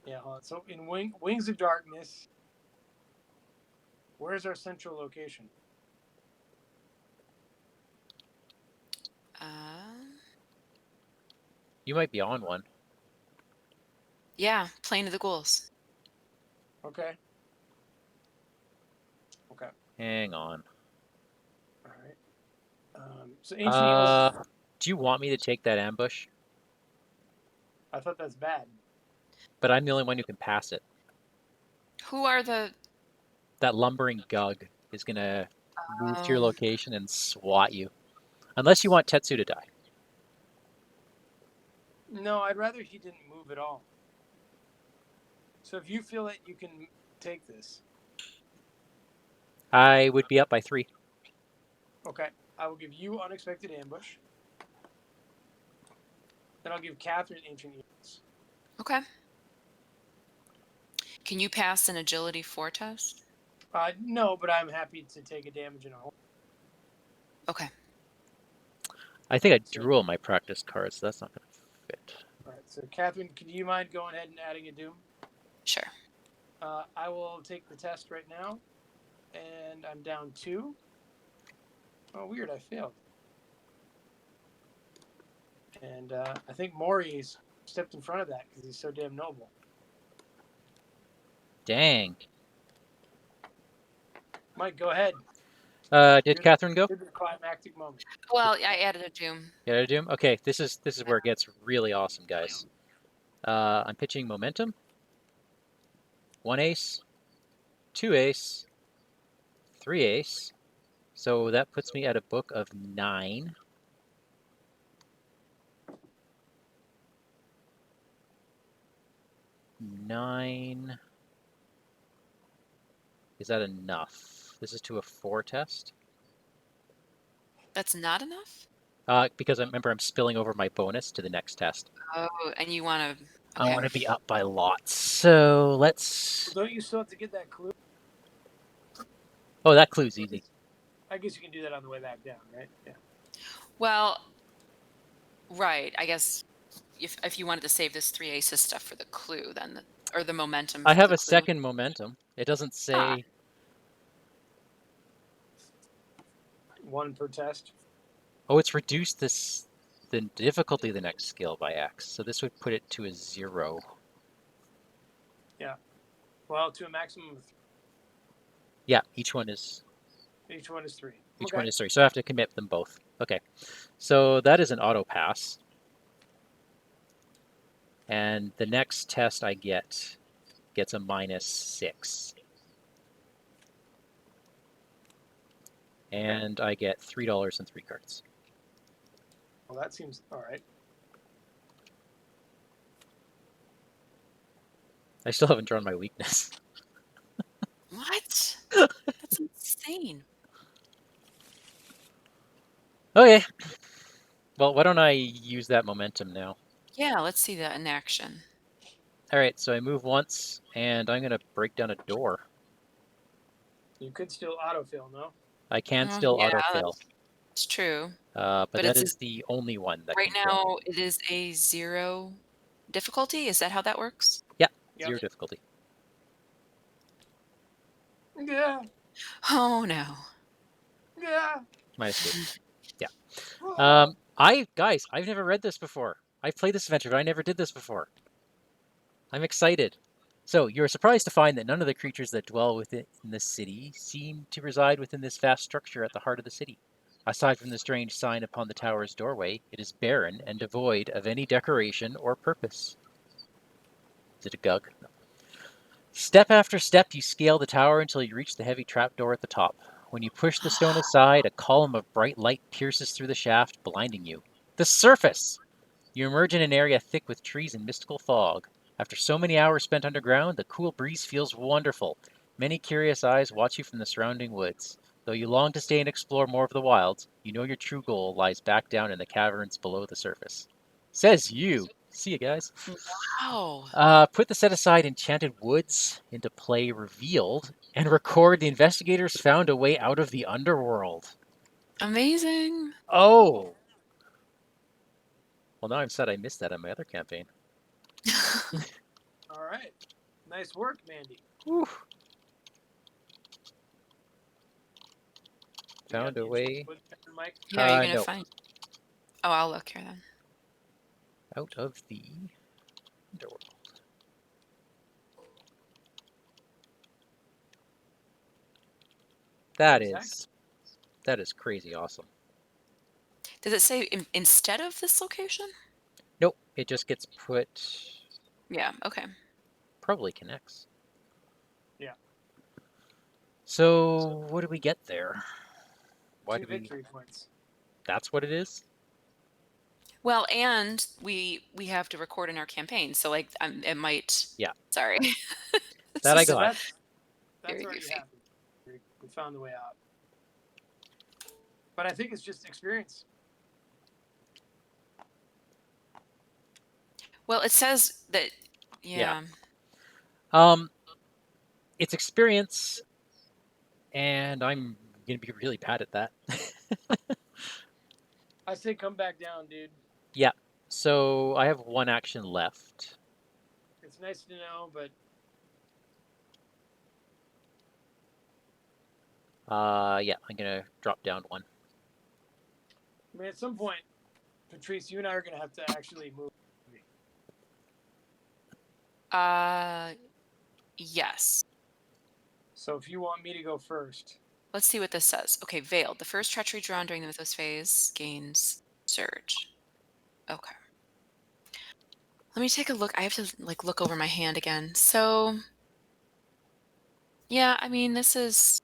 Speaker 2: Yeah, hold on. So in Wings of Darkness, where's our central location?
Speaker 1: You might be on one.
Speaker 3: Yeah, Plane of the Ghouls.
Speaker 2: Okay. Okay.
Speaker 1: Hang on.
Speaker 2: All right. So Ancient Evils,
Speaker 1: Do you want me to take that ambush?
Speaker 2: I thought that's bad.
Speaker 1: But I'm the only one who can pass it.
Speaker 3: Who are the?
Speaker 1: That lumbering gug is gonna move to your
Speaker 3: Oh,
Speaker 1: location and swat you. Unless you want Tetsu to die.
Speaker 2: No, I'd rather he didn't move at all. So if you feel that you can take this,
Speaker 1: I would be up by 3.
Speaker 2: okay, I will give you Unexpected Ambush. Then I'll give Catherine Ancient Evils.
Speaker 3: okay. Can you pass an Agility 4 test?
Speaker 2: No, but I'm happy to take a damage in a hole.
Speaker 3: Okay.
Speaker 1: I think I drew all my practice cards, so that's not gonna fit.
Speaker 2: All right, so Catherine, could you mind going ahead and adding a Doom?
Speaker 3: Sure.
Speaker 2: I will take the test right now, and I'm down 2. Oh, weird, I failed. And I think Maury's stepped in front of that because he's so damn noble.
Speaker 1: Dang.
Speaker 2: Mike, go ahead.
Speaker 1: Did Catherine go?
Speaker 2: Here's the climactic moment.
Speaker 3: Well, I added a Doom.
Speaker 1: Yeah, I do. Okay, this is where it gets really awesome, guys. I'm pitching momentum. 1 ace, 2 ace, 3 ace. So that puts me at a book of 9. Nine. Is that enough? This is to a 4 test.
Speaker 3: That's not enough?
Speaker 1: Because I remember I'm spilling over my bonus to the next test.
Speaker 3: Oh, and you want to...
Speaker 1: I
Speaker 3: Okay.
Speaker 1: want to be up by lots. So let's...
Speaker 2: Well, don't you still have to get that clue?
Speaker 1: Oh, that clue's easy.
Speaker 2: I guess you can do that on the way back down, right? Yeah.
Speaker 3: Well, right. I guess if you wanted to save this 3 aces stuff for the clue, then or the momentum.
Speaker 1: I
Speaker 3: for
Speaker 1: have
Speaker 3: the
Speaker 1: a
Speaker 3: clue.
Speaker 1: second momentum. It doesn't say...
Speaker 2: 1 per test.
Speaker 1: Oh, it's reduced the difficulty of the next skill by X. So this would put it to a 0.
Speaker 2: Yeah. Well, to a maximum of 3.
Speaker 1: Yeah, each one is
Speaker 2: 3. Each one is 3.
Speaker 1: Each one is 3, so I have to commit them both. Okay, so that is an auto pass. And the next test I gets a -6. And I get $3 and 3 cards.
Speaker 2: Well, that seems all right.
Speaker 1: I still haven't drawn my weakness.
Speaker 3: What? That's insane.
Speaker 1: Okay. Well, why don't I use that momentum now?
Speaker 3: Yeah, let's see that in action.
Speaker 1: All right, so I move once, and I'm going to break down a door.
Speaker 2: You could still autofill, no?
Speaker 1: I can still
Speaker 3: Yeah,
Speaker 1: autofill,
Speaker 3: it's true.
Speaker 1: but
Speaker 3: But
Speaker 1: that
Speaker 3: it's
Speaker 1: is the only one that
Speaker 3: right
Speaker 1: can fill.
Speaker 3: now it is a 0 difficulty. Is that how that works?
Speaker 1: Yeah,
Speaker 2: Yep.
Speaker 1: 0 difficulty.
Speaker 2: Yeah.
Speaker 3: Oh no.
Speaker 2: Yeah.
Speaker 1: My escape.
Speaker 2: Oh.
Speaker 1: Guys, I've never read this before. I've played this adventure, but I never did this before. I'm excited. So, you're surprised to find that none of the creatures that dwell within the city seem to reside within this vast structure at the heart of the city. Aside from the strange sign upon the tower's doorway, it is barren and devoid of any decoration or purpose. Is it a gug? No. Step after step, you scale the tower until you reach the heavy trapdoor at the top. When you push the stone aside, a column of bright light pierces through the shaft, blinding you. The surface! You emerge in an area thick with trees and mystical fog. After so many hours spent underground, the cool breeze feels wonderful. Many curious eyes watch you from the surrounding woods. Though you long to stay and explore more of the wilds, you know your true goal lies back down in the caverns below the surface. Says you. See you guys.
Speaker 3: Wow.
Speaker 1: Put the set aside Enchanted Woods into play revealed, and record the investigators found a way out of the underworld.
Speaker 3: Amazing.
Speaker 1: Oh! Well, now I'm sad I missed that on my other campaign.
Speaker 2: All right. Nice work, Mandy.
Speaker 1: Whew.
Speaker 2: You got
Speaker 1: Found
Speaker 2: the
Speaker 1: a way
Speaker 2: Enchanted Woods there, Mike?
Speaker 3: Yeah, you're gonna
Speaker 1: no.
Speaker 3: find. Oh, I'll look here then.
Speaker 1: Out of the underworld. That is crazy awesome.
Speaker 3: Does it say instead of this location?
Speaker 1: Nope, it just gets put.
Speaker 3: Yeah. Okay.
Speaker 1: Probably connects.
Speaker 2: Yeah.
Speaker 1: So what do we get there? Why
Speaker 2: 2
Speaker 1: do we?
Speaker 2: victory points.
Speaker 1: That's what it is.
Speaker 3: Well, and we have to record in our campaign, so like it might.
Speaker 1: Yeah.
Speaker 3: Sorry.
Speaker 1: That I
Speaker 3: This is
Speaker 1: got.
Speaker 2: That's
Speaker 3: very
Speaker 2: already
Speaker 3: goofy.
Speaker 2: happened. We found the way out. But I think it's just experience.
Speaker 3: Well, it says that.
Speaker 1: Yeah.
Speaker 3: Yeah.
Speaker 1: It's experience, and I'm gonna be really bad at that.
Speaker 2: I say come back down, dude.
Speaker 1: Yeah. So I have one action left.
Speaker 2: It's nice to know, but
Speaker 1: Yeah, I'm gonna drop down one.
Speaker 2: I mean, at some point, Patrice, you and I are going to have to actually move.
Speaker 3: Yes.
Speaker 2: So if you want me to go first.
Speaker 3: Let's see what this says. Okay, veiled. The first treachery drawn during the mythos phase gains surge. Okay. Let me take a look. I have to like look over my hand again. So yeah, I mean this is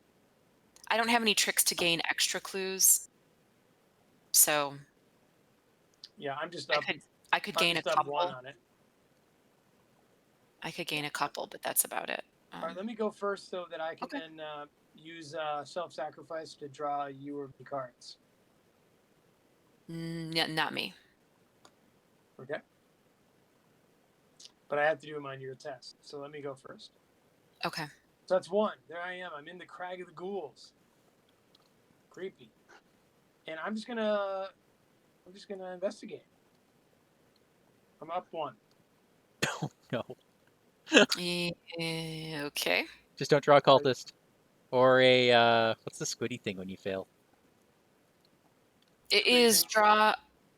Speaker 3: I don't have any tricks to gain extra clues. So
Speaker 2: Yeah, I'm just up.
Speaker 3: I could
Speaker 2: I'm
Speaker 3: gain a
Speaker 2: just up one
Speaker 3: couple.
Speaker 2: on it.
Speaker 3: I could gain a couple, but that's about it.
Speaker 2: All right, let me go first so that I can
Speaker 3: Okay.
Speaker 2: then use self-sacrifice to draw you or me cards.
Speaker 3: Not me.
Speaker 2: Okay. But I have to do them on your test. So let me go first.
Speaker 3: Okay.
Speaker 2: So that's one. There I am. I'm in the crag of the ghouls. Creepy. And I'm just gonna investigate. I'm up one.
Speaker 1: No.
Speaker 3: Okay.
Speaker 1: Just don't draw a cultist. Or a what's the squiddy thing when you fail?
Speaker 3: It is draw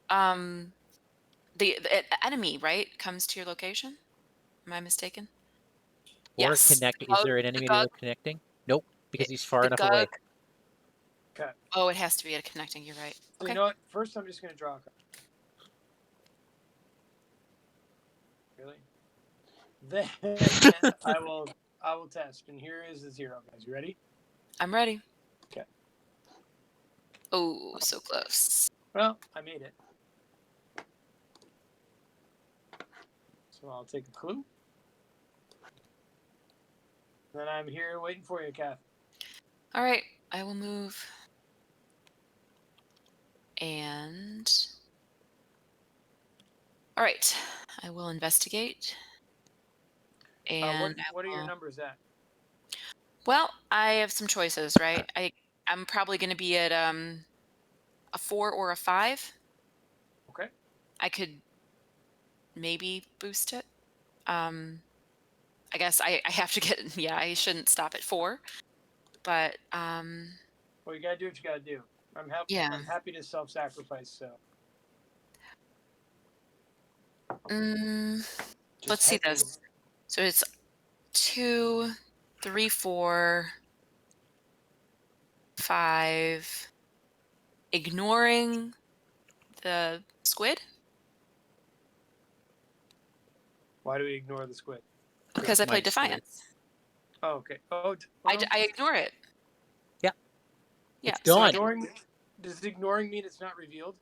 Speaker 3: the enemy, right? Comes to your location? Am I mistaken?
Speaker 1: Or
Speaker 3: Yes.
Speaker 1: connect. Is there an enemy to the connecting? Nope, because he's far enough away.
Speaker 2: Okay.
Speaker 3: Oh, it has to be a connecting. You're right.
Speaker 2: So
Speaker 3: Okay.
Speaker 2: you know what? First, I'm just going to draw a card. Really? Then I will test. And here is the 0, guys. You ready?
Speaker 3: I'm ready.
Speaker 2: Okay.
Speaker 3: Oh, so close.
Speaker 2: Well, I made it. So I'll take a clue. Then I'm here waiting for you, Kath.
Speaker 3: All right. I will move. And all right. I will investigate. And
Speaker 2: what are your
Speaker 3: will-
Speaker 2: numbers at?
Speaker 3: well, I have some choices, right? I'm probably going to be at a 4 or a 5.
Speaker 2: Okay.
Speaker 3: I could maybe boost it. I guess I have to get yeah, I shouldn't stop at 4, but
Speaker 2: Well, you gotta do what you gotta do.
Speaker 3: yeah.
Speaker 2: I'm happy to self-sacrifice. So
Speaker 3: Mm,
Speaker 2: just
Speaker 3: let's see
Speaker 2: head to
Speaker 3: this. So it's 2, 3, 4, 5. Ignoring the squid
Speaker 2: Why do we ignore the squid?
Speaker 3: because I played
Speaker 1: Nice, squid.
Speaker 3: Defiance.
Speaker 2: Oh, okay. Oh,
Speaker 3: I ignore it.
Speaker 1: Yeah.
Speaker 3: Yeah.
Speaker 1: It's
Speaker 3: So I
Speaker 1: gone.
Speaker 3: get,
Speaker 2: does ignoring mean it's not revealed?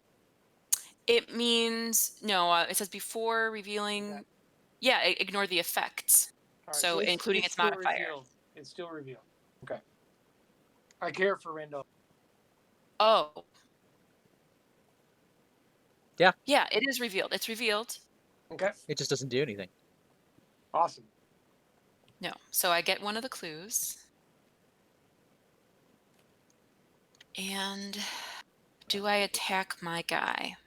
Speaker 3: it means no. It says before revealing.
Speaker 2: Okay.
Speaker 3: Yeah, ignore the effects.
Speaker 2: All right.
Speaker 3: So
Speaker 2: So
Speaker 3: including
Speaker 2: it's
Speaker 3: its
Speaker 2: still
Speaker 3: modifier.
Speaker 2: revealed. It's still revealed. Okay. I care for Randolph.
Speaker 3: Oh.
Speaker 1: Yeah.
Speaker 3: Yeah, it is revealed. It's revealed.
Speaker 2: Okay.
Speaker 1: It just doesn't do anything.
Speaker 2: Awesome.
Speaker 3: No. So I get one of the clues. And do I attack my guy?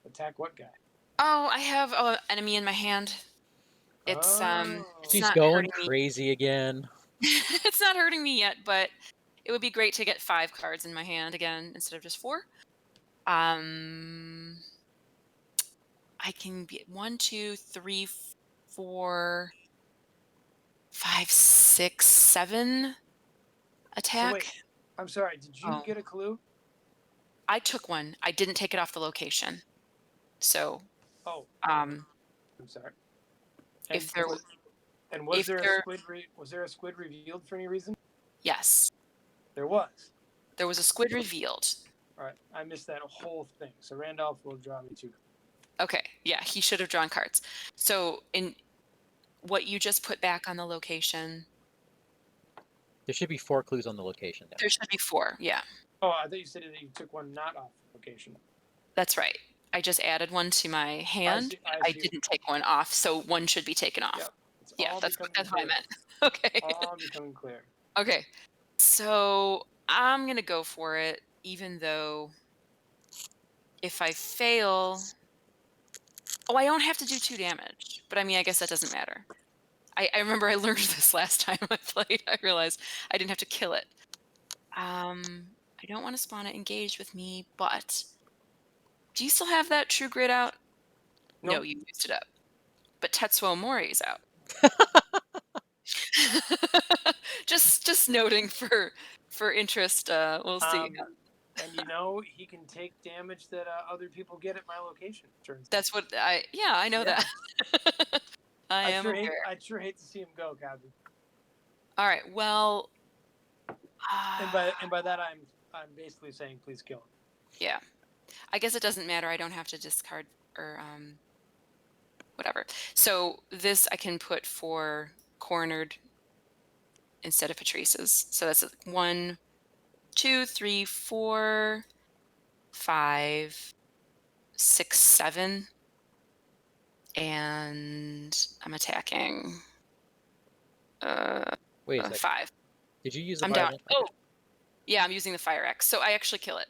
Speaker 2: Attack what guy?
Speaker 3: Oh, I have an enemy in my hand. It's
Speaker 2: Oh.
Speaker 3: it's
Speaker 1: She's
Speaker 3: not
Speaker 1: going
Speaker 3: hurting me.
Speaker 1: crazy again.
Speaker 3: It's not hurting me yet, but it would be great to get 5 cards in my hand again instead of just 4. I can be 1, 2, 3, 4, 5, 6, 7 attack.
Speaker 2: So wait, I'm sorry. Did you
Speaker 3: Oh.
Speaker 2: get a clue?
Speaker 3: I took one. I didn't take it off the location. So,
Speaker 2: Oh,
Speaker 3: um,
Speaker 2: I'm sorry.
Speaker 3: if there
Speaker 2: was
Speaker 3: if
Speaker 2: there
Speaker 3: there
Speaker 2: a squid? Was there a squid revealed for any reason?
Speaker 3: yes,
Speaker 2: There was.
Speaker 3: there was a squid revealed.
Speaker 2: All right, I missed that whole thing. So Randolph will draw me 2.
Speaker 3: Okay, yeah, he should have drawn cards. So, in what you just put back on the location,
Speaker 1: There should be 4 clues on the location now.
Speaker 3: there should be 4. Yeah,
Speaker 2: Oh, I thought you said that you took one not off the location.
Speaker 3: that's right. I just added one to my hand.
Speaker 2: I see.
Speaker 3: Didn't take one off, so one should be taken off.
Speaker 2: Yep. It's
Speaker 3: Yeah,
Speaker 2: all
Speaker 3: that's
Speaker 2: becoming
Speaker 3: what I
Speaker 2: clear.
Speaker 3: meant. Okay.
Speaker 2: All becoming clear.
Speaker 3: Okay. So I'm gonna go for it, even though if I fail, oh, I don't have to do 2 damage. But I mean, I guess that doesn't matter. I remember I learned this last time I played. I realized I didn't have to kill it. I don't want to spawn it engaged with me, but do you still have that True Grit out? No,
Speaker 2: Nope.
Speaker 3: you used it up. But Tetsuo Mori's out. just noting for interest. We'll see.
Speaker 2: And he can take damage that other people get at my location.
Speaker 3: That's what I know
Speaker 2: Yeah.
Speaker 3: that. I am
Speaker 2: sure
Speaker 3: aware.
Speaker 2: I'd sure hate to see him go, Gabby.
Speaker 3: All right. Well.
Speaker 2: And by that I'm basically saying please kill him.
Speaker 3: Yeah. I guess it doesn't matter. I don't have to discard or whatever. So this I can put for cornered instead of Patrice's. So that's 1, 2, 3, 4, 5, 6, 7. And I'm attacking
Speaker 1: Wait a second.
Speaker 3: 5.
Speaker 1: Did you use the
Speaker 3: I'm down.
Speaker 1: violent?
Speaker 3: Oh, yeah, I'm using the fire axe. So I actually kill it.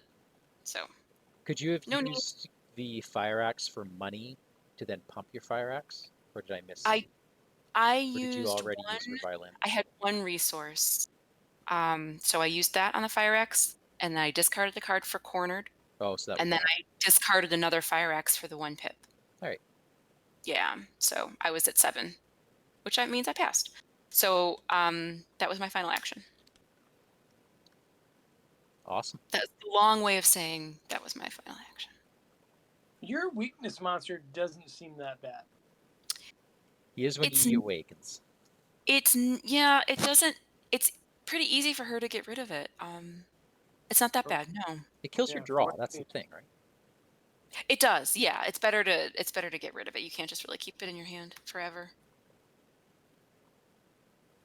Speaker 3: So
Speaker 1: Could you have
Speaker 3: No need.
Speaker 1: used the fire axe for money to then pump your fire axe? Or did I miss?
Speaker 3: I
Speaker 1: or
Speaker 3: used
Speaker 1: did you already
Speaker 3: one.
Speaker 1: use your violin?
Speaker 3: I had 1 resource. So I used that on the fire axe, and then I discarded the card for cornered,
Speaker 1: Oh, so that
Speaker 3: and
Speaker 1: was
Speaker 3: then I discarded another fire axe for the 1 pip.
Speaker 1: All right.
Speaker 3: Yeah, so I was at 7, which means I passed. So that was my final action.
Speaker 1: Awesome.
Speaker 3: That's a long way of saying that was my final action.
Speaker 2: Your weakness monster doesn't seem that bad.
Speaker 1: He is when
Speaker 3: It's
Speaker 1: he awakens.
Speaker 3: It doesn't. It's pretty easy for her to get rid of it. It's not that bad. No,
Speaker 1: It kills your
Speaker 2: Yeah,
Speaker 1: draw.
Speaker 2: what-
Speaker 1: That's the thing, right?
Speaker 3: it does. Yeah, it's better to get rid of it. You can't just really keep it in your hand forever.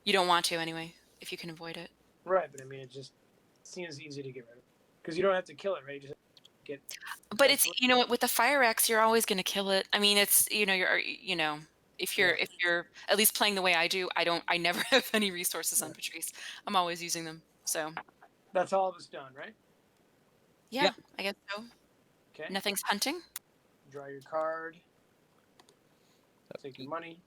Speaker 3: You don't want to anyway, if you can avoid it.
Speaker 2: Right, but I mean it just seems easy to get rid of. Because you don't have to kill it, right? get.
Speaker 3: But it's, you know what, with the fire axe, you're always going to kill it. I mean, it's, if
Speaker 2: Yeah.
Speaker 3: you're at least playing the way I do, I never have any resources on
Speaker 2: Yeah.
Speaker 3: Patrice. I'm always using them. So,
Speaker 2: That's all of us done, right?
Speaker 3: yeah,
Speaker 1: Yep.
Speaker 3: I guess so.
Speaker 2: Okay.
Speaker 3: Nothing's hunting.
Speaker 2: Draw your card. Take your money.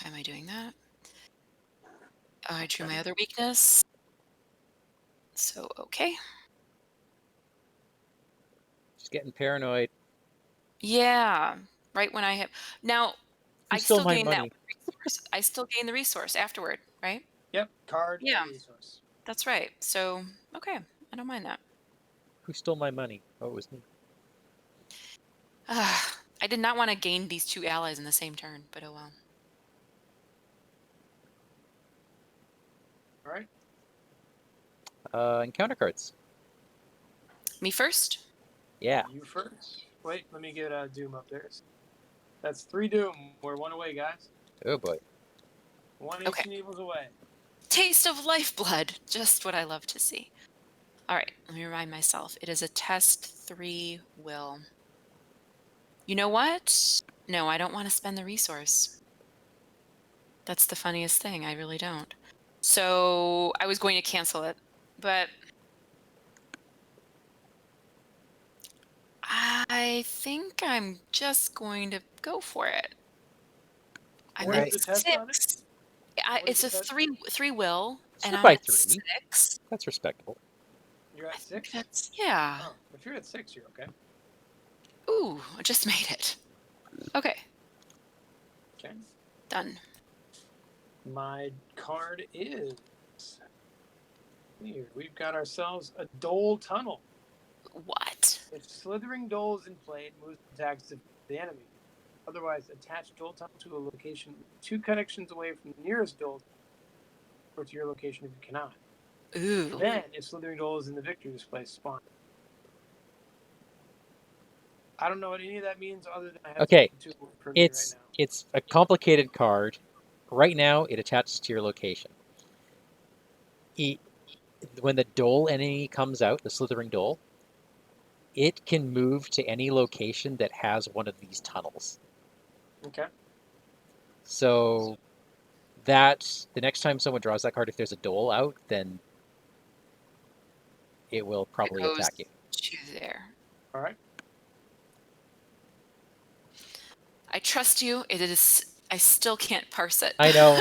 Speaker 3: Why am I doing that? Oh, I drew my other weakness. So, okay.
Speaker 1: Just getting paranoid.
Speaker 3: Yeah, right when I have now,
Speaker 1: Who
Speaker 3: I
Speaker 1: stole
Speaker 3: still
Speaker 1: my
Speaker 3: gain that
Speaker 1: money?
Speaker 3: resource. I still gain the resource afterward, right?
Speaker 2: Yep. Card
Speaker 3: Yeah,
Speaker 2: and resource.
Speaker 3: that's right. So, okay, I don't mind that.
Speaker 1: Who stole my money? Oh, it was me.
Speaker 3: I did not want to gain these two allies in the same turn, but oh well.
Speaker 2: All right.
Speaker 1: Encounter cards.
Speaker 3: Me first?
Speaker 1: Yeah.
Speaker 2: You first. Wait, let me get Doom up there. That's 3 Doom. We're 1 away, guys.
Speaker 1: Oh boy.
Speaker 2: 1
Speaker 3: Okay.
Speaker 2: ancient evils away.
Speaker 3: Taste of lifeblood. Just what I love to see. All right, let me remind myself. It is a test 3 will. You know what? No, I don't want to spend the resource. That's the funniest thing. I really don't. So I was going to cancel it, but I think I'm just going to go for it. I'm
Speaker 2: What
Speaker 3: at
Speaker 2: is the test on it?
Speaker 3: 6.
Speaker 2: What
Speaker 3: It's
Speaker 2: is
Speaker 3: a
Speaker 2: the test?
Speaker 3: 3 will,
Speaker 1: It's
Speaker 3: and
Speaker 1: 3
Speaker 3: I'm
Speaker 1: by
Speaker 3: at
Speaker 1: 3.
Speaker 3: 6.
Speaker 1: That's respectable.
Speaker 2: You're
Speaker 3: I
Speaker 2: at
Speaker 3: think
Speaker 2: 6?
Speaker 3: that's, yeah.
Speaker 2: Oh, if you're at 6, you're okay.
Speaker 3: Ooh, I just made it. Okay,
Speaker 2: Okay.
Speaker 3: done.
Speaker 2: My card is here. We've got ourselves a Dole Tunnel.
Speaker 3: What?
Speaker 2: If slithering Dole is in play, it moves attacks to the enemy. Otherwise, attach Dole Tunnel to a location 2 connections away from the nearest Dole or to your location if you cannot.
Speaker 3: Ooh.
Speaker 2: Then, if slithering Dole is in the victory display, spawn. I don't know what any of that means other than I have
Speaker 1: Okay,
Speaker 2: something to for me right
Speaker 1: It's
Speaker 2: now.
Speaker 1: it's a complicated card. Right now, it attaches to your location. When the Dole enemy comes out, the Slithering Dole, it can move to any location that has one of these tunnels.
Speaker 2: Okay.
Speaker 1: So that the next time someone draws that card, if there's a Dole out, then it will
Speaker 3: It
Speaker 1: probably
Speaker 3: goes
Speaker 1: attack you.
Speaker 3: to there.
Speaker 2: All right.
Speaker 3: I trust you. It is. I still can't parse it.
Speaker 1: I know.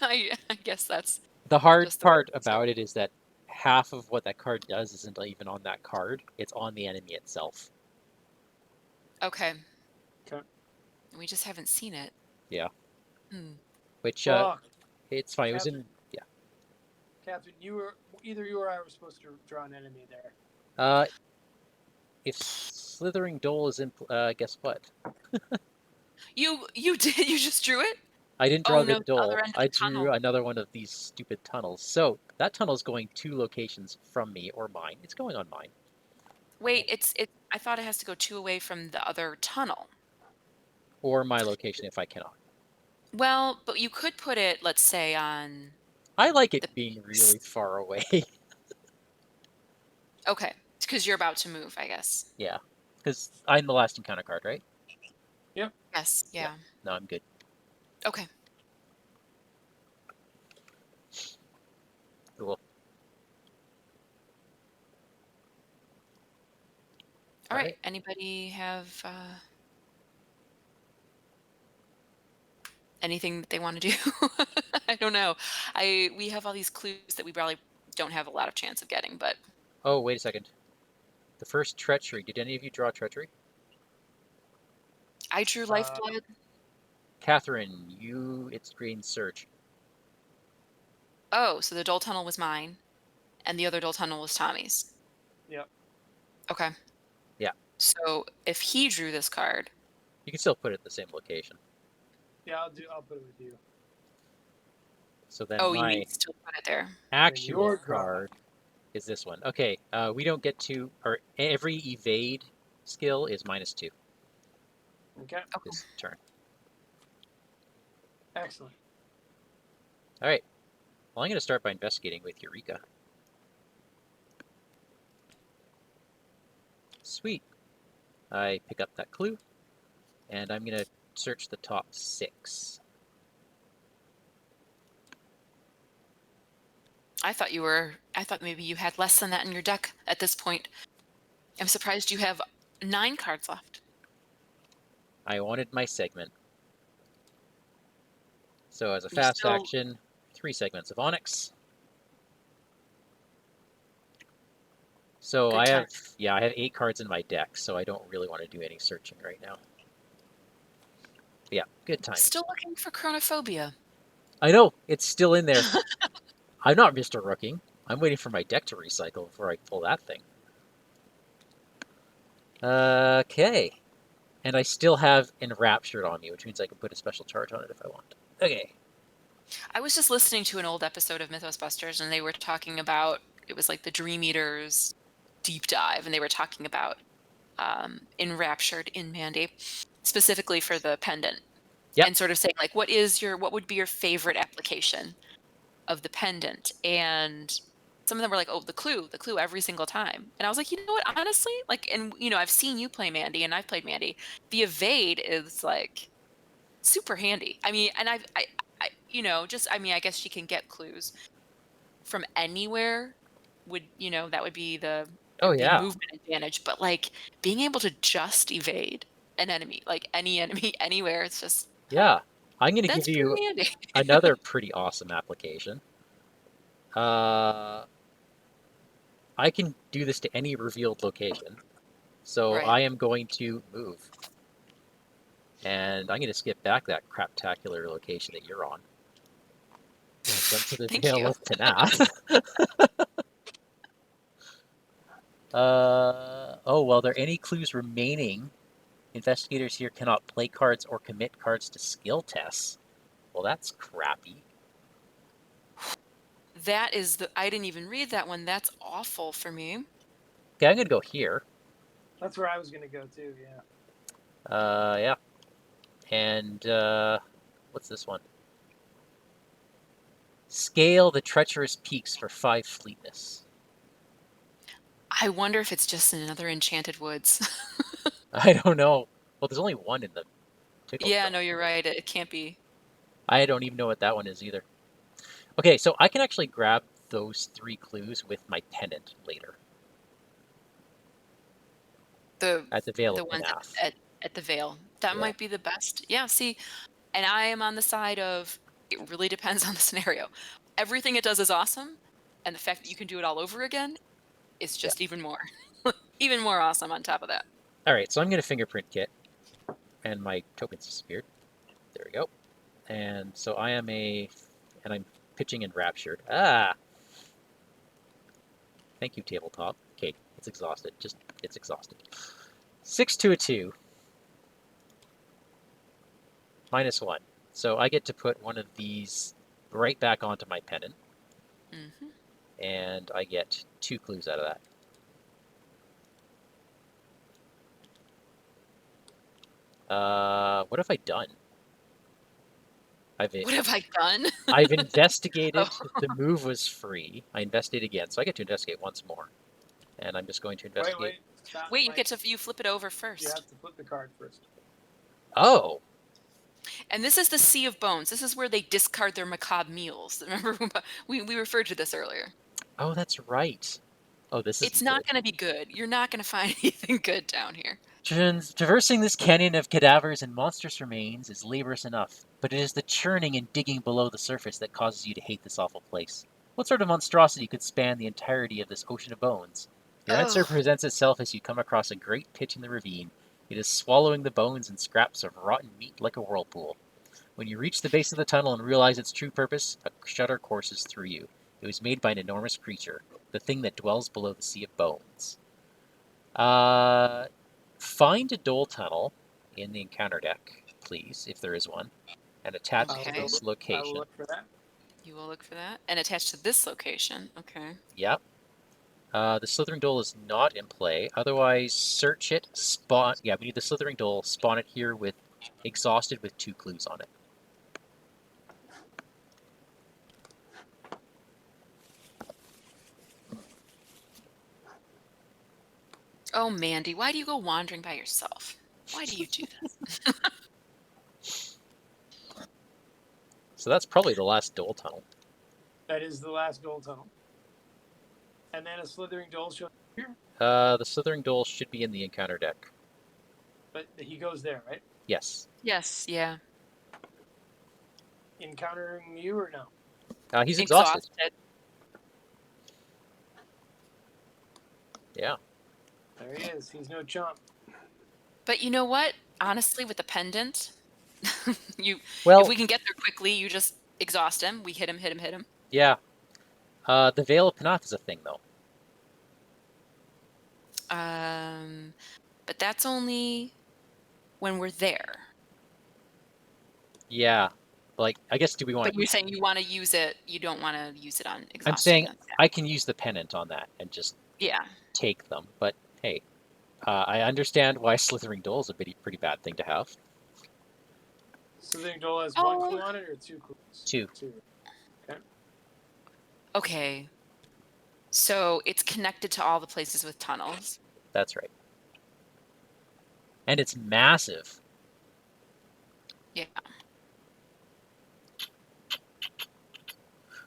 Speaker 3: I guess that's
Speaker 1: The hard
Speaker 3: just the way
Speaker 1: part
Speaker 3: it is.
Speaker 1: about it is that half of what that card does isn't even on that card. It's on the enemy itself.
Speaker 3: Okay.
Speaker 2: Okay.
Speaker 3: We just haven't seen it.
Speaker 1: Yeah.
Speaker 3: Hmm.
Speaker 1: Which
Speaker 2: Well,
Speaker 1: it's fine. It was
Speaker 2: Captain,
Speaker 1: in yeah.
Speaker 2: Captain, either you or I were supposed to draw an enemy there.
Speaker 1: If Slithering Dole is in, guess what?
Speaker 3: You did. You just drew it.
Speaker 1: I didn't
Speaker 3: Oh
Speaker 1: draw the
Speaker 3: no, the
Speaker 1: Dole.
Speaker 3: other end of
Speaker 1: I
Speaker 3: the
Speaker 1: drew
Speaker 3: tunnel.
Speaker 1: another one of these stupid tunnels. So that tunnel's going 2 locations from me or mine. It's going on mine.
Speaker 3: Wait, it's. I thought it has to go 2 away from the other tunnel.
Speaker 1: Or my location if I cannot.
Speaker 3: Well, but you could put it, let's say, on
Speaker 1: I like it
Speaker 3: the
Speaker 1: being
Speaker 3: peaks.
Speaker 1: really far away.
Speaker 3: Okay, because you're about to move, I guess.
Speaker 1: Yeah. Because I'm the last encounter card, right?
Speaker 2: Yep.
Speaker 3: Yes.
Speaker 1: Yeah.
Speaker 3: Yeah.
Speaker 1: No, I'm good.
Speaker 3: Okay.
Speaker 1: Cool.
Speaker 3: All
Speaker 1: All
Speaker 3: right.
Speaker 1: right.
Speaker 3: Anybody have anything that they want to do? I don't know. We have all these clues that we probably don't have a lot of chance of getting, but
Speaker 1: Oh, wait a second. The first treachery. Did any of you draw treachery?
Speaker 3: I drew lifeblood.
Speaker 1: Catherine, it's green search.
Speaker 3: Oh, so the Dole Tunnel was mine, and the other Dole Tunnel was Tommy's.
Speaker 2: Yep.
Speaker 3: Okay.
Speaker 1: Yeah.
Speaker 3: So if he drew this card,
Speaker 1: You can still put it in the same location.
Speaker 2: Yeah, I'll put it with you.
Speaker 1: So then
Speaker 3: oh, you
Speaker 1: my
Speaker 3: mean still put it there?
Speaker 1: actual
Speaker 2: your draw.
Speaker 1: card is this one. Okay, we don't get to, or every evade skill is -2
Speaker 2: Okay.
Speaker 3: Okay.
Speaker 1: this turn.
Speaker 2: Excellent.
Speaker 1: All right. Well, I'm going to start by investigating with Eureka. Sweet. I pick up that clue, and I'm going to search the top 6.
Speaker 3: I thought maybe you had less than that in your deck at this point. I'm surprised you have 9 cards left.
Speaker 1: I wanted my segment. So as a
Speaker 3: You
Speaker 1: fast
Speaker 3: still-
Speaker 1: action, 3 segments of Onyx. So
Speaker 3: Good
Speaker 1: I have,
Speaker 3: time.
Speaker 1: yeah, I have 8 cards in my deck, so I don't really want to do any searching right now. But yeah, good timing.
Speaker 3: Still looking for Chronophobia.
Speaker 1: I know, it's still in there. I'm not Mr. Rooking. I'm waiting for my deck to recycle before I pull that thing. Okay. And I still have Enraptured on me, which means I can put a special charge on it if I want. Okay.
Speaker 3: I was just listening to an old episode of Mythos Busters, and they were talking about, it was like the Dream Eaters deep dive, and they were talking about Enraptured in Mandy, specifically for the pendant.
Speaker 1: Yep.
Speaker 3: And sort of saying, like, what would be your favorite application of the pendant? And some of them were like, oh, the clue every single time. And I was like, you know what, honestly, like, and I've seen you play Mandy, and I've played Mandy. The evade is like super handy. I mean, and I I guess she can get clues from anywhere. That would be the
Speaker 1: Oh,
Speaker 3: big
Speaker 1: yeah.
Speaker 3: movement advantage. But like being able to just evade an enemy, like any enemy anywhere, it's just
Speaker 1: Yeah. I'm going to
Speaker 3: that's
Speaker 1: give you
Speaker 3: pretty handy.
Speaker 1: another pretty awesome application. I can do this to any revealed location. So
Speaker 3: Right.
Speaker 1: I am going to move. And I'm going to skip back that craptacular location that you're on. Jump to the
Speaker 3: Thank
Speaker 1: Vale
Speaker 3: you.
Speaker 1: of Tanath. Oh, well, there are any clues remaining. Investigators here cannot play cards or commit cards to skill tests. Well, that's crappy.
Speaker 3: I didn't even read that one. That's awful for me.
Speaker 1: Okay, I'm going to go here.
Speaker 2: That's where I was gonna go too. Yeah.
Speaker 1: Yeah. And, what's this one? Scale the treacherous peaks for 5 fleetness.
Speaker 3: I wonder if it's just another Enchanted Woods.
Speaker 1: I don't know. Well, there's only one in the tickle.
Speaker 3: Yeah, no, you're right. It can't be.
Speaker 1: I don't even know what that one is either. Okay, so I can actually grab those 3 clues with my pendant later
Speaker 3: The
Speaker 1: at the Vale
Speaker 3: the
Speaker 1: of
Speaker 3: ones
Speaker 1: Tanath.
Speaker 3: at the Vale. That
Speaker 1: Yeah.
Speaker 3: might be the best. Yeah, see, and I am on the side of it really depends on the scenario. Everything it does is awesome, and the fact that you can do it all over again is just even more even more awesome on top of that.
Speaker 1: All right, so I'm going to fingerprint kit, and my tokens disappeared. There we go. And so and I'm pitching Enraptured. Ah! Thank you, tabletop. Okay, it's exhausted. It's exhausted. 6 to a 2. -1. So I get to put one of these right back onto my pendant,
Speaker 3: Hmm.
Speaker 1: and I get 2 clues out of that. What have I done?
Speaker 3: What have I done?
Speaker 1: I've investigated.
Speaker 3: Oh.
Speaker 1: The move was free. I invested again, so I get to investigate once more. And I'm just going to investigate.
Speaker 2: Wait. Stop,
Speaker 3: Wait,
Speaker 2: Mike.
Speaker 3: you flip it over
Speaker 2: You
Speaker 3: first.
Speaker 2: have to flip the card first.
Speaker 1: Oh,
Speaker 3: And this is the Sea of Bones. This is where they discard their macabre meals. Remember, we referred to this earlier.
Speaker 1: oh, that's right. Oh, this is.
Speaker 3: It's not going to be good. You're not going to find anything good down here.
Speaker 1: Traversing this canyon of cadavers and monstrous remains is laborious enough, but it is the churning and digging below the surface that causes you to hate this awful place. What sort of monstrosity could span the entirety of this ocean of bones? Your answer
Speaker 3: Ugh.
Speaker 1: presents itself as you come across a great pit in the ravine. It is swallowing the bones and scraps of rotten meat like a whirlpool. When you reach the base of the tunnel and realize its true purpose, a shudder courses through you. It was made by an enormous creature, the thing that dwells below the sea of bones. Find a dole tunnel in the encounter deck, please, if there is one, and attach
Speaker 3: Okay.
Speaker 1: to this
Speaker 2: I will
Speaker 1: location.
Speaker 2: look for that.
Speaker 3: You will look for that. And attached to this location. Okay.
Speaker 1: Yep. The Slithering Dole is not in play. Otherwise, search it, spawn. Yeah, we need the Slithering Dole. Spawn it here with exhausted with 2 clues on it.
Speaker 3: Oh, Mandy, why do you go wandering by yourself? Why do you do this?
Speaker 1: So that's probably the last Dole tunnel.
Speaker 2: That is the last Dole tunnel. And then a slithering Dole shows here,
Speaker 1: The Slithering Dole should be in the encounter deck.
Speaker 2: but he goes there, right?
Speaker 1: Yes.
Speaker 3: Yes, yeah.
Speaker 2: Encountering you or no?
Speaker 1: He's exhausted. Yeah.
Speaker 2: There he is. He's no chump.
Speaker 3: But you know what? Honestly, with the pendant, if
Speaker 1: Well,
Speaker 3: we can get there quickly, you just exhaust him. We hit him, hit him, hit him.
Speaker 1: yeah. The Veil of Panath is a thing, though.
Speaker 3: But that's only when we're there.
Speaker 1: Yeah. Like, I guess, do we want
Speaker 3: But
Speaker 1: to...
Speaker 3: you're saying you want to use it. You don't want to use it on exhaustion.
Speaker 1: I'm saying
Speaker 3: then.
Speaker 1: I can use the pennant on that and just
Speaker 3: Yeah.
Speaker 1: take them. But, hey, I understand why Slithering Dole is a pretty bad thing to have.
Speaker 2: Slithering Dole has one clue on it or two clues?
Speaker 1: Two.
Speaker 2: Okay.
Speaker 3: Okay. So it's connected to all the places with tunnels.
Speaker 1: That's right. And it's massive.
Speaker 3: Yeah.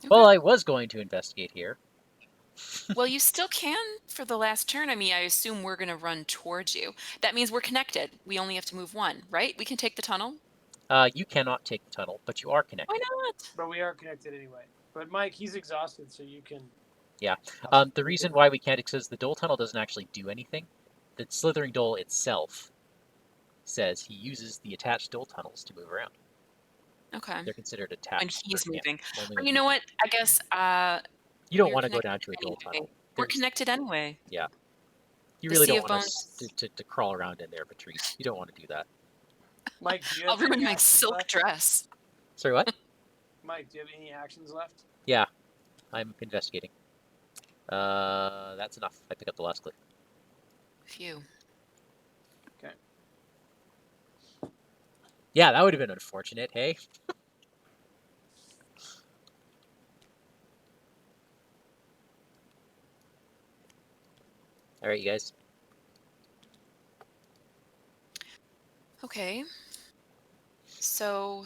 Speaker 1: Well, I was going to investigate here.
Speaker 3: Well, you still can for the last turn. I mean, I assume we're going to run towards you. That means we're connected. We only have to move one, right? We can take the tunnel.
Speaker 1: You cannot take the tunnel, but you are connected.
Speaker 3: Why not?
Speaker 2: But we are connected anyway. But Mike, he's exhausted, so you can...
Speaker 1: Yeah. The reason why we can't is because the Dole tunnel doesn't actually do anything. The Slithering Dole itself says he uses the attached Dole tunnels to move around.
Speaker 3: Okay.
Speaker 1: They're considered attached.
Speaker 3: When he's moving.
Speaker 1: Only
Speaker 3: But
Speaker 1: when
Speaker 3: you know
Speaker 1: he's
Speaker 3: what? I guess
Speaker 1: you don't
Speaker 3: we're
Speaker 1: want to go
Speaker 3: connected
Speaker 1: down to a Dole
Speaker 3: anyway.
Speaker 1: tunnel.
Speaker 3: We're connected anyway.
Speaker 1: Yeah. You
Speaker 3: The
Speaker 1: really
Speaker 3: Sea
Speaker 1: don't
Speaker 3: of
Speaker 1: want
Speaker 3: Bones-
Speaker 1: to crawl around in there, Patrice. You don't want to do that.
Speaker 2: Mike, do you
Speaker 3: I'll
Speaker 2: have any
Speaker 3: ruin my
Speaker 2: actions
Speaker 3: silk
Speaker 2: left?
Speaker 3: dress.
Speaker 1: Sorry, what?
Speaker 2: Mike, do you have any actions left?
Speaker 1: Yeah. I'm investigating. That's enough. I pick up the last clip.
Speaker 3: Phew.
Speaker 2: Okay.
Speaker 1: Yeah, that would have been unfortunate, hey? All right, you guys.
Speaker 3: Okay. So...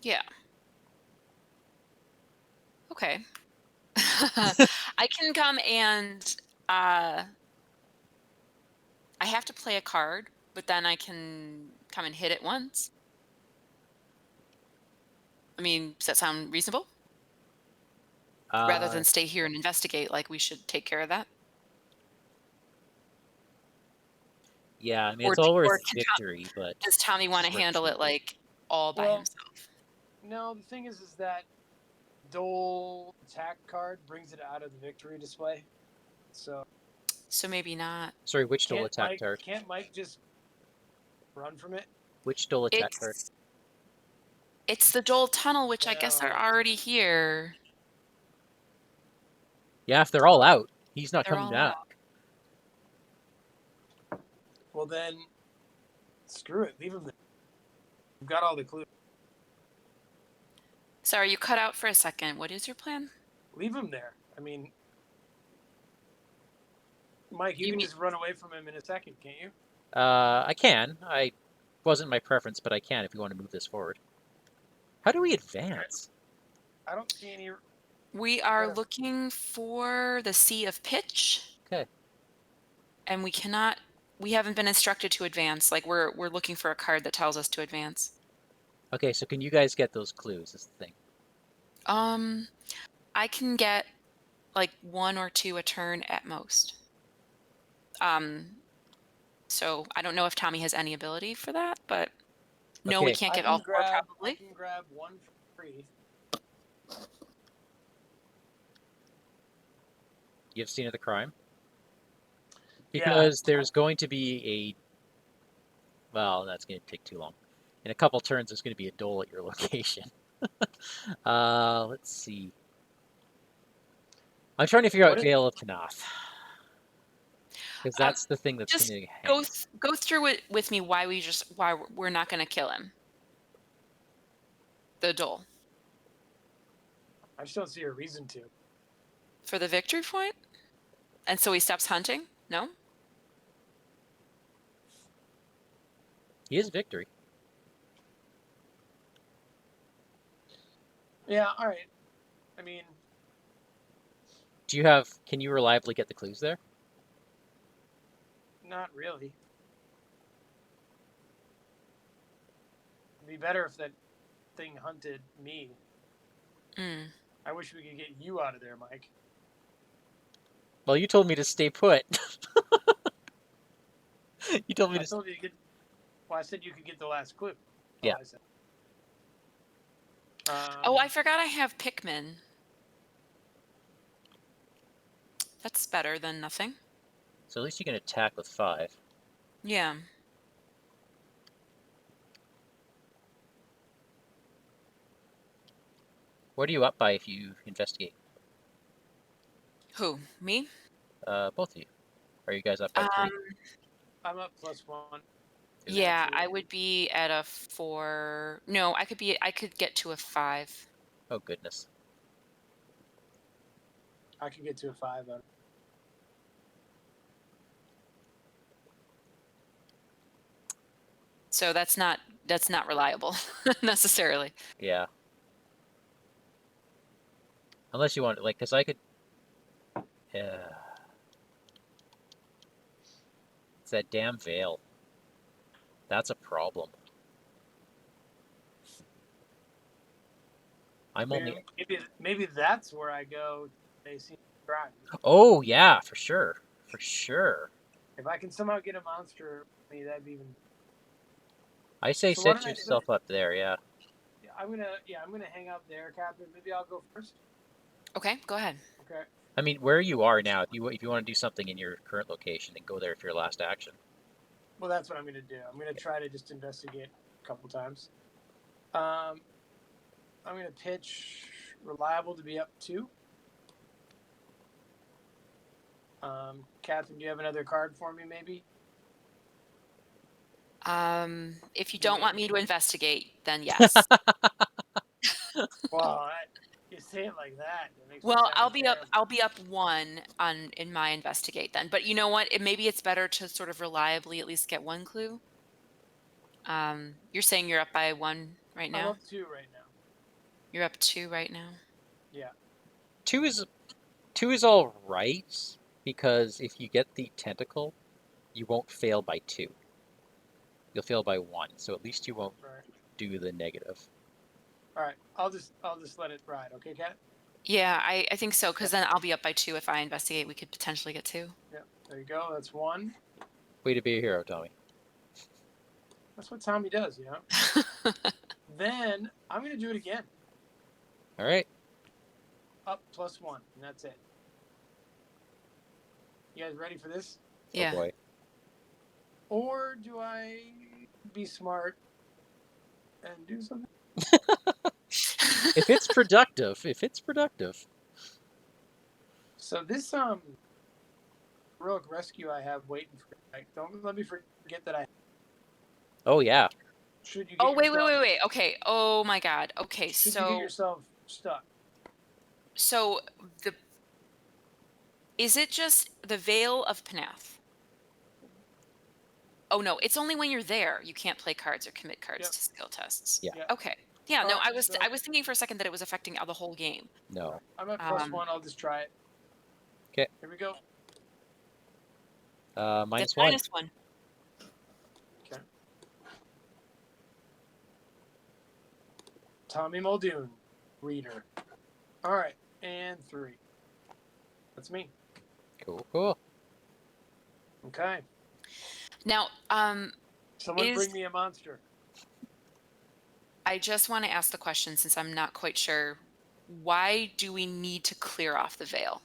Speaker 3: Yeah. Okay. I can come and I have to play a card, but then I can come and hit it once. I mean, does that sound reasonable? Rather than stay here and investigate, like we should take care of that.
Speaker 1: Yeah, I mean,
Speaker 3: Or
Speaker 1: it's all
Speaker 3: or
Speaker 1: worth
Speaker 3: can
Speaker 1: victory, but...
Speaker 3: Does Tommy want to
Speaker 1: Friction.
Speaker 3: handle it like all by
Speaker 2: Well-
Speaker 3: himself?
Speaker 2: No, the thing is that Dole attack card brings it out of the victory display. So
Speaker 3: So maybe not.
Speaker 1: Sorry, which Dole
Speaker 2: can't
Speaker 1: attack
Speaker 2: Mike,
Speaker 1: card?
Speaker 2: can't Mike just run from it?
Speaker 1: Which Dole attack card?
Speaker 3: It's the Dole tunnel, which I guess are
Speaker 2: No.
Speaker 3: already here.
Speaker 1: Yeah, if they're all out, he's not
Speaker 3: They're
Speaker 1: coming
Speaker 3: all
Speaker 1: back.
Speaker 3: out.
Speaker 2: Well then, screw it. Leave him there. We've got all the clues.
Speaker 3: Sorry, you cut out for a second. What is your plan?
Speaker 2: Leave him there. I mean, Mike, you
Speaker 3: You
Speaker 2: can
Speaker 3: mean-
Speaker 2: just run away from him in a second, can't you?
Speaker 1: I can. I wasn't my preference, but I can if you want to move this forward. How do we advance?
Speaker 2: I don't see any.
Speaker 3: We are
Speaker 2: Whatever.
Speaker 3: looking for the Sea of Pitch.
Speaker 1: Okay.
Speaker 3: And we haven't been instructed to advance. Like we're looking for a card that tells us to advance.
Speaker 1: Okay, so can you guys get those clues? Is the thing.
Speaker 3: I can get like 1 or 2 a turn at most. So I don't know if Tommy has any ability for that, but no, we
Speaker 1: Okay.
Speaker 3: can't
Speaker 2: I
Speaker 3: get
Speaker 2: can
Speaker 3: all 4
Speaker 2: I
Speaker 3: probably.
Speaker 2: can grab one for free.
Speaker 1: You have Scene of the Crime?
Speaker 2: Yeah.
Speaker 1: Because there's going to be a... Well, that's going to take too long. In a couple turns, there's going to be a Dole at your location. Let's see. I'm trying to figure out
Speaker 2: What it-
Speaker 1: Veil of Panath. Because that's the thing that's
Speaker 3: just
Speaker 1: going to hang.
Speaker 3: Go through it with me why we're not going to kill him. The Dole.
Speaker 2: I just don't see a reason to.
Speaker 3: For the victory point? And so he stops hunting? No?
Speaker 1: He is victory.
Speaker 2: Yeah, all right. I mean,
Speaker 1: Can you reliably get the clues there?
Speaker 2: not really. It'd be better if that thing hunted me.
Speaker 3: Mm.
Speaker 2: I wish we could get you out of there, Mike.
Speaker 1: Well, you told me to stay put. You told me
Speaker 2: I
Speaker 1: to.
Speaker 2: told you to get. Well, I said you could get the last clue.
Speaker 1: Yeah.
Speaker 2: I said.
Speaker 3: Oh, I forgot I have Pikmin. That's better than nothing.
Speaker 1: So at least you can attack with 5.
Speaker 3: Yeah.
Speaker 1: What are you up by if you investigate?
Speaker 3: Who? Me?
Speaker 1: Both of you. Are you guys up by 3?
Speaker 2: I'm up +1.
Speaker 3: Yeah,
Speaker 2: two.
Speaker 3: I would be at a 4. No, I could get to a 5.
Speaker 1: Oh goodness.
Speaker 2: I could get to a 5.
Speaker 3: So that's not reliable necessarily.
Speaker 1: Yeah. Unless you want, like, because I could. It's that damn veil. That's a problem. I'm only.
Speaker 2: Maybe that's where I go. They seem to try.
Speaker 1: Oh yeah, for sure, for sure.
Speaker 2: If I can somehow get a monster, that'd be even.
Speaker 1: I say
Speaker 2: So why
Speaker 1: set
Speaker 2: don't I-
Speaker 1: yourself up there. Yeah.
Speaker 2: I'm gonna hang out there, Captain. Maybe I'll go first.
Speaker 3: Okay, go ahead.
Speaker 2: Okay.
Speaker 1: I mean, where you are now, if you want to do something in your current location, then go there for your last action.
Speaker 2: Well, that's what I'm gonna do. I'm gonna try to just investigate a couple times. I'm gonna pitch reliable to be up 2. Catherine, do you have another card for me, maybe?
Speaker 3: If you don't want me to investigate, then yes.
Speaker 2: Well, you say it like that. It makes me
Speaker 3: Well,
Speaker 2: sound terrible.
Speaker 3: I'll be up 1 in my investigate then. But you know what? Maybe it's better to sort of reliably at least get 1 clue. You're saying you're up by 1 right
Speaker 2: I'm
Speaker 3: now?
Speaker 2: up 2 right now.
Speaker 3: You're up 2 right now?
Speaker 2: Yeah.
Speaker 1: 2 is all right because if you get the tentacle, you won't fail by 2. You'll fail by 1, so at least you won't do the negative.
Speaker 2: All right. I'll just let it ride. Okay, Kat?
Speaker 3: Yeah, I think so, because then I'll be up by 2 if I investigate. We could potentially get 2.
Speaker 2: Yeah. There you go. That's 1.
Speaker 1: Way to be a hero, Tommy.
Speaker 2: That's what Tommy does, Then I'm gonna do it again.
Speaker 1: All right.
Speaker 2: Up +1, and that's it. You guys ready for this?
Speaker 3: Yeah.
Speaker 1: Oh boy.
Speaker 2: Or do I be smart and do something?
Speaker 1: If it's productive,
Speaker 2: So this heroic rescue I have waiting for me. Don't let me forget that I.
Speaker 1: Oh yeah.
Speaker 2: Should you? Get
Speaker 3: Oh wait.
Speaker 2: yourself,
Speaker 3: Okay. Oh my God. Okay.
Speaker 2: Should you get yourself stuck?
Speaker 3: So is it just the Veil of Panath? Oh no, it's only when you're there you can't play cards or commit cards to skill tests.
Speaker 1: Yeah.
Speaker 3: Okay. Yeah. No,
Speaker 2: Alright,
Speaker 3: I was thinking for a second that it was affecting the whole game.
Speaker 1: No.
Speaker 2: I'm at +1. I'll just try it.
Speaker 1: Okay.
Speaker 2: Here we go.
Speaker 1: -1.
Speaker 3: -1.
Speaker 2: Okay. Tommy Muldoon, reader. All right, and 3. That's me.
Speaker 1: Cool.
Speaker 3: Now,
Speaker 2: Someone bring me a monster.
Speaker 3: I just want to ask the question since I'm not quite sure. Why do we need to clear off the veil?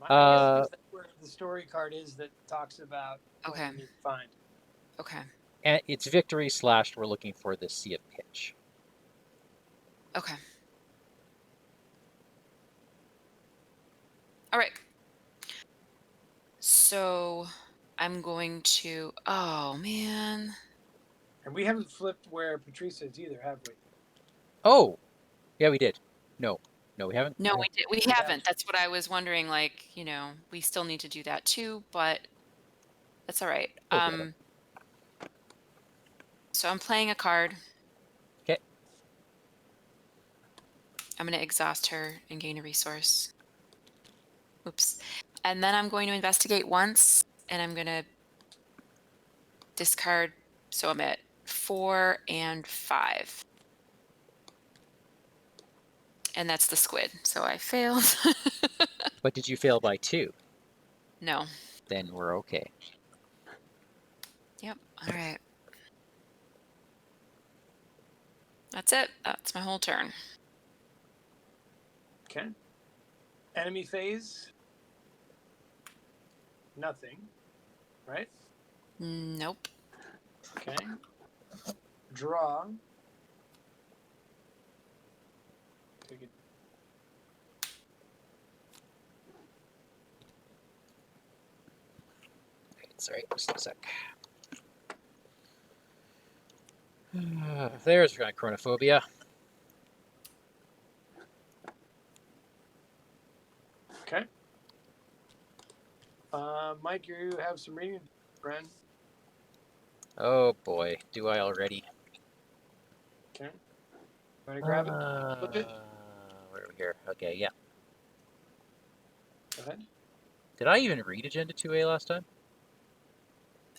Speaker 2: I guess that's where the story card is that talks about what we need to find.
Speaker 3: Okay.
Speaker 1: And it's victory / we're looking for the Sea of Pitch.
Speaker 3: Okay. All right. So I'm going to. Oh man.
Speaker 2: And we haven't flipped where Patrice is either, have we?
Speaker 1: Oh, yeah, we did. No. No, we haven't.
Speaker 3: No,
Speaker 2: No,
Speaker 3: we
Speaker 2: we
Speaker 3: haven't.
Speaker 2: haven't.
Speaker 3: That's what I was wondering. Like, we still need to do that too, but that's all right.
Speaker 1: We'll get 'em.
Speaker 3: So I'm playing a card.
Speaker 1: Okay.
Speaker 3: I'm going to exhaust her and gain a resource. Oops. And then I'm going to investigate once, and I'm going to discard. So I'm at 4 and 5. And that's the squid. So I failed.
Speaker 1: But did you fail by 2?
Speaker 3: No.
Speaker 1: Then we're okay.
Speaker 3: Yep. All right. That's it. That's my whole turn.
Speaker 2: Okay. Enemy phase. Nothing. Right?
Speaker 3: Nope.
Speaker 2: Okay. Draw. Take it.
Speaker 1: Sorry, just a sec. There's my chronophobia.
Speaker 2: Okay. Mike, you have some reading, friend.
Speaker 1: Oh boy, do I already?
Speaker 2: Okay. Want to grab it? Flip it.
Speaker 1: Where are we here? Okay, yeah.
Speaker 2: Go ahead.
Speaker 1: Did I even read Agenda 2A last time?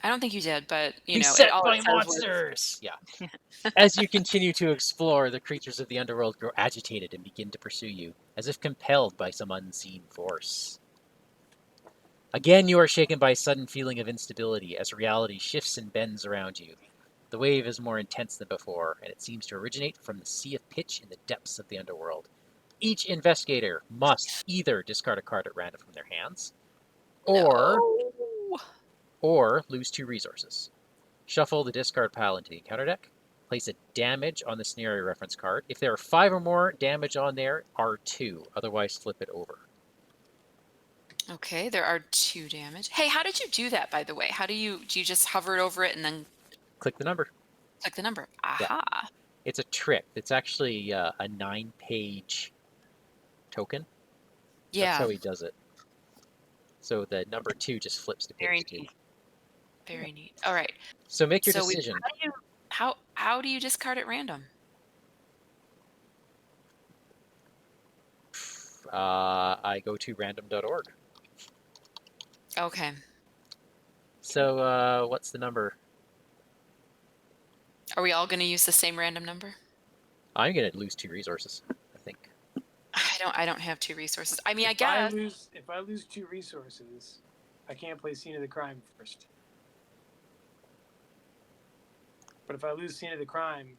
Speaker 3: I don't think you did, but
Speaker 1: Beset
Speaker 3: all
Speaker 1: by
Speaker 3: it says was-
Speaker 1: monsters! Yeah. As you continue to explore, the creatures of the underworld grow agitated and begin to pursue you, as if compelled by some unseen force. Again, you are shaken by a sudden feeling of instability as reality shifts and bends around you. The wave is more intense than before, and it seems to originate from the sea of pitch in the depths of the underworld. Each investigator must either discard a card at random from their hands, or lose 2 resources. Shuffle the discard pile into the encounter deck. Place a damage on the scenario reference card. If there are 5 or more, damage on there are 2. Otherwise, flip it over.
Speaker 3: Okay, there are 2 damage. Hey, how did you do that, by the way? Do you just hover over it and then
Speaker 1: Click the number.
Speaker 3: click the number?
Speaker 1: Yeah.
Speaker 3: Aha.
Speaker 1: It's a trick. It's actually a 9-page token. That's how
Speaker 3: Yeah,
Speaker 1: he does it. So the number 2 just flips to
Speaker 3: very
Speaker 1: page 2.
Speaker 3: neat. Very neat. All right.
Speaker 1: So make your
Speaker 3: So
Speaker 1: decision.
Speaker 3: how do you discard at random?
Speaker 1: I go to random.org.
Speaker 3: Okay.
Speaker 1: So what's the number?
Speaker 3: Are we all going to use the same random number?
Speaker 1: I'm going to lose 2 resources, I think.
Speaker 3: I don't have 2 resources. I mean, I
Speaker 2: If
Speaker 3: guess.
Speaker 2: if I lose 2 resources, I can't play Scene of the Crime first. But if I lose Scene of the Crime,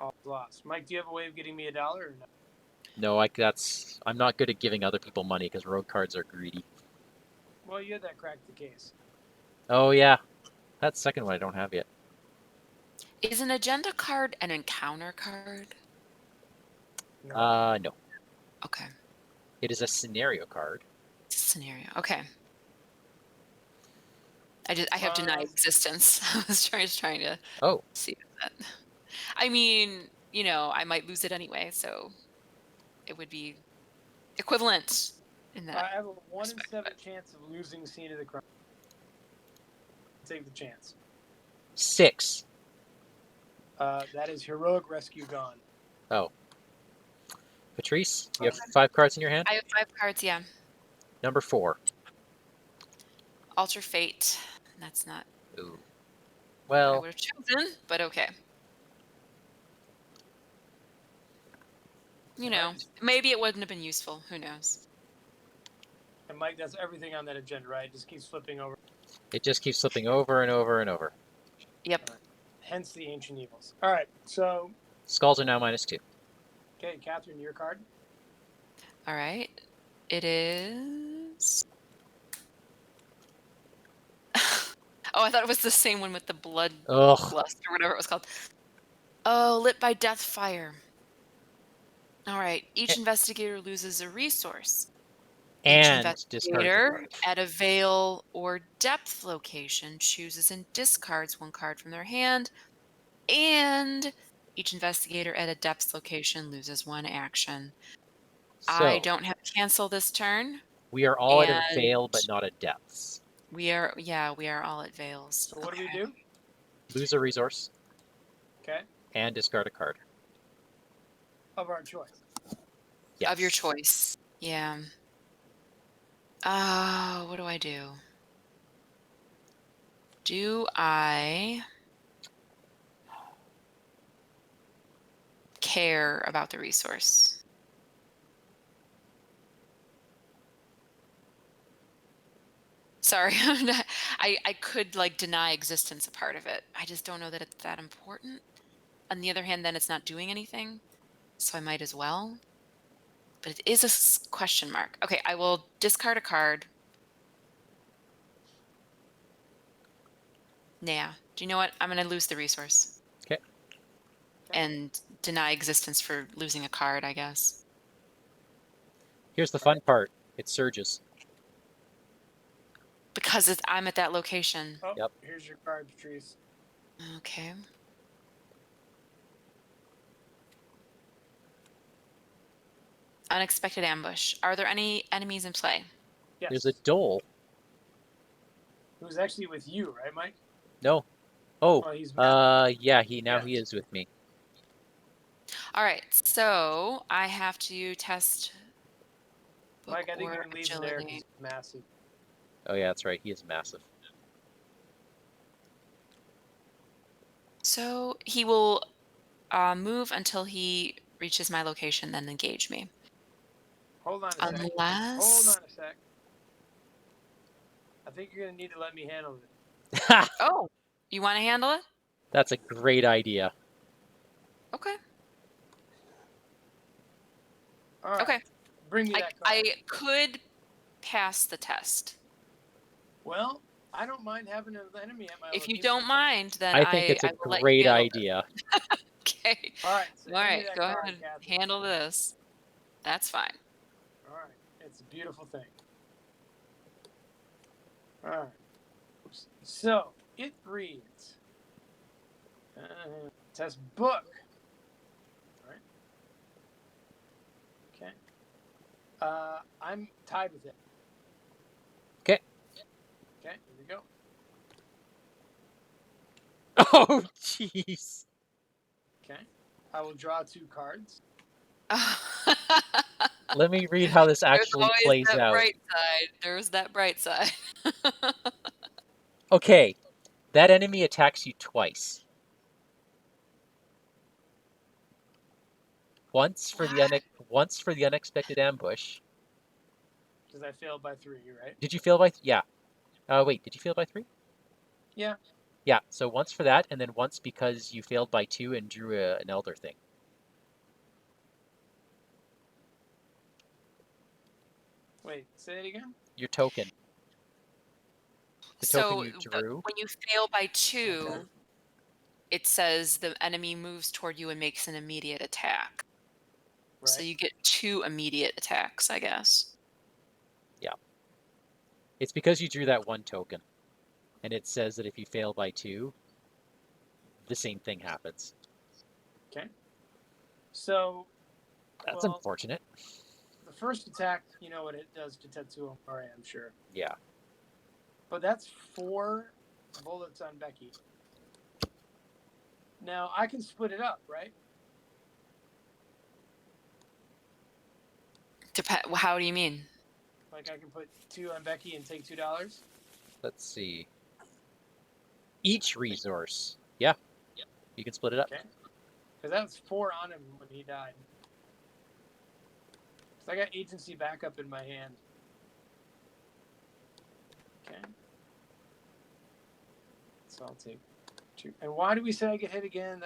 Speaker 2: all lost. Mike, do you have a way of getting me $1 or no?
Speaker 1: No, I'm not good at giving other people money because rogue cards are greedy.
Speaker 2: Well, you had that cracked the case.
Speaker 1: Oh yeah, that second one I don't have yet.
Speaker 3: Is an agenda card an encounter card?
Speaker 2: No.
Speaker 1: No.
Speaker 3: Okay.
Speaker 1: It is a scenario card.
Speaker 3: Scenario. Okay. I have denied existence. I was trying to see that. I mean, I might lose it anyway, so it would be equivalent in that.
Speaker 2: I have a 1 in 7 chance of losing Scene of the Crime. Take the chance.
Speaker 1: 6.
Speaker 2: That is Heroic Rescue gone.
Speaker 1: Oh. Patrice, you have 5 cards in your hand?
Speaker 3: I have 5 cards, yeah.
Speaker 1: Number 4.
Speaker 3: Alter Fate. That's not
Speaker 1: Ooh.
Speaker 3: what I
Speaker 1: Well,
Speaker 3: would have chosen, but okay. Maybe it wouldn't have been useful. Who knows?
Speaker 2: And Mike, that's everything on that agenda, right? It just keeps flipping over.
Speaker 1: it just keeps flipping over and over and over.
Speaker 3: Yep.
Speaker 2: Hence the Ancient Evils. All right, so...
Speaker 1: Skulls are now -2.
Speaker 2: Okay, Catherine, your card.
Speaker 3: All right. It is... Oh, I thought it was the same one with the blood
Speaker 1: Ugh.
Speaker 3: lust or whatever it was called. Oh, lit by death fire. All right. Each investigator loses a resource. Each
Speaker 1: And
Speaker 3: investigator at a veil or depth location chooses and discards 1 card from their hand. And Each investigator at a depths location loses 1 action. I
Speaker 1: So
Speaker 3: don't have to cancel this turn,
Speaker 1: we are all at a
Speaker 3: and
Speaker 1: veil, but not at depths.
Speaker 3: we are all at Vales.
Speaker 2: So what do we do?
Speaker 1: Lose a resource
Speaker 2: Okay.
Speaker 1: and discard a card.
Speaker 2: Of our choice.
Speaker 1: Yes.
Speaker 3: Of your choice. Yeah. What do I do? Do I care about the resource? Sorry, I could like deny existence a part of it. I just don't know that it's that important. On the other hand, then it's not doing anything, so I might as well. But it is a question mark. Okay, I will discard a card. Nah. Do you know what? I'm going to lose the resource.
Speaker 1: Okay.
Speaker 3: And deny existence for losing a card, I guess.
Speaker 1: Here's the fun part. It surges.
Speaker 3: Because I'm at that location.
Speaker 2: Oh,
Speaker 1: Yep.
Speaker 2: Here's your card, Patrice.
Speaker 3: Okay. Unexpected ambush. Are there any enemies in play?
Speaker 2: Yes.
Speaker 1: There's a dole.
Speaker 2: Who's actually with you, right, Mike?
Speaker 1: No. Oh,
Speaker 2: Oh, he's
Speaker 1: yeah, he
Speaker 2: Yeah.
Speaker 1: is with me.
Speaker 3: All right, so I have to test book
Speaker 2: Mike, I think you
Speaker 3: or
Speaker 2: can leave him there because
Speaker 3: agility.
Speaker 2: he's massive.
Speaker 1: Oh yeah, that's right. He is massive.
Speaker 3: So he will move until he reaches my location, then engage me.
Speaker 2: Hold on a sec. Hold
Speaker 3: Unless...
Speaker 2: on a sec. I think you're going to need to let me handle it.
Speaker 3: Oh, you want to handle it?
Speaker 1: That's a great idea.
Speaker 3: Okay.
Speaker 2: All right.
Speaker 3: Okay.
Speaker 2: Bring me that card.
Speaker 3: I could pass the test.
Speaker 2: Well, I don't mind having an enemy at my
Speaker 3: If you
Speaker 2: location.
Speaker 3: don't mind, then
Speaker 1: I think it's a
Speaker 3: I will let you
Speaker 1: great
Speaker 3: handle
Speaker 1: idea.
Speaker 3: it. Okay.
Speaker 2: All right. So
Speaker 3: All
Speaker 2: give me
Speaker 3: right.
Speaker 2: that
Speaker 3: Go
Speaker 2: card,
Speaker 3: ahead.
Speaker 2: Catherine.
Speaker 3: Handle this. That's fine.
Speaker 2: All right. It's a beautiful thing. All right. Oops. So it reads test book. All right. Okay. I'm tied with it.
Speaker 1: Okay.
Speaker 2: Okay. Here we go.
Speaker 1: Oh, jeez.
Speaker 2: Okay. I will draw 2 cards.
Speaker 1: Let me read how this actually
Speaker 3: There's always
Speaker 1: plays
Speaker 3: that
Speaker 1: out.
Speaker 3: bright side. There's that bright side.
Speaker 1: Okay, that enemy attacks you twice. Once for the unexpected ambush.
Speaker 2: Because I failed by 3, right?
Speaker 1: Did you fail by? Yeah. Wait, did you fail by 3?
Speaker 2: Yeah.
Speaker 1: Yeah. So once for that, and then once because you failed by 2 and drew an elder thing.
Speaker 2: Wait, say it again?
Speaker 1: Your token. The token you drew.
Speaker 3: When you fail by 2,
Speaker 2: Okay.
Speaker 3: it says the enemy moves toward you and makes an immediate attack.
Speaker 2: Right.
Speaker 3: So you get 2 immediate attacks, I guess.
Speaker 1: Yeah. It's because you drew that 1 token. And it says that if you fail by 2, the same thing happens.
Speaker 2: Okay. So
Speaker 1: That's unfortunate.
Speaker 2: The first attack, you know what it does to Tetsuo Mori, I'm sure.
Speaker 1: Yeah.
Speaker 2: But that's 4 bullets on Becky. Now, I can split it up, right?
Speaker 3: How do you mean?
Speaker 2: Like I can put 2 on Becky and take $2?
Speaker 1: Let's see. Each resource. Yeah. You can split it up.
Speaker 2: Okay. Because that was 4 on him when he died. So I got agency backup in my hand. Okay. So I'll take 2. And why do we say I get hit again?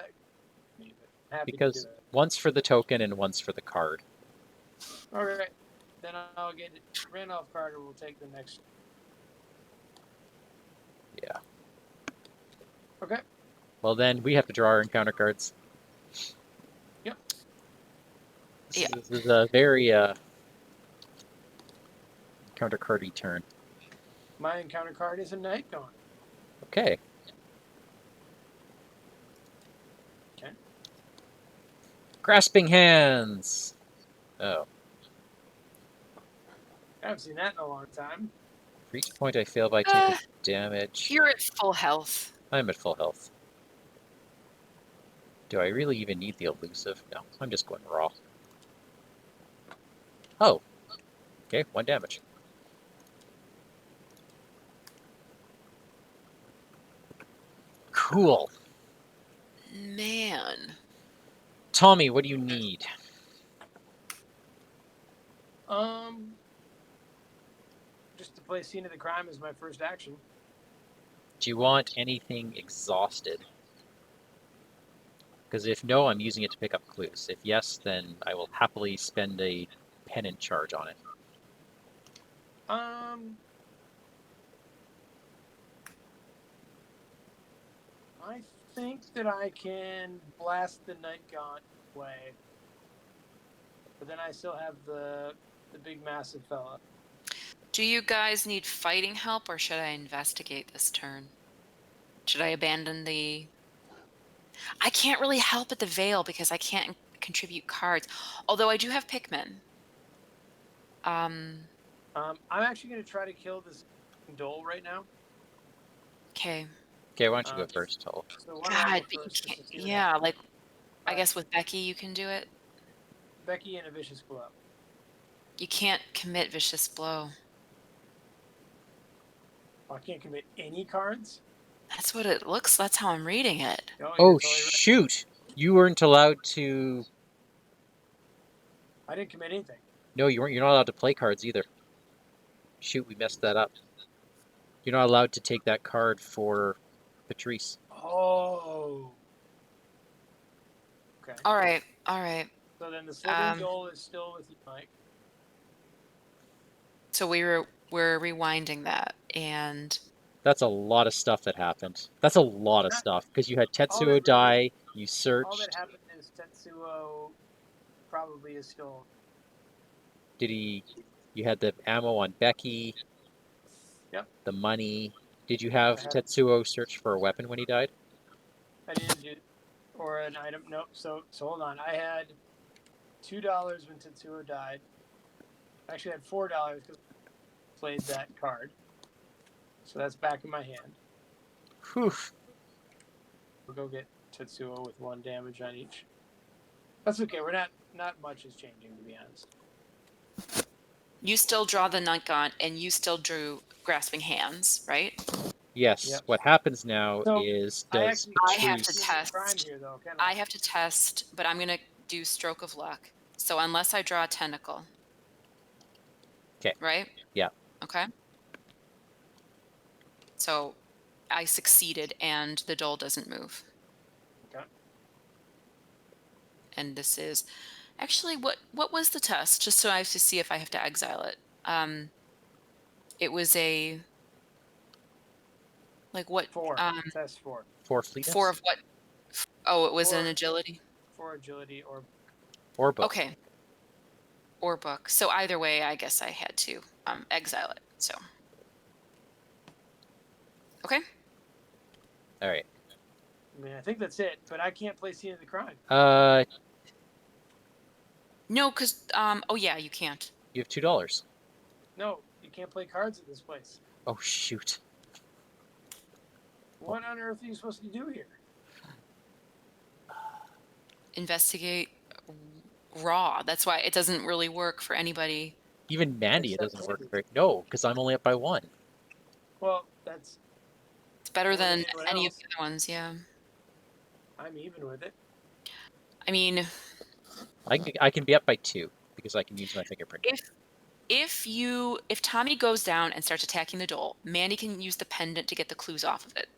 Speaker 1: Because once for the token and once for the card.
Speaker 2: All right. Then I'll get Randolph Carter will take the next.
Speaker 1: Yeah.
Speaker 2: Okay.
Speaker 1: Well, then we have to draw our encounter cards.
Speaker 2: Yep.
Speaker 1: This is a very encounter cardy turn.
Speaker 2: My encounter card is a Night Gaunt.
Speaker 1: Okay.
Speaker 2: Okay.
Speaker 1: Grasping hands. Oh.
Speaker 2: I haven't seen that in a long time.
Speaker 1: For each point I fail by taking damage.
Speaker 3: You're at full health.
Speaker 1: I'm at full health. Do I really even need the elusive? No, I'm just going raw. Oh. Okay, 1 damage. Cool.
Speaker 3: Man.
Speaker 1: Tommy, what do you need?
Speaker 2: Just to play scene of the crime is my first action.
Speaker 1: Do you want anything exhausted? Because if no, I'm using it to pick up clues. If yes, then I will happily spend a penance charge on it.
Speaker 2: I think that I can blast the night gaunt away, but then I still have the big massive fella.
Speaker 3: Do you guys need fighting help, or should I investigate this turn? Should I abandon the... I can't really help at the Veil because I can't contribute cards. Although I do have Pikmin.
Speaker 2: I'm actually going to try to kill this Dole right now.
Speaker 3: Okay.
Speaker 1: Okay, why don't you go first, Tull?
Speaker 2: So why don't I
Speaker 3: God,
Speaker 2: go
Speaker 3: but you
Speaker 2: first?
Speaker 3: can't...
Speaker 2: Just to see what
Speaker 3: Yeah,
Speaker 2: happens.
Speaker 3: like, I
Speaker 2: Alright.
Speaker 3: guess with Becky you can do it.
Speaker 2: Becky and a vicious blow.
Speaker 3: You can't commit Vicious Blow.
Speaker 2: I can't commit any cards.
Speaker 3: That's what it looks... That's how I'm reading it.
Speaker 2: No, you're
Speaker 1: Oh,
Speaker 2: totally right.
Speaker 1: shoot! You weren't allowed to...
Speaker 2: I didn't commit anything.
Speaker 1: No, you weren't. You're not allowed to play cards either. Shoot, we messed that up. You're not allowed to take that card for Patrice.
Speaker 2: Oh. Okay.
Speaker 3: All right. All right.
Speaker 2: So then the slithering Dole is still with you, Mike.
Speaker 3: So we're rewinding that, and
Speaker 1: That's a lot of stuff that happened. That's a lot of stuff, because you had Tetsuo
Speaker 2: really-
Speaker 1: die, you
Speaker 2: All
Speaker 1: searched.
Speaker 2: that happened is Tetsuo probably is still.
Speaker 1: Did he... You had the ammo on Becky.
Speaker 2: Yep.
Speaker 1: The money. Did you have
Speaker 2: I had-
Speaker 1: Tetsuo search for a weapon when he died?
Speaker 2: I didn't do, or an item. Nope. So hold on. I had $2 when Tetsuo died. I actually had $4 because I played that card. So that's back in my hand.
Speaker 1: Whew.
Speaker 2: We'll go get Tetsuo with 1 damage on each. That's okay. We're not much is changing, to be honest.
Speaker 3: you still draw the Night Gaunt, and you still drew Grasping Hands, right?
Speaker 1: Yes.
Speaker 2: Yep.
Speaker 1: What happens now
Speaker 2: So,
Speaker 1: is
Speaker 2: I
Speaker 1: does
Speaker 2: actually
Speaker 3: I have to
Speaker 1: Patrice...
Speaker 3: test.
Speaker 2: crime here, though, can
Speaker 3: I have to test, but I'm gonna do Stroke of Luck. So unless I draw a tentacle.
Speaker 1: 'Kay.
Speaker 3: Right?
Speaker 1: Yeah.
Speaker 3: Okay. So I succeeded, and the Dole doesn't move.
Speaker 2: Okay.
Speaker 3: And this is actually what was the test? Just so I have to see if I have to exile it. It was a like what?
Speaker 2: 4. Test 4.
Speaker 1: 4 fleetness?
Speaker 3: 4 of what? Oh, it was
Speaker 2: 4.
Speaker 3: an agility.
Speaker 2: 4 agility
Speaker 1: Or book.
Speaker 3: Okay. Or book. So either way, I guess I had to exile it. So. Okay.
Speaker 1: All right.
Speaker 2: I mean, I think that's it, but I can't play Scene of the Crime.
Speaker 3: No, because oh yeah, you can't.
Speaker 1: You have $2.
Speaker 2: No, you can't play cards at this place.
Speaker 1: Oh, shoot.
Speaker 2: What on earth are you supposed to do here?
Speaker 3: Investigate raw. That's why it doesn't really work for anybody.
Speaker 1: Even Mandy, it
Speaker 2: Except
Speaker 1: doesn't work
Speaker 2: Mandy.
Speaker 1: very... No, because I'm only up by 1.
Speaker 2: Well, that's.
Speaker 3: It's better
Speaker 2: More than
Speaker 3: than
Speaker 2: anyone
Speaker 3: any of
Speaker 2: else.
Speaker 3: the other ones. Yeah.
Speaker 2: I'm even with it.
Speaker 3: I mean,
Speaker 1: I can be up by 2, because I can use my fingerprint.
Speaker 3: if Tommy goes down and starts attacking the Dole, Mandy can use the pendant to get the clues off of it.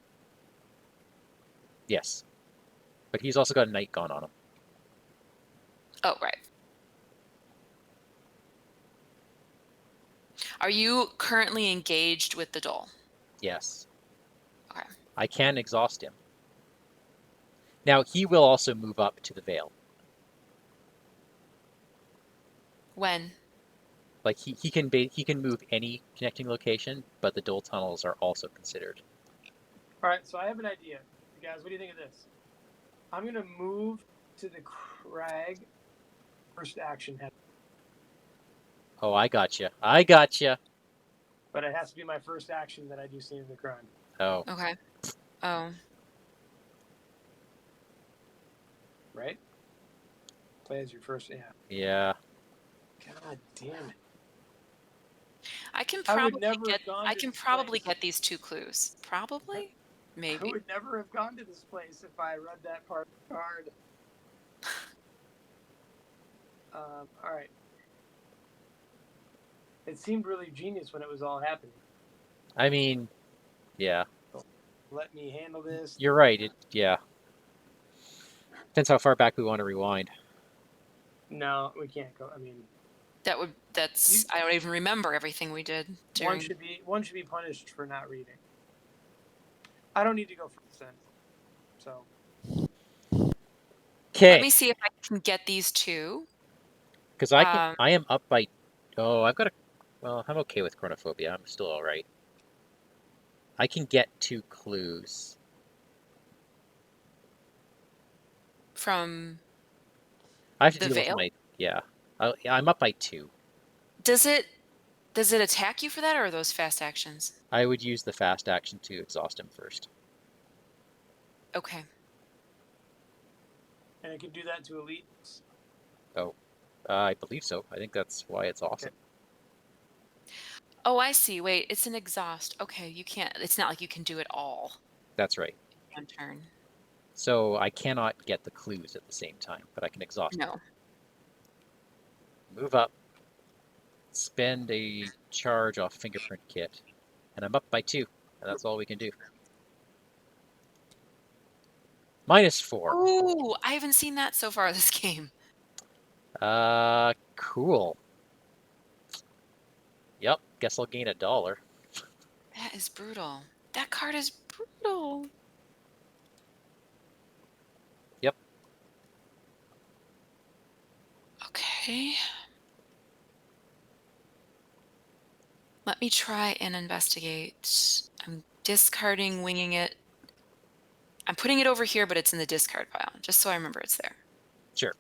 Speaker 1: Yes. But he's also got a Night Gaunt on him.
Speaker 3: Oh, right. Are you currently engaged with the Dole?
Speaker 1: Yes.
Speaker 3: Okay.
Speaker 1: I can exhaust him. Now, he will also move up to the Veil.
Speaker 3: When?
Speaker 1: Like, he can move any connecting location, but the Dole tunnels are also considered.
Speaker 2: All right, so I have an idea. You guys, what do you think of this? I'm going to move to the crag. First action,
Speaker 1: Oh, I gotcha. I gotcha.
Speaker 2: but it has to be my first action that I do scene of the crime.
Speaker 1: Oh,
Speaker 3: Okay. Oh.
Speaker 2: Right? Play as your first. Yeah.
Speaker 1: yeah.
Speaker 2: God damn it!
Speaker 3: I can
Speaker 2: I would
Speaker 3: probably
Speaker 2: never
Speaker 3: get
Speaker 2: have gone
Speaker 3: I
Speaker 2: to
Speaker 3: can
Speaker 2: this
Speaker 3: probably
Speaker 2: place.
Speaker 3: get these 2 clues. Probably?
Speaker 2: I
Speaker 3: Maybe.
Speaker 2: would never have gone to this place if I read that part of the card. All right. It seemed really genius when it was all happening.
Speaker 1: I mean, yeah.
Speaker 2: Let me handle this.
Speaker 1: You're right. Yeah. Depends how far back we want to rewind.
Speaker 2: No, we can't go. I mean,
Speaker 3: That's I don't even remember everything we did
Speaker 2: one
Speaker 3: during.
Speaker 2: should be punished for not reading. I don't need to go first then. So
Speaker 3: Let
Speaker 1: Okay.
Speaker 3: me see if I can get these 2.
Speaker 1: Because I am up by. Oh, I've got a. Well, I'm okay with chronophobia. I'm still all right. I can get 2 clues.
Speaker 3: From
Speaker 1: I have to
Speaker 3: the
Speaker 1: deal with
Speaker 3: veil.
Speaker 1: my. Yeah. I'm up by 2.
Speaker 3: Does it attack you for that, or are those fast actions?
Speaker 1: I would use the fast action to exhaust him first.
Speaker 3: Okay.
Speaker 2: and it can do that to elites.
Speaker 1: Oh, I believe so. I think that's why it's awesome.
Speaker 3: Oh, I see. Wait, it's an exhaust. Okay, you can't. It's not like you can do it all
Speaker 1: That's right.
Speaker 3: in one turn.
Speaker 1: So I cannot get the clues at the same time, but I can exhaust them.
Speaker 3: No.
Speaker 1: Move up. Spend a charge off fingerprint kit. And I'm up by 2. And that's all we can do. -4.
Speaker 3: Oh, I haven't seen that so far this game.
Speaker 1: Cool. Yep, guess I'll gain $1.
Speaker 3: That is brutal. That card is brutal.
Speaker 1: Yep.
Speaker 3: Okay. Let me try and investigate. I'm discarding, winging it. I'm putting it over here, but it's in the discard pile, just so I remember it's there.
Speaker 1: Sure.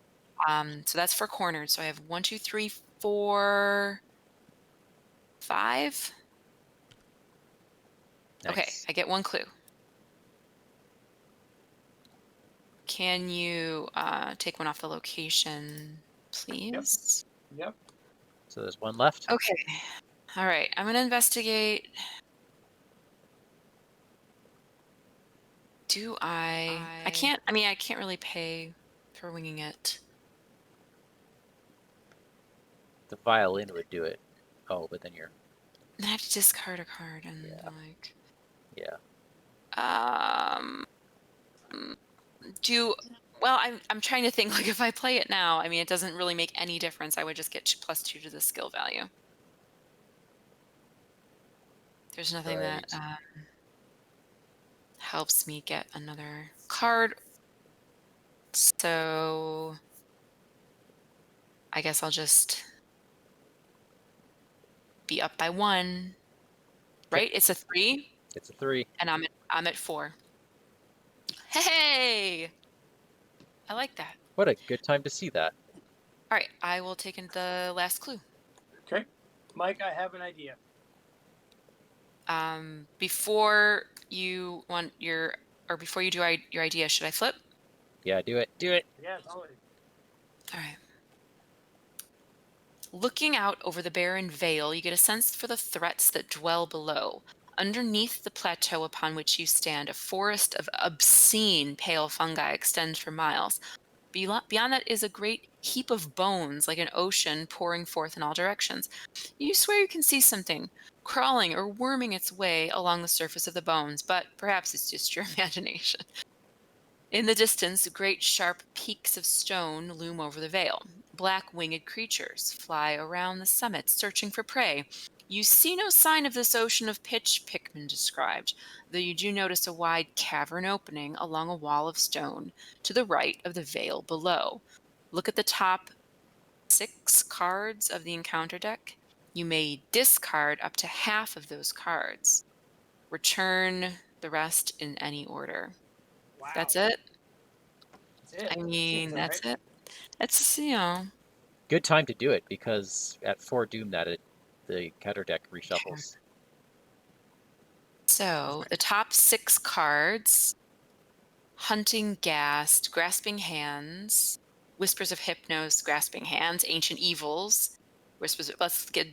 Speaker 3: So that's for cornered. So I have 1, 2, 3, 4, 5. Okay,
Speaker 1: Nice.
Speaker 3: I get 1 clue. Can you take one off the location, please?
Speaker 2: Yep.
Speaker 1: So there's 1 left.
Speaker 3: Okay. All right. I'm gonna investigate. Do I can't. I mean, I can't really pay for winging it.
Speaker 1: The violin would do it. Oh, but then you're.
Speaker 3: I have to discard a card and
Speaker 1: Yeah.
Speaker 3: like.
Speaker 1: Yeah.
Speaker 3: Well, I'm trying to think, like, if I play it now, I mean, it doesn't really make any difference. I would just get +2 to the skill value. There's nothing that
Speaker 1: Right.
Speaker 3: helps me get another card. So I guess I'll just be up by 1. Right? It's a 3,
Speaker 1: It's a 3.
Speaker 3: and I'm at 4. Hey! I like that.
Speaker 1: What a good time to see that.
Speaker 3: All right, I will take in the last clue.
Speaker 2: Okay. Mike, I have an idea.
Speaker 3: Before you do your idea, should I flip?
Speaker 1: Yeah, do it. Do it.
Speaker 2: Yeah, totally.
Speaker 3: All right. Looking out over the barren vale, you get a sense for the threats that dwell below. Underneath the plateau upon which you stand, a forest of obscene pale fungi extends for miles. Beyond that is a great heap of bones, like an ocean pouring forth in all directions. You swear you can see something crawling or worming its way along the surface of the bones, but perhaps it's just your imagination. In the distance, great sharp peaks of stone loom over the vale. Black winged creatures fly around the summit, searching for prey. You see no sign of this ocean of pitch Pickman described, though you do notice a wide cavern opening along a wall of stone to the right of the vale below. Look at the top 6 cards of the encounter deck. You may discard up to half of those cards. Return the rest in any order.
Speaker 2: Wow.
Speaker 3: That's it.
Speaker 2: That's it.
Speaker 3: I mean,
Speaker 2: Seems
Speaker 3: that's
Speaker 2: right.
Speaker 3: it. It's,
Speaker 1: Good time to do it because at 4 Doom the counter deck reshuffles.
Speaker 3: so the top 6 cards: Hunting Ghast, Grasping Hands, Whispers of Hypnos, Grasping Hands, Ancient Evils. Let's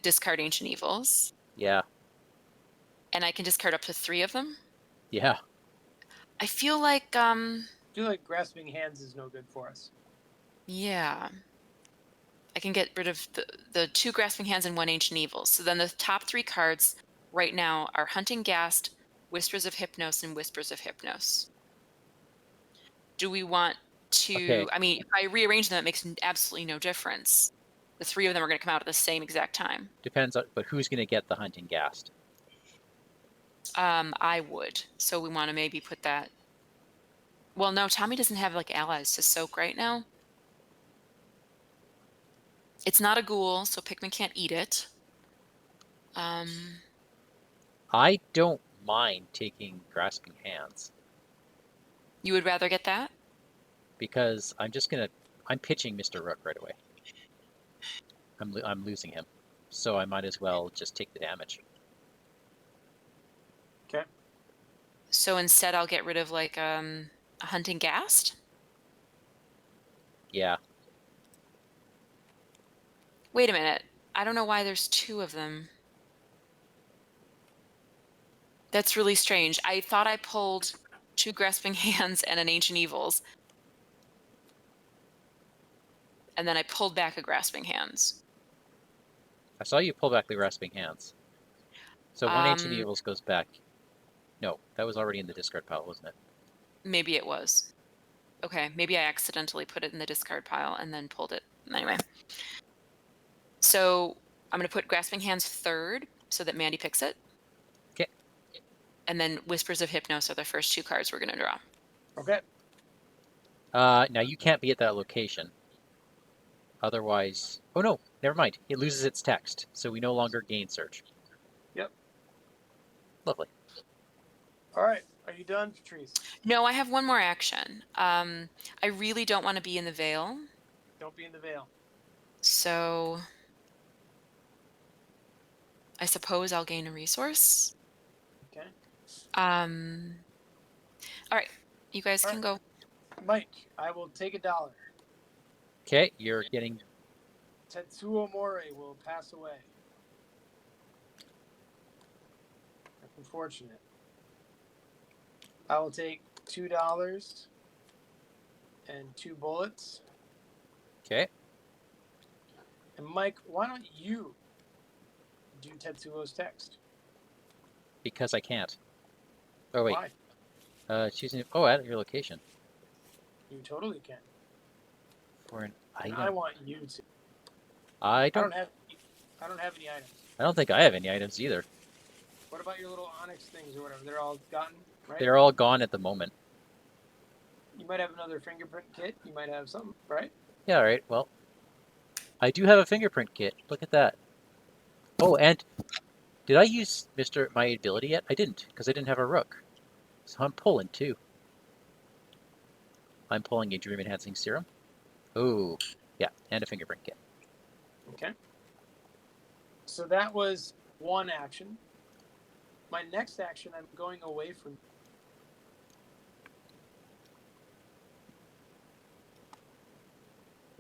Speaker 3: discard Ancient Evils.
Speaker 1: Yeah,
Speaker 3: And I can discard up to 3 of them.
Speaker 1: yeah.
Speaker 3: I feel like,
Speaker 2: I feel like Grasping Hands is no good for us.
Speaker 3: yeah. I can get rid of the 2 Grasping Hands and 1 Ancient Evils. So then the top 3 cards right now are Hunting Ghast, Whispers of Hypnos, and Whispers of Hypnos. Do we want to...
Speaker 1: Okay.
Speaker 3: I mean, if I rearrange them, it makes absolutely no difference. The 3 of them are going to come out at the same exact time.
Speaker 1: Depends on, but who's going to get the Hunting Ghast?
Speaker 3: I would. So we want to maybe put that... Well, no, Tommy doesn't have, like, allies to soak right now. It's not a ghoul, so Pikmin can't eat it.
Speaker 1: I don't mind taking Grasping Hands
Speaker 3: You would rather get that?
Speaker 1: because I'm pitching Mr. Rook right away. I'm losing him, so I might as well just take the damage.
Speaker 2: Okay.
Speaker 3: So instead I'll get rid of, like, a Hunting Ghast?
Speaker 1: Yeah.
Speaker 3: Wait a minute. I don't know why there's 2 of them. That's really strange. I thought I pulled 2 Grasping Hands and an Ancient Evils. And then I pulled back a Grasping Hands.
Speaker 1: I saw you pull back the Grasping Hands. So 1 Ancient Evils goes back. No, that was already in the discard pile, wasn't it?
Speaker 3: Maybe it was. Okay, maybe I accidentally put it in the discard pile and then pulled it. Anyway. So I'm going to put Grasping Hands third so that Mandy picks it.
Speaker 1: Okay.
Speaker 3: And then Whispers of Hypnos are the first 2 cards we're going to draw.
Speaker 2: Okay.
Speaker 1: Now you can't be at that location. Otherwise... Oh no, never mind. It loses its text, so we no longer gain search.
Speaker 2: Yep.
Speaker 1: Lovely.
Speaker 2: All right. Are you done, Patrice?
Speaker 3: No, I have one more action. I really don't want to be in the Veil.
Speaker 2: Don't be in the veil.
Speaker 3: So I suppose I'll gain a resource.
Speaker 2: Okay.
Speaker 3: All right. You guys can go.
Speaker 2: Mike, I will take $1.
Speaker 1: Okay, you're getting...
Speaker 2: Tetsuo More will pass away. That's unfortunate. I will take $2 and 2 bullets.
Speaker 1: Okay.
Speaker 2: And Mike, why don't you do Tetsuo's text?
Speaker 1: Because I can't. Oh, wait.
Speaker 2: Why?
Speaker 1: Choosing... Oh, at your location.
Speaker 2: You totally can.
Speaker 1: For an
Speaker 2: And
Speaker 1: item.
Speaker 2: I want you to.
Speaker 1: I
Speaker 2: I
Speaker 1: don't
Speaker 2: don't have any items.
Speaker 1: I don't think I have any items either.
Speaker 2: What about your little onyx things or whatever? They're all gotten, right?
Speaker 1: They're all gone at the moment.
Speaker 2: You might have another fingerprint kit. You might have something, right?
Speaker 1: Yeah, alright, well. I do have a fingerprint kit. Look at that. Oh, and did I use my ability yet? I didn't, because I didn't have a rook. So I'm pulling too. I'm pulling a Dream Enhancing Serum. Oh, yeah, and a fingerprint kit.
Speaker 2: Okay. So that was one action. My next action, I'm going away from.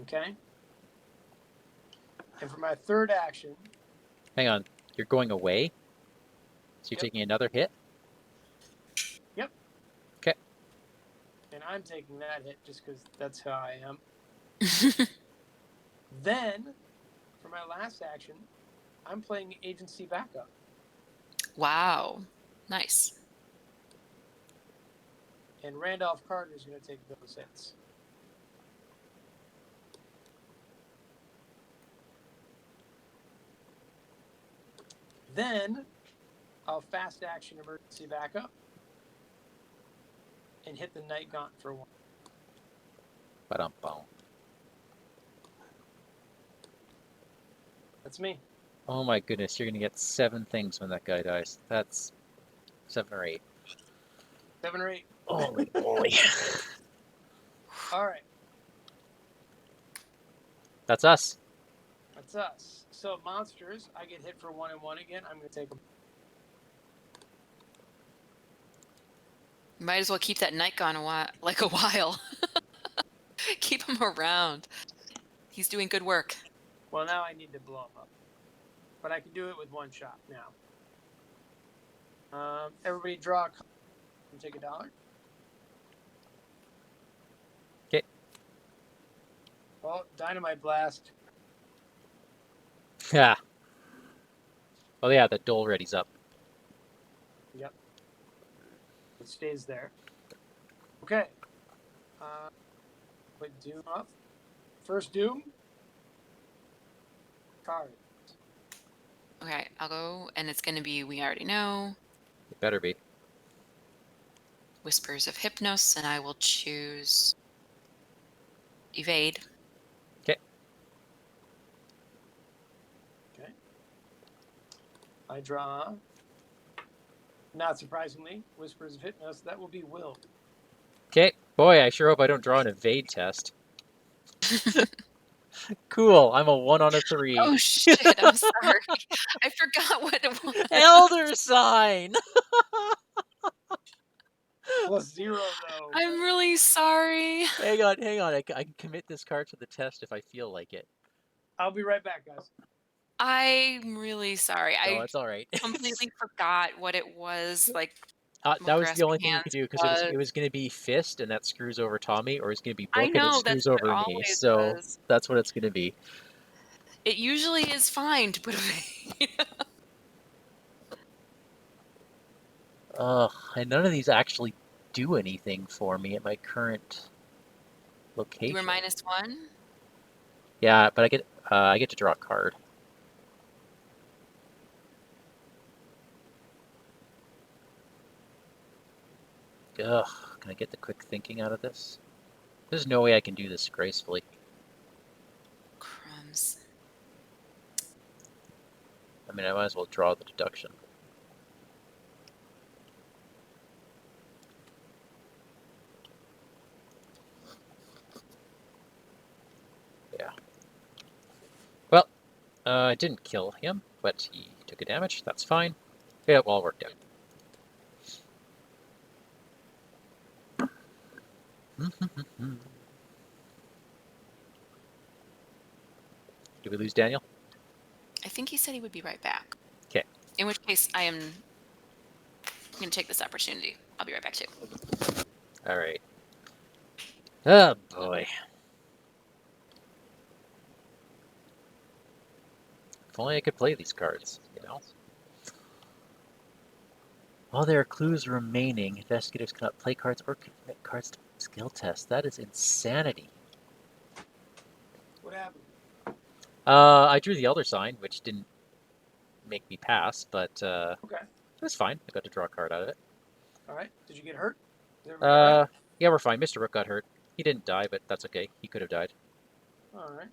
Speaker 2: Okay. And for my third action,
Speaker 1: Hang on, you're going away? So you're
Speaker 2: Yep.
Speaker 1: taking another hit?
Speaker 2: and I'm taking that hit just because that's how I am. Then, for my last action, I'm playing agency backup.
Speaker 3: Wow. Nice.
Speaker 2: And Randolph Carter's going to take those hits. Then, I'll fast action emergency backup and hit the Night Gaunt for 1.
Speaker 1: Ba-dum-bum.
Speaker 2: That's me.
Speaker 1: Oh my goodness, you're gonna get 7 things when that guy dies. That's 7 or 8.
Speaker 2: 7 or 8.
Speaker 1: Holy moly.
Speaker 2: All right.
Speaker 1: That's us.
Speaker 2: That's us. So monsters, I get hit for 1 and 1 again. I'm going to take them.
Speaker 3: You might as well keep that night gone a while. Keep him around. He's doing good work.
Speaker 2: Well, now I need to blow him up. But I can do it with one shot now. Everybody draw a card and take $1.
Speaker 1: Okay.
Speaker 2: Well, dynamite blast.
Speaker 1: Yeah. Oh yeah, the dole ready's up.
Speaker 2: Yep. It stays there. Okay. Put Doom up. First Doom. Card.
Speaker 3: Okay, I'll go, and it's going to be, we already know,
Speaker 1: It better be.
Speaker 3: Whispers of Hypnos, and I will choose Evade.
Speaker 1: Okay.
Speaker 2: Okay. I draw. Not surprisingly, Whispers of Hypnos. That will be Will.
Speaker 1: Okay. Boy, I sure hope I don't draw an evade test. Cool. I'm a 1 on a 3.
Speaker 3: Oh shit, I'm sorry. I forgot what it was.
Speaker 1: Elder sign.
Speaker 2: +0 though.
Speaker 3: I'm really sorry.
Speaker 1: Hang on. I can commit this card to the test if I feel like it.
Speaker 2: I'll be right back, guys.
Speaker 3: I'm really sorry.
Speaker 1: No,
Speaker 3: I
Speaker 1: it's all right.
Speaker 3: completely forgot what it was. Like,
Speaker 1: That
Speaker 3: what
Speaker 1: was the only
Speaker 3: Grasping
Speaker 1: thing you could
Speaker 3: Hands
Speaker 1: do because it was going to be fist and that screws over Tommy, or it's going to be
Speaker 3: I
Speaker 1: book and it
Speaker 3: know, that's
Speaker 1: screws
Speaker 3: what it
Speaker 1: over me.
Speaker 3: always
Speaker 1: So
Speaker 3: was.
Speaker 1: that's what it's going to be.
Speaker 3: It usually is fine to put away.
Speaker 1: Ugh, and none of these actually do anything for me at my current location.
Speaker 3: You were -1?
Speaker 1: Yeah, but I get to draw a card. Ugh, can I get the quick thinking out of this? There's no way I can do this gracefully.
Speaker 3: Crumbs.
Speaker 1: I mean, I might as well draw the deduction. Yeah. Well, I didn't kill him, but he took a damage. That's fine. Yeah, it all worked out. Did we lose Daniel?
Speaker 3: I think he said he would be right back.
Speaker 1: Okay.
Speaker 3: In which case, I am going to take this opportunity. I'll be right back too.
Speaker 1: All right. Oh boy. If only I could play these cards, you know? While there are clues remaining, investigators cannot play cards or commit cards to skill tests. That is insanity.
Speaker 2: What happened?
Speaker 1: I drew the Elder Sign, which didn't make me pass, but
Speaker 2: Okay.
Speaker 1: it was fine. I got to draw a card out of it.
Speaker 2: All right. Did you get hurt? Is everybody all right?
Speaker 1: Yeah, we're fine. Mr. Rook got hurt. He didn't die, but that's okay. He could have died.
Speaker 2: All right.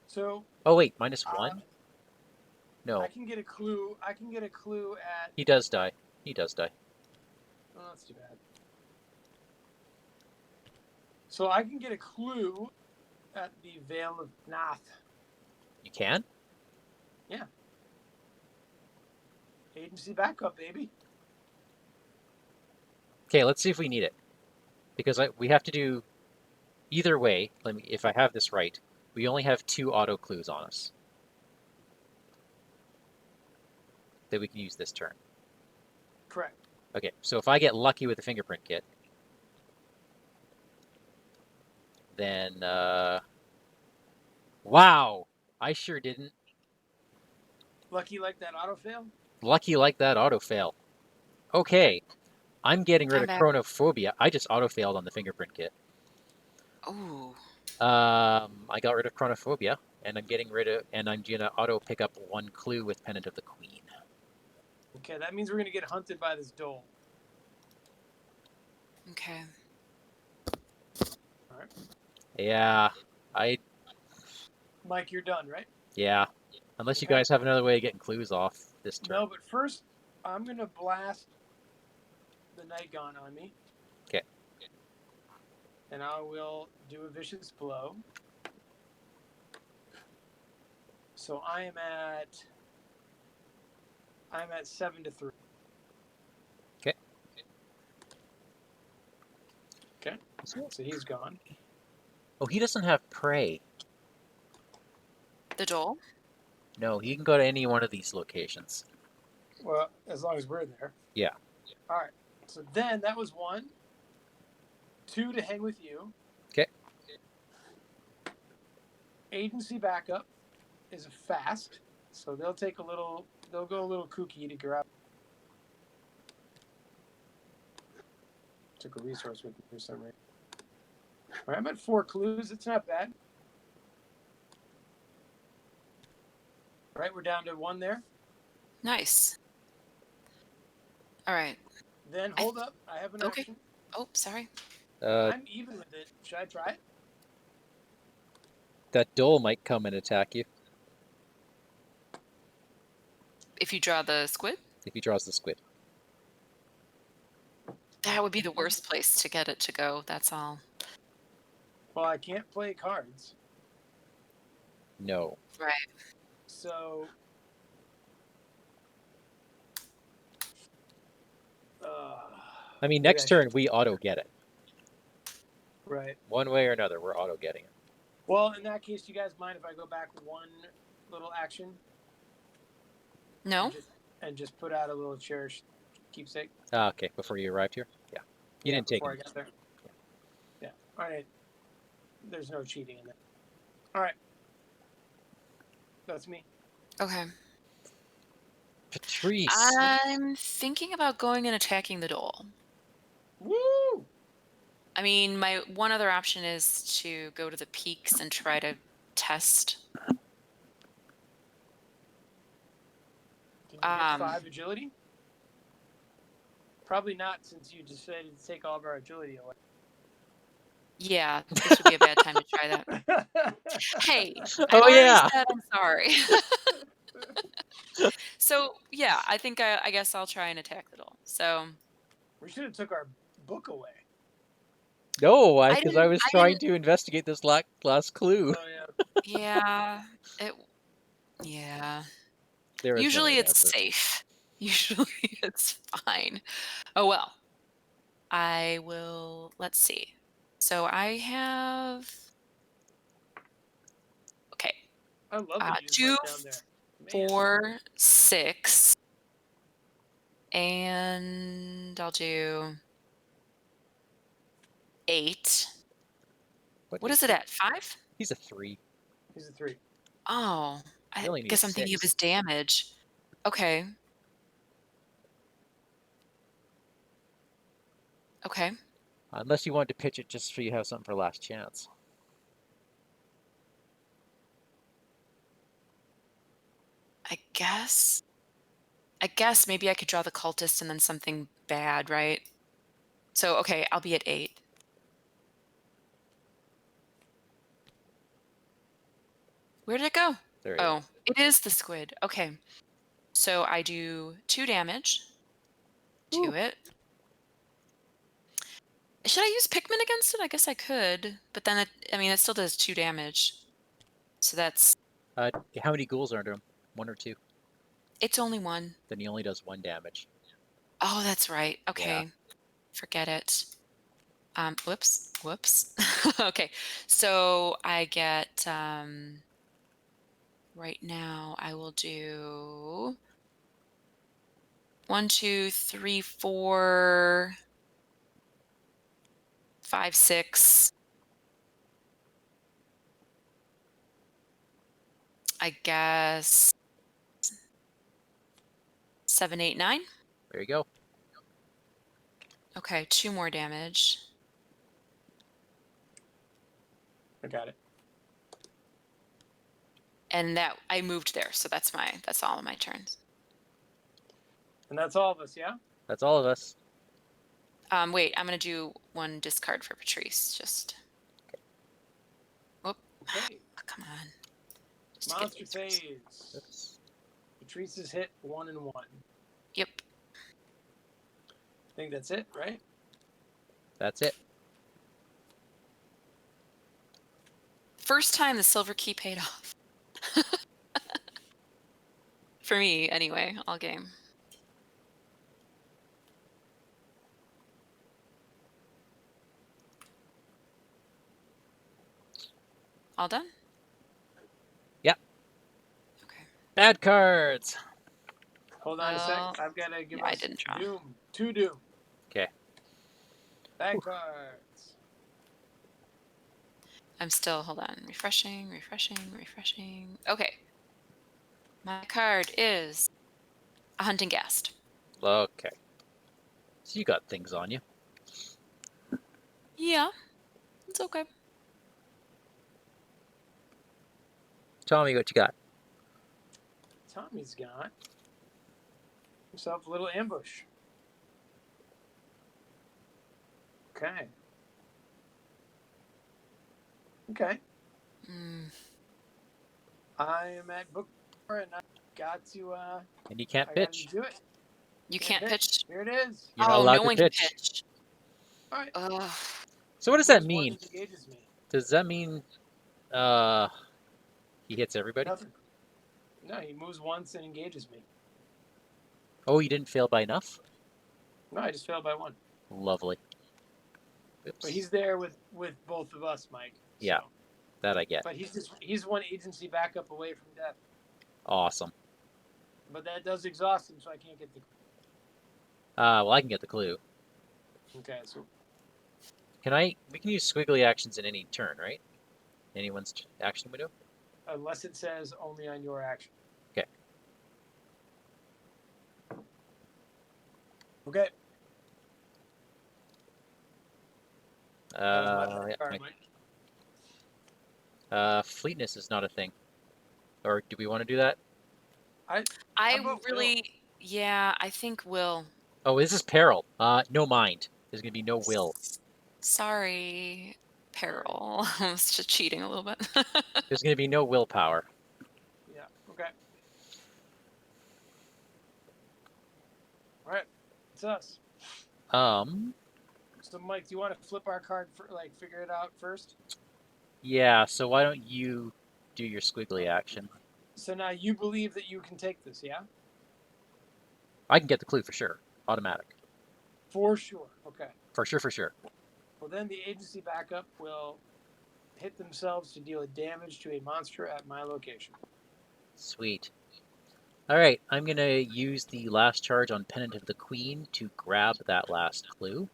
Speaker 2: So.
Speaker 1: Oh wait, -1? No,
Speaker 2: I can get a clue. I can get a clue at.
Speaker 1: he does die. He does die.
Speaker 2: Oh, that's too bad. So I can get a clue at the Vale of Nath.
Speaker 1: You can?
Speaker 2: Agency backup, baby.
Speaker 1: Okay, let's see if we need it. Because we have to do either way. If I have this right, we only have 2 auto clues on us that we can use this turn.
Speaker 2: Correct.
Speaker 1: Okay, so if I get lucky with the fingerprint kit, then wow, I sure didn't.
Speaker 2: Lucky like that auto fail?
Speaker 1: Lucky like that auto fail. Okay, I'm getting rid
Speaker 3: I'm
Speaker 1: of
Speaker 3: back.
Speaker 1: chronophobia. I just auto failed on the fingerprint kit.
Speaker 3: Ooh.
Speaker 1: I got rid of chronophobia, and I'm gonna auto pick up 1 clue with Pennant of the Queen.
Speaker 2: Okay, that means we're gonna get hunted by this dole.
Speaker 3: Okay.
Speaker 2: All right.
Speaker 1: Yeah,
Speaker 2: Mike, you're done, right?
Speaker 1: yeah. Unless you
Speaker 2: Okay.
Speaker 1: guys have another way of getting clues off this turn.
Speaker 2: No, but first, I'm gonna blast the Night Gaunt on me.
Speaker 1: Okay.
Speaker 2: And I will do a vicious blow. So I'm at 7-3.
Speaker 1: Okay.
Speaker 2: Okay. So he's gone.
Speaker 1: Oh, he doesn't have prey.
Speaker 3: The Dole?
Speaker 1: No, he can go to any one of these locations.
Speaker 2: Well, as long as we're there.
Speaker 1: Yeah.
Speaker 2: All right. So then that was 1. 2 to hang with you.
Speaker 1: Okay.
Speaker 2: Agency backup is fast, so they'll go a little kooky to grab. Took a resource with me for some reason. All right, I'm at 4 clues. It's not bad. All right, we're down to 1 there.
Speaker 3: Nice. All right.
Speaker 2: Then hold up. I have an
Speaker 3: Okay.
Speaker 2: action.
Speaker 3: Oh, sorry.
Speaker 2: I'm even with it. Should I try it?
Speaker 1: That Dole might come and attack you
Speaker 3: If you draw the squid,
Speaker 1: if he draws the squid.
Speaker 3: that would be the worst place to get it to go. That's all.
Speaker 2: Well, I can't play cards,
Speaker 1: No.
Speaker 3: Right.
Speaker 2: so
Speaker 1: I mean,
Speaker 2: maybe
Speaker 1: next
Speaker 2: I
Speaker 1: turn
Speaker 2: should-
Speaker 1: we auto get it.
Speaker 2: Right.
Speaker 1: One way or another, we're auto getting it.
Speaker 2: Well, in that case, do you guys mind if I go back 1 little action?
Speaker 3: No?
Speaker 2: And just put out a little cherished keepsake?
Speaker 1: Ah, okay. Before you arrived here? Yeah. You didn't take
Speaker 2: before
Speaker 1: it.
Speaker 2: I got there. Yeah. All right. There's no cheating in that. All right. That's me.
Speaker 3: Okay.
Speaker 1: Patrice.
Speaker 3: I'm thinking about going and attacking the Dole.
Speaker 2: Woo!
Speaker 3: I mean, my one other option is to go to the peaks and try to test.
Speaker 2: Can you get 5 agility? Probably not, since you decided to take all of our agility away.
Speaker 3: Yeah, this would be a bad time to try that. Hey, I
Speaker 1: Oh,
Speaker 3: already
Speaker 1: yeah.
Speaker 3: said I'm sorry. So yeah, I think I guess I'll try and attack the Dole. So
Speaker 2: We should have took our book away.
Speaker 1: No,
Speaker 3: I
Speaker 1: because
Speaker 3: didn't.
Speaker 1: I was
Speaker 3: I
Speaker 1: trying
Speaker 3: didn't.
Speaker 1: to investigate this last clue.
Speaker 2: Oh yeah.
Speaker 3: Yeah. It. Yeah.
Speaker 1: There is no
Speaker 3: Usually
Speaker 1: right
Speaker 3: it's
Speaker 1: answer.
Speaker 3: safe. Usually it's fine. Oh well. I will. Let's see. So I have. Okay.
Speaker 2: I love that you just
Speaker 3: 2,
Speaker 2: went down there. Man.
Speaker 3: 4, 6, and I'll do 8. What is it at? 5?
Speaker 1: He's a 3.
Speaker 2: He's a 3.
Speaker 3: Oh, I
Speaker 1: You only need
Speaker 3: guess
Speaker 1: a
Speaker 3: I'm thinking of
Speaker 1: 6.
Speaker 3: his damage. Okay. Okay.
Speaker 1: Unless you wanted to pitch it just so you have something for last chance.
Speaker 3: I guess maybe I could draw the cultist and then something bad, right? So, okay, I'll be at 8. Where did it go?
Speaker 1: There you
Speaker 3: Oh, it is the squid. Okay. So I do 2 damage to
Speaker 1: Ooh.
Speaker 3: it. Should I use Pikmin against it? I guess I could, but then it still does 2 damage. So that's
Speaker 1: go. How many ghouls are under him? 1 or 2?
Speaker 3: it's only 1.
Speaker 1: Then he only does 1 damage.
Speaker 3: Oh, that's right. Okay. Forget it. Whoops. Okay. So I get right now I will do 1, 2, 3, 4, 5, 6. I guess 7, 8, 9.
Speaker 1: There you go.
Speaker 3: Okay, 2 more damage.
Speaker 2: I got it.
Speaker 3: And that I moved there, so that's all of my turns.
Speaker 2: And that's all of us, yeah?
Speaker 1: That's all of us.
Speaker 3: Wait, I'm gonna do 1 discard for Patrice. Just
Speaker 2: Okay.
Speaker 3: come on. Just to get
Speaker 2: Monster
Speaker 3: these-
Speaker 2: phase.
Speaker 1: Oops.
Speaker 2: Patrice is hit 1 and 1.
Speaker 3: Yep.
Speaker 2: I think that's it, right?
Speaker 1: That's it.
Speaker 3: First time the silver key paid off. For me, anyway, all game. All done?
Speaker 1: Yep.
Speaker 3: Okay.
Speaker 1: Bad cards.
Speaker 2: Hold on a
Speaker 3: Well,
Speaker 2: sec. I've got to give
Speaker 3: yeah, I
Speaker 2: us
Speaker 3: didn't draw.
Speaker 2: Doom. 2 Doom.
Speaker 1: Okay.
Speaker 2: Bad cards.
Speaker 3: I'm still, hold on. Refreshing. Okay. My card is a hunting ghast.
Speaker 1: Okay. So you got things on you.
Speaker 3: Yeah, it's okay.
Speaker 1: Tell me what you got.
Speaker 2: Tommy's got himself a little ambush. Okay. Okay. I am at book 4 and I got to
Speaker 1: And you can't
Speaker 2: I got to
Speaker 1: pitch.
Speaker 2: do it.
Speaker 3: You can't pitch.
Speaker 2: Here it is.
Speaker 1: You're not
Speaker 3: Oh,
Speaker 1: allowed
Speaker 3: no
Speaker 1: to
Speaker 3: one can
Speaker 1: pitch.
Speaker 3: pitch.
Speaker 2: All right.
Speaker 3: Ugh.
Speaker 1: So what does that
Speaker 2: Moves
Speaker 1: mean?
Speaker 2: one and engages me.
Speaker 1: Does that mean he hits everybody?
Speaker 2: Nothing. No, he moves once and engages me.
Speaker 1: Oh, you didn't fail by enough?
Speaker 2: No, I just failed by 1.
Speaker 1: Lovely. Oops.
Speaker 2: But he's there with both of us, Mike.
Speaker 1: Yeah.
Speaker 2: So.
Speaker 1: That I get.
Speaker 2: But he's one agency backup away from death.
Speaker 1: Awesome.
Speaker 2: But that does exhaust him, so I can't get the.
Speaker 1: Well, I can get the clue.
Speaker 2: Okay, so
Speaker 1: We can use squiggly actions in any turn, right? Anyone's action window?
Speaker 2: unless it says only on your action.
Speaker 1: Okay.
Speaker 2: Okay.
Speaker 1: Yeah,
Speaker 2: card,
Speaker 1: Mike. Fleetness is not a thing. Or do we want to do that?
Speaker 3: I really, yeah, I think Will.
Speaker 1: Oh, this is peril. No mind. There's gonna be no will.
Speaker 3: Sorry, peril. I was just cheating a little bit.
Speaker 1: There's gonna be no willpower.
Speaker 2: Yeah. Okay. All right. It's us. So, Mike, do you want to flip our card for figure it out first?
Speaker 1: Yeah. So why don't you do your squiggly action?
Speaker 2: So now you believe that you can take this, yeah?
Speaker 1: I can get the clue for sure. Automatic.
Speaker 2: For sure. Okay.
Speaker 1: For sure.
Speaker 2: Well, then the agency backup will hit themselves to deal damage to a monster at my location.
Speaker 1: Sweet. All right, I'm gonna use the last charge on Pennant of the Queen to grab that last clue.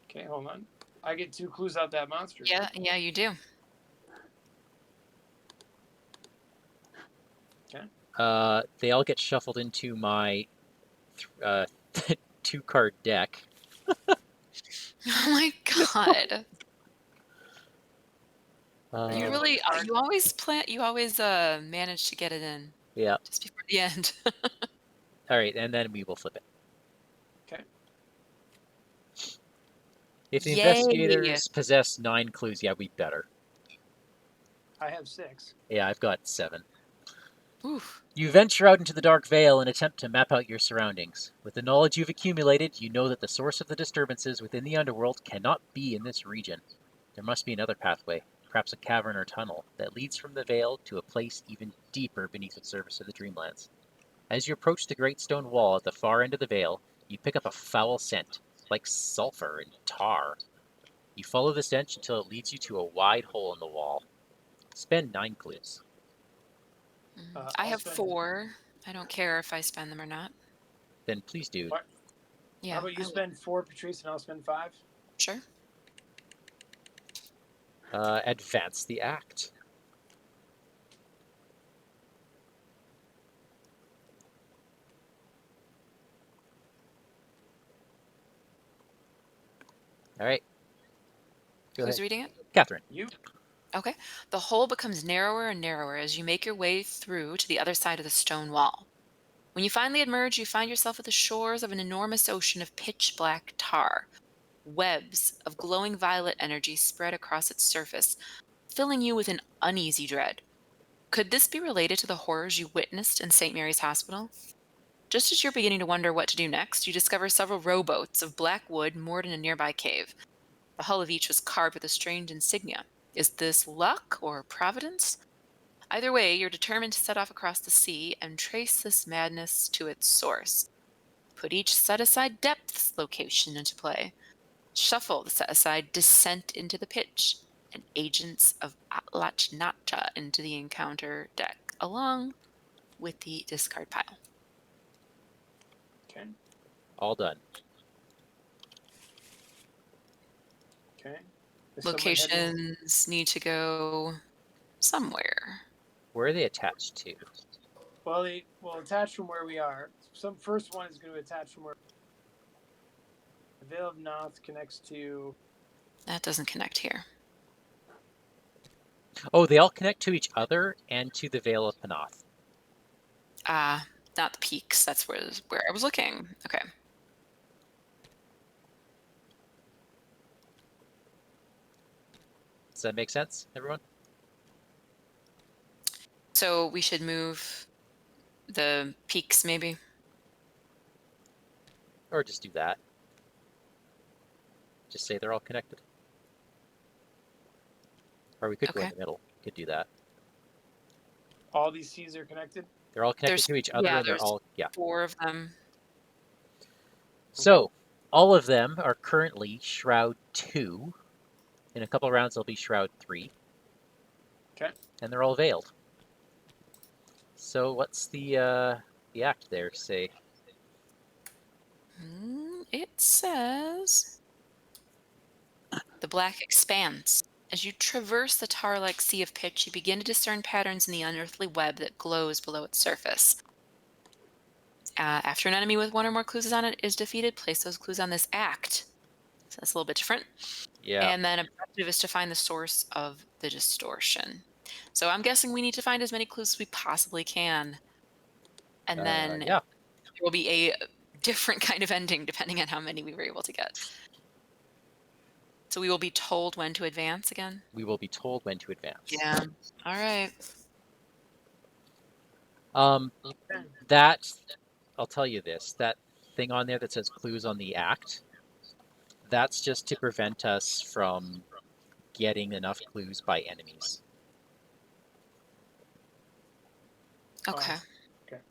Speaker 2: Okay, hold on. I get 2 clues out that monster.
Speaker 3: Yeah, you do.
Speaker 2: Okay.
Speaker 1: They all get shuffled into my 2-card deck.
Speaker 3: Oh my god. You always manage to get it in.
Speaker 1: Yeah.
Speaker 3: Just before the end.
Speaker 1: All right, and then we will flip it.
Speaker 2: Okay.
Speaker 1: If the
Speaker 3: Yay.
Speaker 1: investigators possess 9 clues, yeah, we better.
Speaker 2: I have 6.
Speaker 1: Yeah, I've got 7.
Speaker 3: Oof.
Speaker 1: You venture out into the dark vale and attempt to map out your surroundings. With the knowledge you've accumulated, you know that the source of the disturbances within the underworld cannot be in this region. There must be another pathway, perhaps a cavern or tunnel, that leads from the vale to a place even deeper beneath the surface of the Dreamlands. As you approach the great stone wall at the far end of the vale, you pick up a foul scent, like sulfur and tar. You follow the stench until it leads you to a wide hole in the wall. Spend 9 clues.
Speaker 3: I have 4. I don't care if I spend them or not.
Speaker 1: Then please do.
Speaker 2: What?
Speaker 3: Yeah.
Speaker 2: How about you spend 4, Patrice, and I'll spend 5?
Speaker 3: Sure.
Speaker 1: Advance the act. All right. Go
Speaker 3: Who's
Speaker 1: ahead.
Speaker 3: reading it?
Speaker 1: Catherine.
Speaker 2: You?
Speaker 3: Okay. The hole becomes narrower and narrower as you make your way through to the other side of the stone wall. When you finally emerge, you find yourself at the shores of an enormous ocean of pitch black tar. Webs of glowing violet energy spread across its surface, filling you with an uneasy dread. Could this be related to the horrors you witnessed in St. Mary's Hospital? Just as you're beginning to wonder what to do next, you discover several rowboats of black wood moored in a nearby cave. The hull of each was carved with a strange insignia. Is this luck or providence? Either way, you're determined to set off across the sea and trace this madness to its source. Put each set-aside depths location into play. Shuffle the set-aside descent into the pitch and agents of Atlachnata into the encounter deck, along with the discard pile.
Speaker 2: Okay.
Speaker 1: All done.
Speaker 2: Okay. Is someone heading-
Speaker 3: Locations need to go somewhere.
Speaker 1: Where are they attached to?
Speaker 2: Well, they will attach from where we are. Some first one is going to attach from where the Veil of Noth connects to.
Speaker 3: That doesn't connect here.
Speaker 1: Oh, they all connect to each other and to the Veil of Panoth.
Speaker 3: Not the peaks. That's where I was looking. Okay.
Speaker 1: Does that make sense, everyone?
Speaker 3: So we should move the peaks, maybe.
Speaker 1: Or just do that. Just say they're all connected. Or we could go in
Speaker 3: Okay.
Speaker 1: the middle. Could do that.
Speaker 2: All these seas are connected.
Speaker 1: They're all connected to each other, and they're
Speaker 3: there's
Speaker 1: all
Speaker 3: 4 of them.
Speaker 1: So, all of them are currently Shroud 2. In a couple rounds, they'll be Shroud 3.
Speaker 2: Okay.
Speaker 1: And they're all veiled. So, what's the act there say?
Speaker 3: It says the black expands. As you traverse the tar-like sea of pitch, you begin to discern patterns in the unearthly web that glows below its surface. After an enemy with 1 or more clues on it is defeated, place those clues on this act. So that's a little bit different.
Speaker 1: Yeah.
Speaker 3: And then objective is to find the source of the distortion. So I'm guessing we need to find as many clues as we possibly can. And then
Speaker 1: yeah.
Speaker 3: there will be a different kind of ending depending on how many we were able to get. So we will be told when to advance again?
Speaker 1: We will be told when to advance.
Speaker 3: Yeah. All right.
Speaker 1: That, I'll tell you this, that thing on there that says clues on the act, that's just to prevent us from getting enough clues by enemies.
Speaker 3: Okay.
Speaker 2: Okay.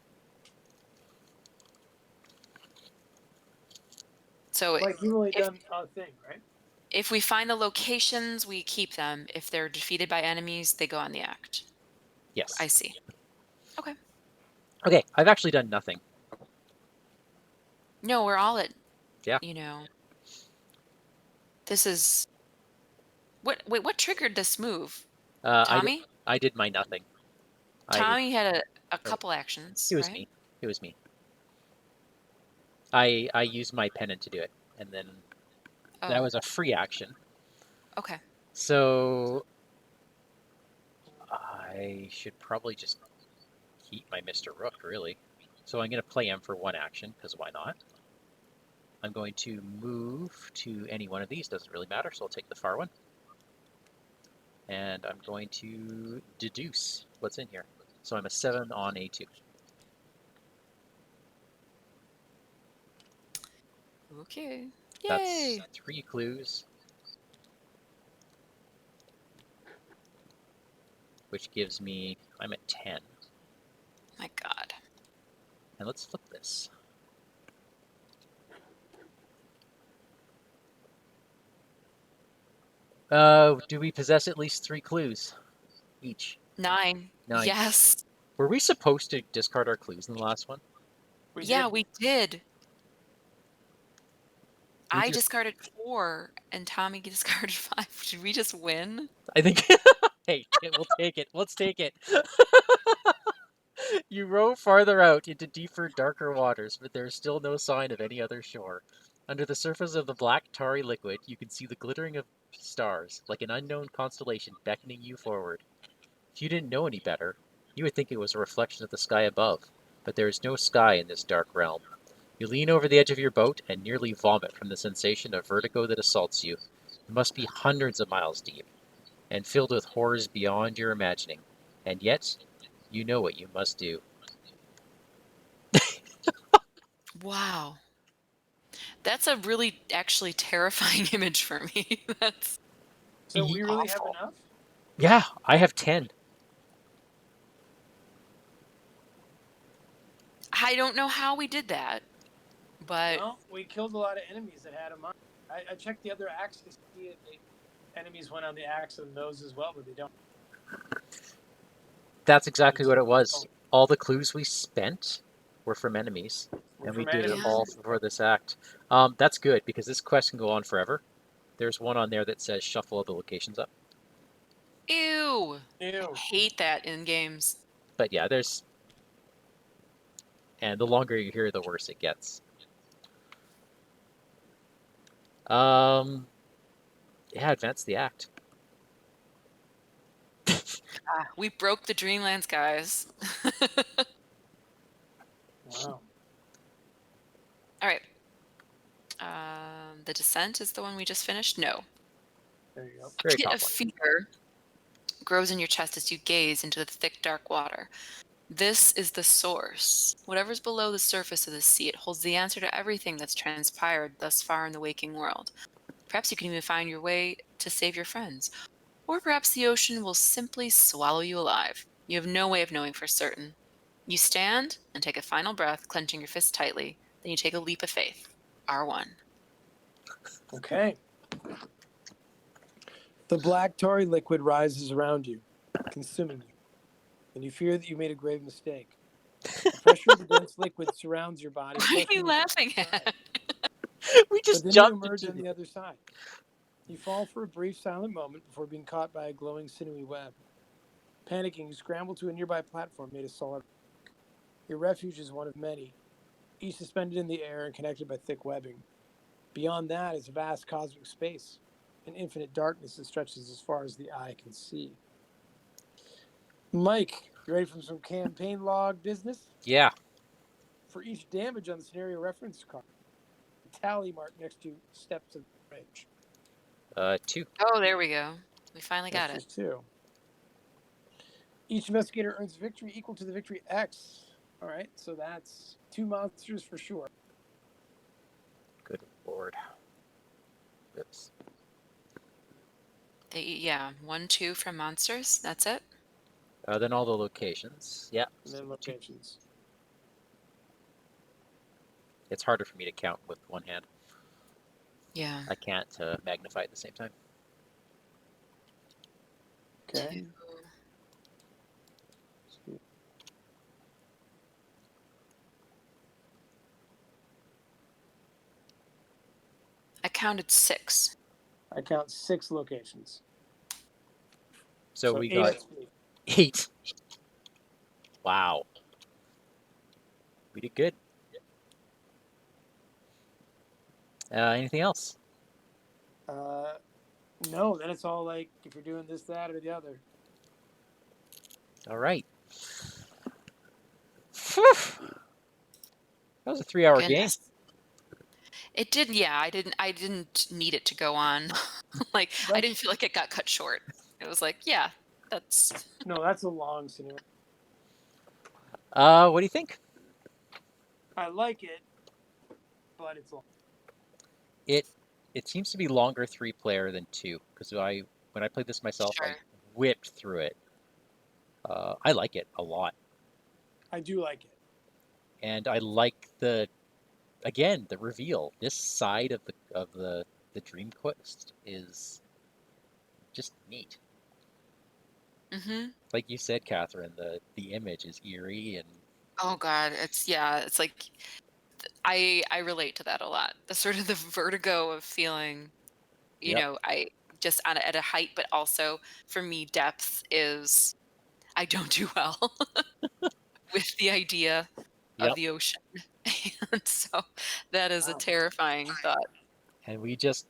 Speaker 3: So
Speaker 2: Like you've only done a thing, right?
Speaker 3: if we find the locations, we keep them. If they're defeated by enemies, they go on the act.
Speaker 1: Yes.
Speaker 3: I see. Okay.
Speaker 1: Okay, I've actually done nothing.
Speaker 3: No, we're all at,
Speaker 1: Yeah.
Speaker 3: This is... Wait, what triggered this move?
Speaker 1: I
Speaker 3: Tommy?
Speaker 1: did my nothing.
Speaker 3: Tommy had a couple actions,
Speaker 1: It was
Speaker 3: right?
Speaker 1: me. It was me. I used my pennant to do it, and then that was a free action.
Speaker 3: Okay.
Speaker 1: So I should probably just keep my Mr. Rook, really. So I'm going to play him for 1 action, because why not? I'm going to move to any one of these, doesn't really matter, so I'll take the far one. And I'm going to deduce what's in here. So I'm a 7 on A2.
Speaker 3: Okay.
Speaker 1: That's
Speaker 3: Yay!
Speaker 1: 3 clues. Which gives me, I'm at 10.
Speaker 3: My God.
Speaker 1: And let's flip this. Do we possess at least 3 clues each?
Speaker 3: 9.
Speaker 1: 9.
Speaker 3: Yes.
Speaker 1: Were we supposed to discard our clues in the last one?
Speaker 2: We
Speaker 3: did.
Speaker 1: We
Speaker 3: I
Speaker 1: just-
Speaker 3: discarded 4 and Tommy discarded 5. Did we just win?
Speaker 1: I think. Hey, we'll take it. Let's take it. You row farther out into deeper, darker waters, but there is still no sign of any other shore. Under the surface of the black, tarry liquid, you can see the glittering of stars, like an unknown constellation beckoning you forward. If you didn't know any better, you would think it was a reflection of the sky above, but there is no sky in this dark realm. You lean over the edge of your boat and nearly vomit from the sensation of vertigo that assaults you. It must be hundreds of miles deep, and filled with horrors beyond your imagining. And yet, you know what you must do.
Speaker 3: Wow. That's a really actually terrifying image for me. That's
Speaker 2: So we really
Speaker 3: awful.
Speaker 2: have enough?
Speaker 1: Yeah, I have 10.
Speaker 3: I don't know how we did that, but
Speaker 2: Well, we killed a lot of enemies that had them on. I checked the other axes to see if the enemies went on the axe of those as well, but they don't.
Speaker 1: That's exactly what it was. All the clues we spent were from enemies,
Speaker 2: We're
Speaker 1: and we
Speaker 2: from
Speaker 1: did it
Speaker 2: enemies.
Speaker 1: all for this act. That's good because this quest can go on forever. There's one on there that says shuffle the locations up.
Speaker 3: ew.
Speaker 2: Ew.
Speaker 3: Hate that in games.
Speaker 1: But yeah, there's, and the longer you hear, the worse it gets. Yeah, advance the act.
Speaker 3: We broke the Dreamlands, guys.
Speaker 2: Wow.
Speaker 3: All right. The Descent is the one we just finished? No.
Speaker 2: There you go.
Speaker 1: Very
Speaker 3: Pit of
Speaker 1: complex.
Speaker 3: fear grows in your chest as you gaze into the thick, dark water. This is the source. Whatever's below the surface of the sea, it holds the answer to everything that's transpired thus far in the waking world. Perhaps you can even find your way to save your friends. Or perhaps the ocean will simply swallow you alive. You have no way of knowing for certain. You stand and take a final breath, clenching your fist tightly. Then you take a leap of faith. R1.
Speaker 2: Okay. The black tarry liquid rises around you, consuming you, and you fear that you made a grave mistake. The pressure of the dense liquid surrounds your body.
Speaker 3: What are
Speaker 2: pressing
Speaker 3: you laughing at?
Speaker 1: We
Speaker 2: But
Speaker 1: just
Speaker 2: then you
Speaker 1: jumped
Speaker 2: emerge
Speaker 1: into
Speaker 2: on the other side. You fall for a brief silent moment before being caught by a glowing sinewy web. Panicking, you scramble to a nearby platform made of solid rock. Your refuge is one of many, each suspended in the air and connected by thick webbing. Beyond that is vast cosmic space, an infinite darkness that stretches as far as the eye can see. Mike, you ready for some campaign log business?
Speaker 1: Yeah.
Speaker 2: For each damage on the scenario reference card, a tally mark next to steps of the bridge.
Speaker 1: 2.
Speaker 3: Oh, there we go. We finally
Speaker 2: That's
Speaker 3: got it.
Speaker 2: just 2. Each investigator earns victory equal to the victory X. All right, so that's 2 monsters for sure.
Speaker 1: Good lord. Oops.
Speaker 3: Yeah, 1, 2 from monsters. That's it.
Speaker 1: Then all the locations. Yeah.
Speaker 2: And
Speaker 1: So
Speaker 2: then
Speaker 1: 2.
Speaker 2: locations.
Speaker 1: It's harder for me to count with one hand.
Speaker 3: Yeah.
Speaker 1: I can't magnify at the same time.
Speaker 2: Okay.
Speaker 3: 2. I counted 6.
Speaker 2: I count 6 locations.
Speaker 1: So we
Speaker 2: 8
Speaker 1: got
Speaker 2: XP.
Speaker 1: 8. Wow. We did good. Anything else?
Speaker 2: No, then it's all like if you're doing this, that, or the other.
Speaker 1: All right. Phew. That was a 3-hour game.
Speaker 3: Goodness. It did, yeah. I didn't need it to go on. Like, I didn't feel like it got cut short. It was like, yeah, that's
Speaker 2: No, that's a long scenario.
Speaker 1: What do you think?
Speaker 2: I like it, but it's long.
Speaker 1: It seems to be longer 3-player than 2 because when I played this myself, I
Speaker 3: sure.
Speaker 1: whipped through it. I like it a lot,
Speaker 2: I do like it.
Speaker 1: and I like the reveal. This side of the Dream Quest is just neat.
Speaker 3: Mhm.
Speaker 1: Like you said, Catherine, the image is eerie and
Speaker 3: Oh god, it's like I relate to that a lot. The sort of the vertigo of feeling,
Speaker 1: yep,
Speaker 3: I just at a height, but also for me, depth is I don't do well with the idea of
Speaker 1: yep.
Speaker 3: the ocean. And so that is a
Speaker 2: Wow.
Speaker 3: terrifying thought.
Speaker 1: And we just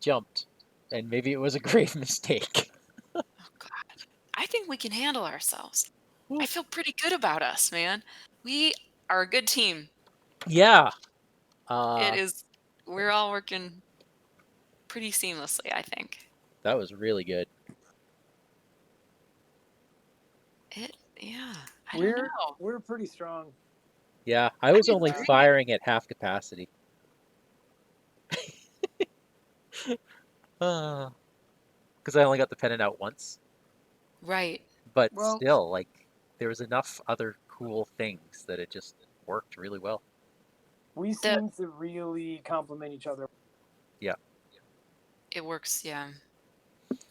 Speaker 1: jumped, and maybe it was a grave mistake.
Speaker 3: Oh god. I think we can handle ourselves. I
Speaker 1: Whew.
Speaker 3: feel pretty good about us, man. We are a good team.
Speaker 1: Yeah,
Speaker 3: It is we're all working pretty seamlessly, I think.
Speaker 1: that was really good.
Speaker 3: Yeah, I don't know.
Speaker 2: We're pretty strong.
Speaker 1: Yeah, I
Speaker 3: I
Speaker 1: was only
Speaker 3: agree.
Speaker 1: firing at half capacity. Because I only got the pennant out once.
Speaker 3: Right.
Speaker 1: But
Speaker 2: Well,
Speaker 1: still, like, there was enough other cool things that it just worked really well.
Speaker 2: We seem to really complement each other.
Speaker 1: Yeah.
Speaker 3: It works, yeah.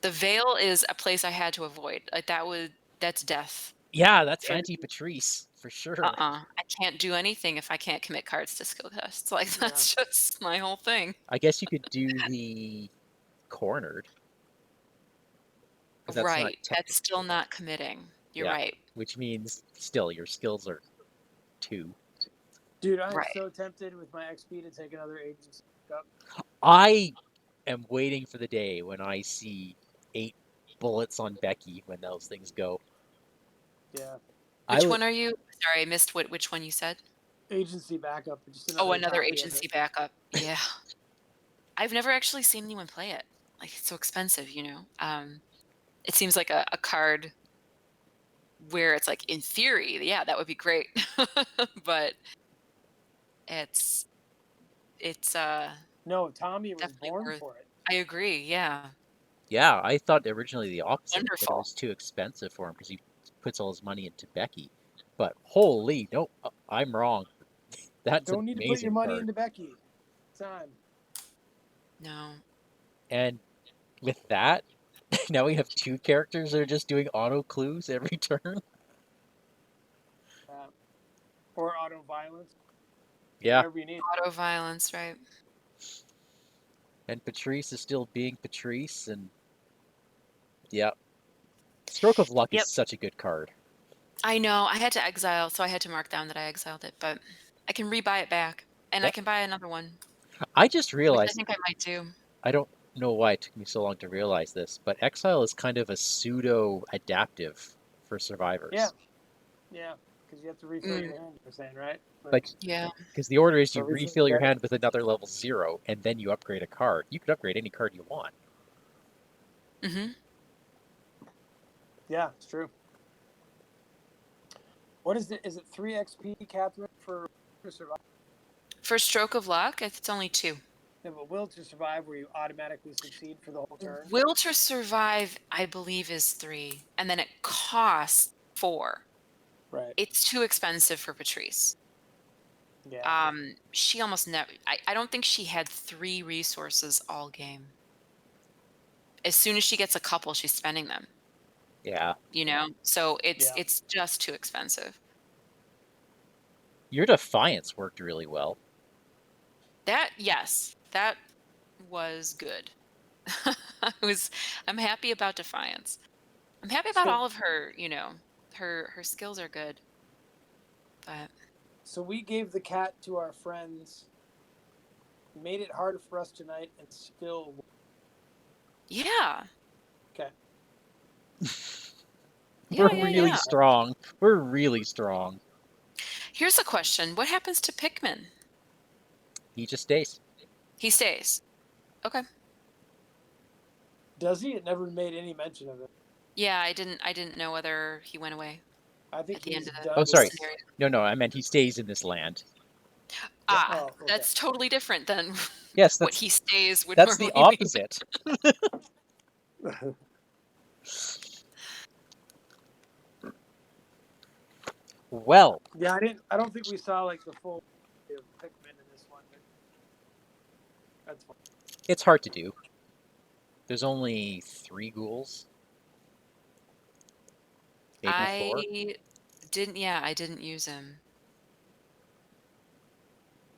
Speaker 3: The Veil is a place I had to avoid. Like that's death.
Speaker 1: Yeah, that's
Speaker 3: And
Speaker 1: anti-Patrice for sure.
Speaker 3: I can't do anything if I can't commit cards to skill tests. Like that's just my whole thing.
Speaker 1: I guess you could do the cornered. 'Cause that's not
Speaker 3: Right. That's still not committing. You're
Speaker 1: Yeah.
Speaker 3: right.
Speaker 1: Which means still your skills are 2.
Speaker 2: Dude, I'm
Speaker 3: Right.
Speaker 2: so tempted with my XP to take another agency up.
Speaker 1: I am waiting for the day when I see 8 bullets on Becky when those things go.
Speaker 2: Yeah.
Speaker 3: Which one are you? Sorry, I missed which one you said.
Speaker 2: Agency backup. Just
Speaker 3: Another
Speaker 2: copy of
Speaker 3: agency
Speaker 2: it.
Speaker 3: backup. Yeah. I've never actually seen anyone play it. Like it's so expensive, you know. It seems like a card where it's like in theory, yeah, that would be great. But it's
Speaker 2: No, Tommy was
Speaker 3: definitely
Speaker 2: born
Speaker 3: worth.
Speaker 2: for it.
Speaker 3: I agree. Yeah.
Speaker 1: Yeah, I thought originally the opposite, that it
Speaker 3: Wonderful.
Speaker 1: was too expensive for him because he puts all his money into Becky. But holy, no, I'm wrong. That's an
Speaker 2: Don't need to put
Speaker 1: amazing
Speaker 2: your money
Speaker 1: card.
Speaker 2: into Becky. Time.
Speaker 3: No.
Speaker 1: And with that, now we have 2 characters that are just doing auto clues every turn.
Speaker 2: Or auto violence.
Speaker 1: Yeah.
Speaker 2: Whatever you need.
Speaker 3: Auto violence, right?
Speaker 1: And Patrice is still being Patrice, and yeah. Stroke of Luck is such a good card.
Speaker 3: I know. I had to exile, so I had to mark down that I exiled it, but I can rebuy it back, and I can buy another one.
Speaker 1: I just
Speaker 3: Which I
Speaker 1: realized,
Speaker 3: think I might do.
Speaker 1: I don't know why it took me so long to realize this, but Exile is kind of a pseudo-adaptive for survivors.
Speaker 2: Yeah. Yeah. Because you have to refill your hand, you're saying, right?
Speaker 1: Like,
Speaker 3: Yeah.
Speaker 1: because the order is you
Speaker 2: Everything
Speaker 1: refill your
Speaker 2: better.
Speaker 1: hand with another level 0, and then you upgrade a card. You could upgrade any card you want.
Speaker 3: Mm-hmm.
Speaker 2: Yeah, it's true. What is it? Is it 3 XP, Catherine, for to survive?
Speaker 3: For Stroke of Luck, it's only 2.
Speaker 2: Yeah, but will to survive where you automatically succeed for the whole turn?
Speaker 3: Will to Survive, I believe, is 3, and then it costs 4.
Speaker 2: Right.
Speaker 3: It's too expensive for Patrice.
Speaker 2: Yeah.
Speaker 3: She almost never. I don't think she had 3 resources all game. As soon as she gets a couple, she's spending them.
Speaker 1: Yeah.
Speaker 3: You know, so it's
Speaker 2: Yeah.
Speaker 3: it's just too expensive.
Speaker 1: Your Defiance worked really well.
Speaker 3: That was good. I'm happy about Defiance. I'm happy about all of her, you know, her skills are good. But
Speaker 2: So we gave the cat to our friends, made it harder for us tonight, and still.
Speaker 3: yeah.
Speaker 2: Okay.
Speaker 1: We're really strong. We're really strong.
Speaker 3: Here's a question. What happens to Pikmin?
Speaker 1: He just stays.
Speaker 3: He stays. Okay.
Speaker 2: Does he? It never made any mention of it.
Speaker 3: Yeah, I didn't know whether he went away.
Speaker 2: I think
Speaker 3: at the end
Speaker 2: he's
Speaker 3: of
Speaker 2: done.
Speaker 1: Oh, sorry.
Speaker 3: scenario.
Speaker 1: No, I meant he stays in this land.
Speaker 3: Ah,
Speaker 2: okay.
Speaker 3: That's totally different than
Speaker 1: Yes,
Speaker 3: what he stays would
Speaker 1: that's
Speaker 3: normally
Speaker 1: the opposite. Well,
Speaker 2: Yeah, I don't think we saw like the full of Pikmin in this one. But that's fine.
Speaker 1: it's hard to do. There's only 3 ghouls. Maybe 4.
Speaker 3: I didn't use him.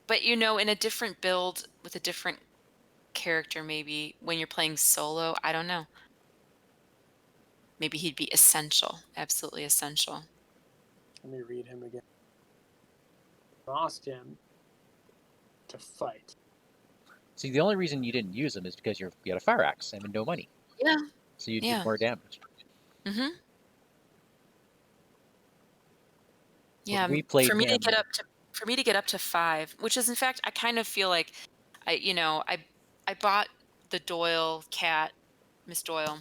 Speaker 3: But you know, in a different build with a different character, maybe when you're playing solo, I don't know. Maybe he'd be essential, absolutely essential.
Speaker 2: Let me read him again. Lost him to fight.
Speaker 1: See, the only reason you didn't use him is because you had a fire axe and no money.
Speaker 3: Yeah.
Speaker 1: So you did more damage.
Speaker 3: Mm-hmm. Yeah,
Speaker 1: we played
Speaker 3: for me
Speaker 1: him.
Speaker 3: to get up to 5, which is in fact I kind of feel like I bought the Doyle cat, Miss Doyle.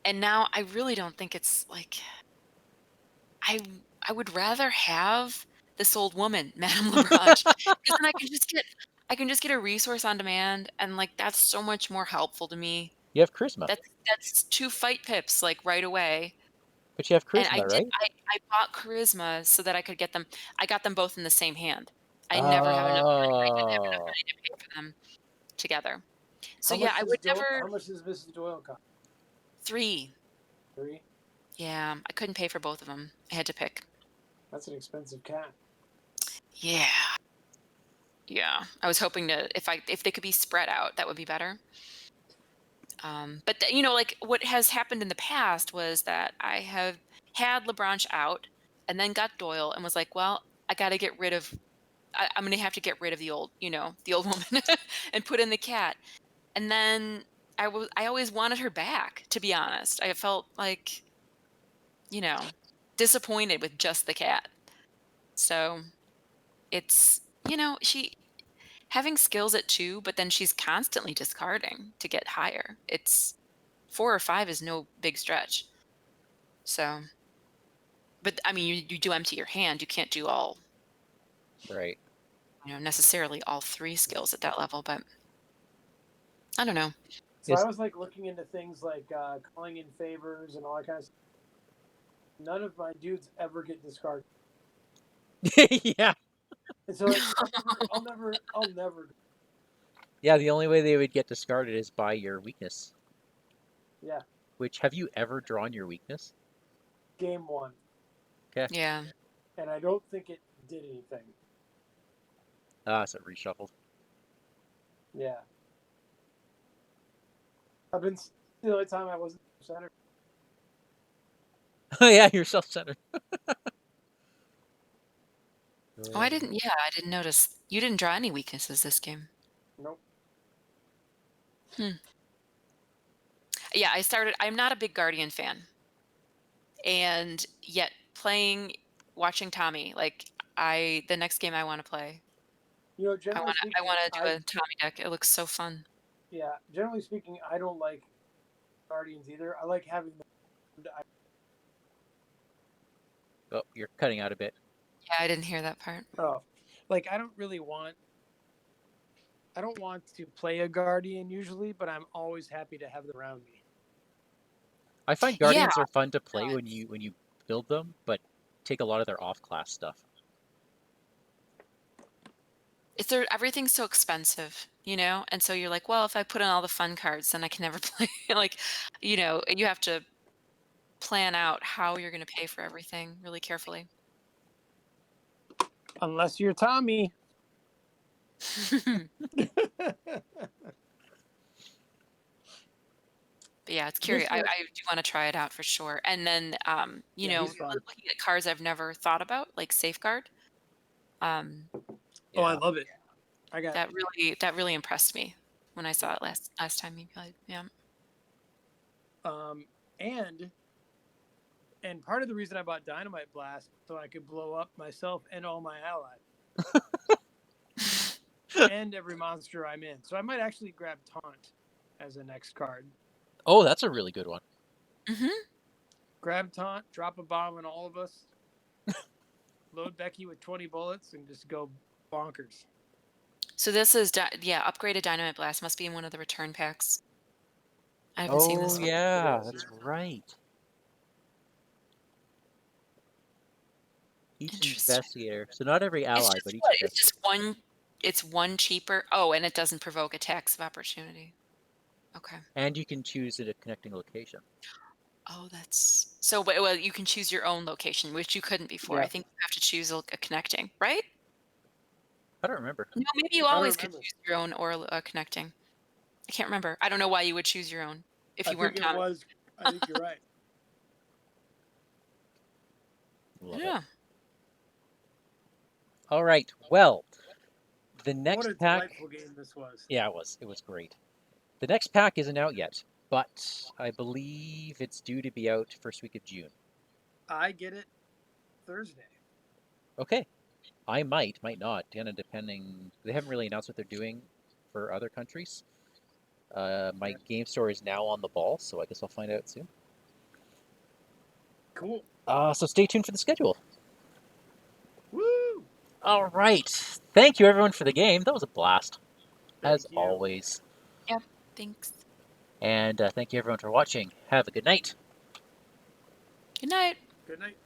Speaker 3: And now I really don't think it's like I would rather have this old woman, Madame Lagrange, because then I can just get a resource on demand, and like that's so much more helpful to me.
Speaker 1: You have charisma.
Speaker 3: That's 2 fight pips like right away.
Speaker 1: But you have
Speaker 3: And I
Speaker 1: charisma,
Speaker 3: did.
Speaker 1: right?
Speaker 3: I bought charisma so that I could get them. I got them both in the same hand. I never have enough money. I didn't have enough
Speaker 1: Oh,
Speaker 3: money to pay for them together. So
Speaker 2: How
Speaker 3: yeah,
Speaker 2: much
Speaker 3: I
Speaker 2: does
Speaker 3: would never
Speaker 2: How much does Mrs. Doyle cost?
Speaker 3: 3.
Speaker 2: 3.
Speaker 3: Yeah, I couldn't pay for both of them. I had to pick.
Speaker 2: That's an expensive cat.
Speaker 3: Yeah. Yeah. I was hoping to if they could be spread out, that would be better. But like what has happened in the past was that I have had LeBranche out and then got Doyle and was like, well, I got to get rid of. I'm going to have to get rid of the old woman, and put in the cat. And then I always wanted her back. To be honest, I felt like you know disappointed with just the cat. So it's she having skills at 2, but then she's constantly discarding to get higher. It's 4 or 5 is no big stretch. So, but I mean, you do empty your hand. You can't do all,
Speaker 1: right.
Speaker 3: necessarily all 3 skills at that level, but I don't know.
Speaker 2: So
Speaker 1: Yes.
Speaker 2: I was like looking into things like calling in favors and all that kind of stuff. None of my dudes ever get discarded.
Speaker 1: Yeah.
Speaker 2: And so like, I'll never.
Speaker 1: Yeah, the only way they would get discarded is by your weakness.
Speaker 2: Yeah,
Speaker 1: Which, have you ever drawn your weakness?
Speaker 2: game 1,
Speaker 3: Yeah.
Speaker 2: and I don't think it did anything.
Speaker 1: Ah, so it reshuffled.
Speaker 2: Yeah, I've been the only time I wasn't center.
Speaker 1: Oh yeah, you're self-centered.
Speaker 3: Oh, I didn't. Yeah, I didn't notice. You didn't draw any weaknesses this game.
Speaker 2: Nope.
Speaker 3: Yeah, I'm not a big Guardian fan, and yet watching Tommy, like the next game I want to play,
Speaker 2: Generally
Speaker 3: I
Speaker 2: speaking,
Speaker 3: want to do a Tommy deck. It looks so fun.
Speaker 2: generally speaking, I don't like Guardians either. I like having them.
Speaker 1: Oh, you're cutting out a bit.
Speaker 3: Yeah, I didn't hear that part.
Speaker 2: Like I don't really want. I don't want to play a Guardian usually, but I'm always happy to have them around me.
Speaker 1: I find
Speaker 3: Yeah,
Speaker 1: Guardians are fun to play when you build them, but take a lot of their off-class stuff.
Speaker 3: everything's so expensive, and so you're like, well, if I put in all the fun cards, then I can never play. Like, you have to plan out how you're going to pay for everything really carefully.
Speaker 2: Unless you're Tommy.
Speaker 3: But yeah, it's curious. I do want to try it out for sure. And then,
Speaker 2: he's fun.
Speaker 3: looking at cards I've never thought about, like Safeguard.
Speaker 2: Oh, I love it.
Speaker 3: That really impressed me when I saw it last time you played. Yeah.
Speaker 2: And part of the reason I bought Dynamite Blast so I could blow up myself and all my allies. And every monster I'm in. So I might actually grab Taunt as a next card.
Speaker 1: Oh, that's a really good one.
Speaker 3: Mm-hmm.
Speaker 2: Grab Taunt, drop a bomb on all of us, load Becky with 20 bullets, and just go bonkers.
Speaker 3: So this is, upgraded Dynamite Blast must be in one of the return packs. I haven't seen this
Speaker 1: Oh
Speaker 3: one.
Speaker 1: yeah, that's right. Each
Speaker 3: Interesting.
Speaker 1: investigator. So not every ally, but each investigator.
Speaker 3: It's just one. It's one cheaper. Oh, and it doesn't provoke attacks of opportunity. Okay.
Speaker 1: And you can choose a connecting location.
Speaker 3: Oh, that's so. But well, you can choose your own location, which you couldn't before.
Speaker 2: Yeah.
Speaker 3: I think you have to choose a connecting, right?
Speaker 1: I don't remember.
Speaker 3: No, maybe you always could choose your own or a connecting. I can't remember. I don't know why you would choose your own if you weren't.
Speaker 2: I think you're right.
Speaker 1: Love
Speaker 3: Yeah.
Speaker 1: it. All right. Well, the next
Speaker 2: What a
Speaker 1: pack.
Speaker 2: delightful game this was.
Speaker 1: Yeah, it was. It was great. The next pack isn't out yet, but I believe it's due to be out first week of June.
Speaker 2: I get it Thursday.
Speaker 1: Okay. I might not, kind of depending. They haven't really announced what they're doing for other countries. My game store is now on the ball, so I guess I'll find out soon.
Speaker 2: Cool.
Speaker 1: So stay tuned for the schedule.
Speaker 2: Woo!
Speaker 1: All right. Thank you, everyone, for the game. That was a blast, as
Speaker 2: Thank you.
Speaker 1: always.
Speaker 3: Yeah. Thanks.
Speaker 1: And thank you, everyone, for watching. Have a good night.
Speaker 3: Good night.
Speaker 2: Good night.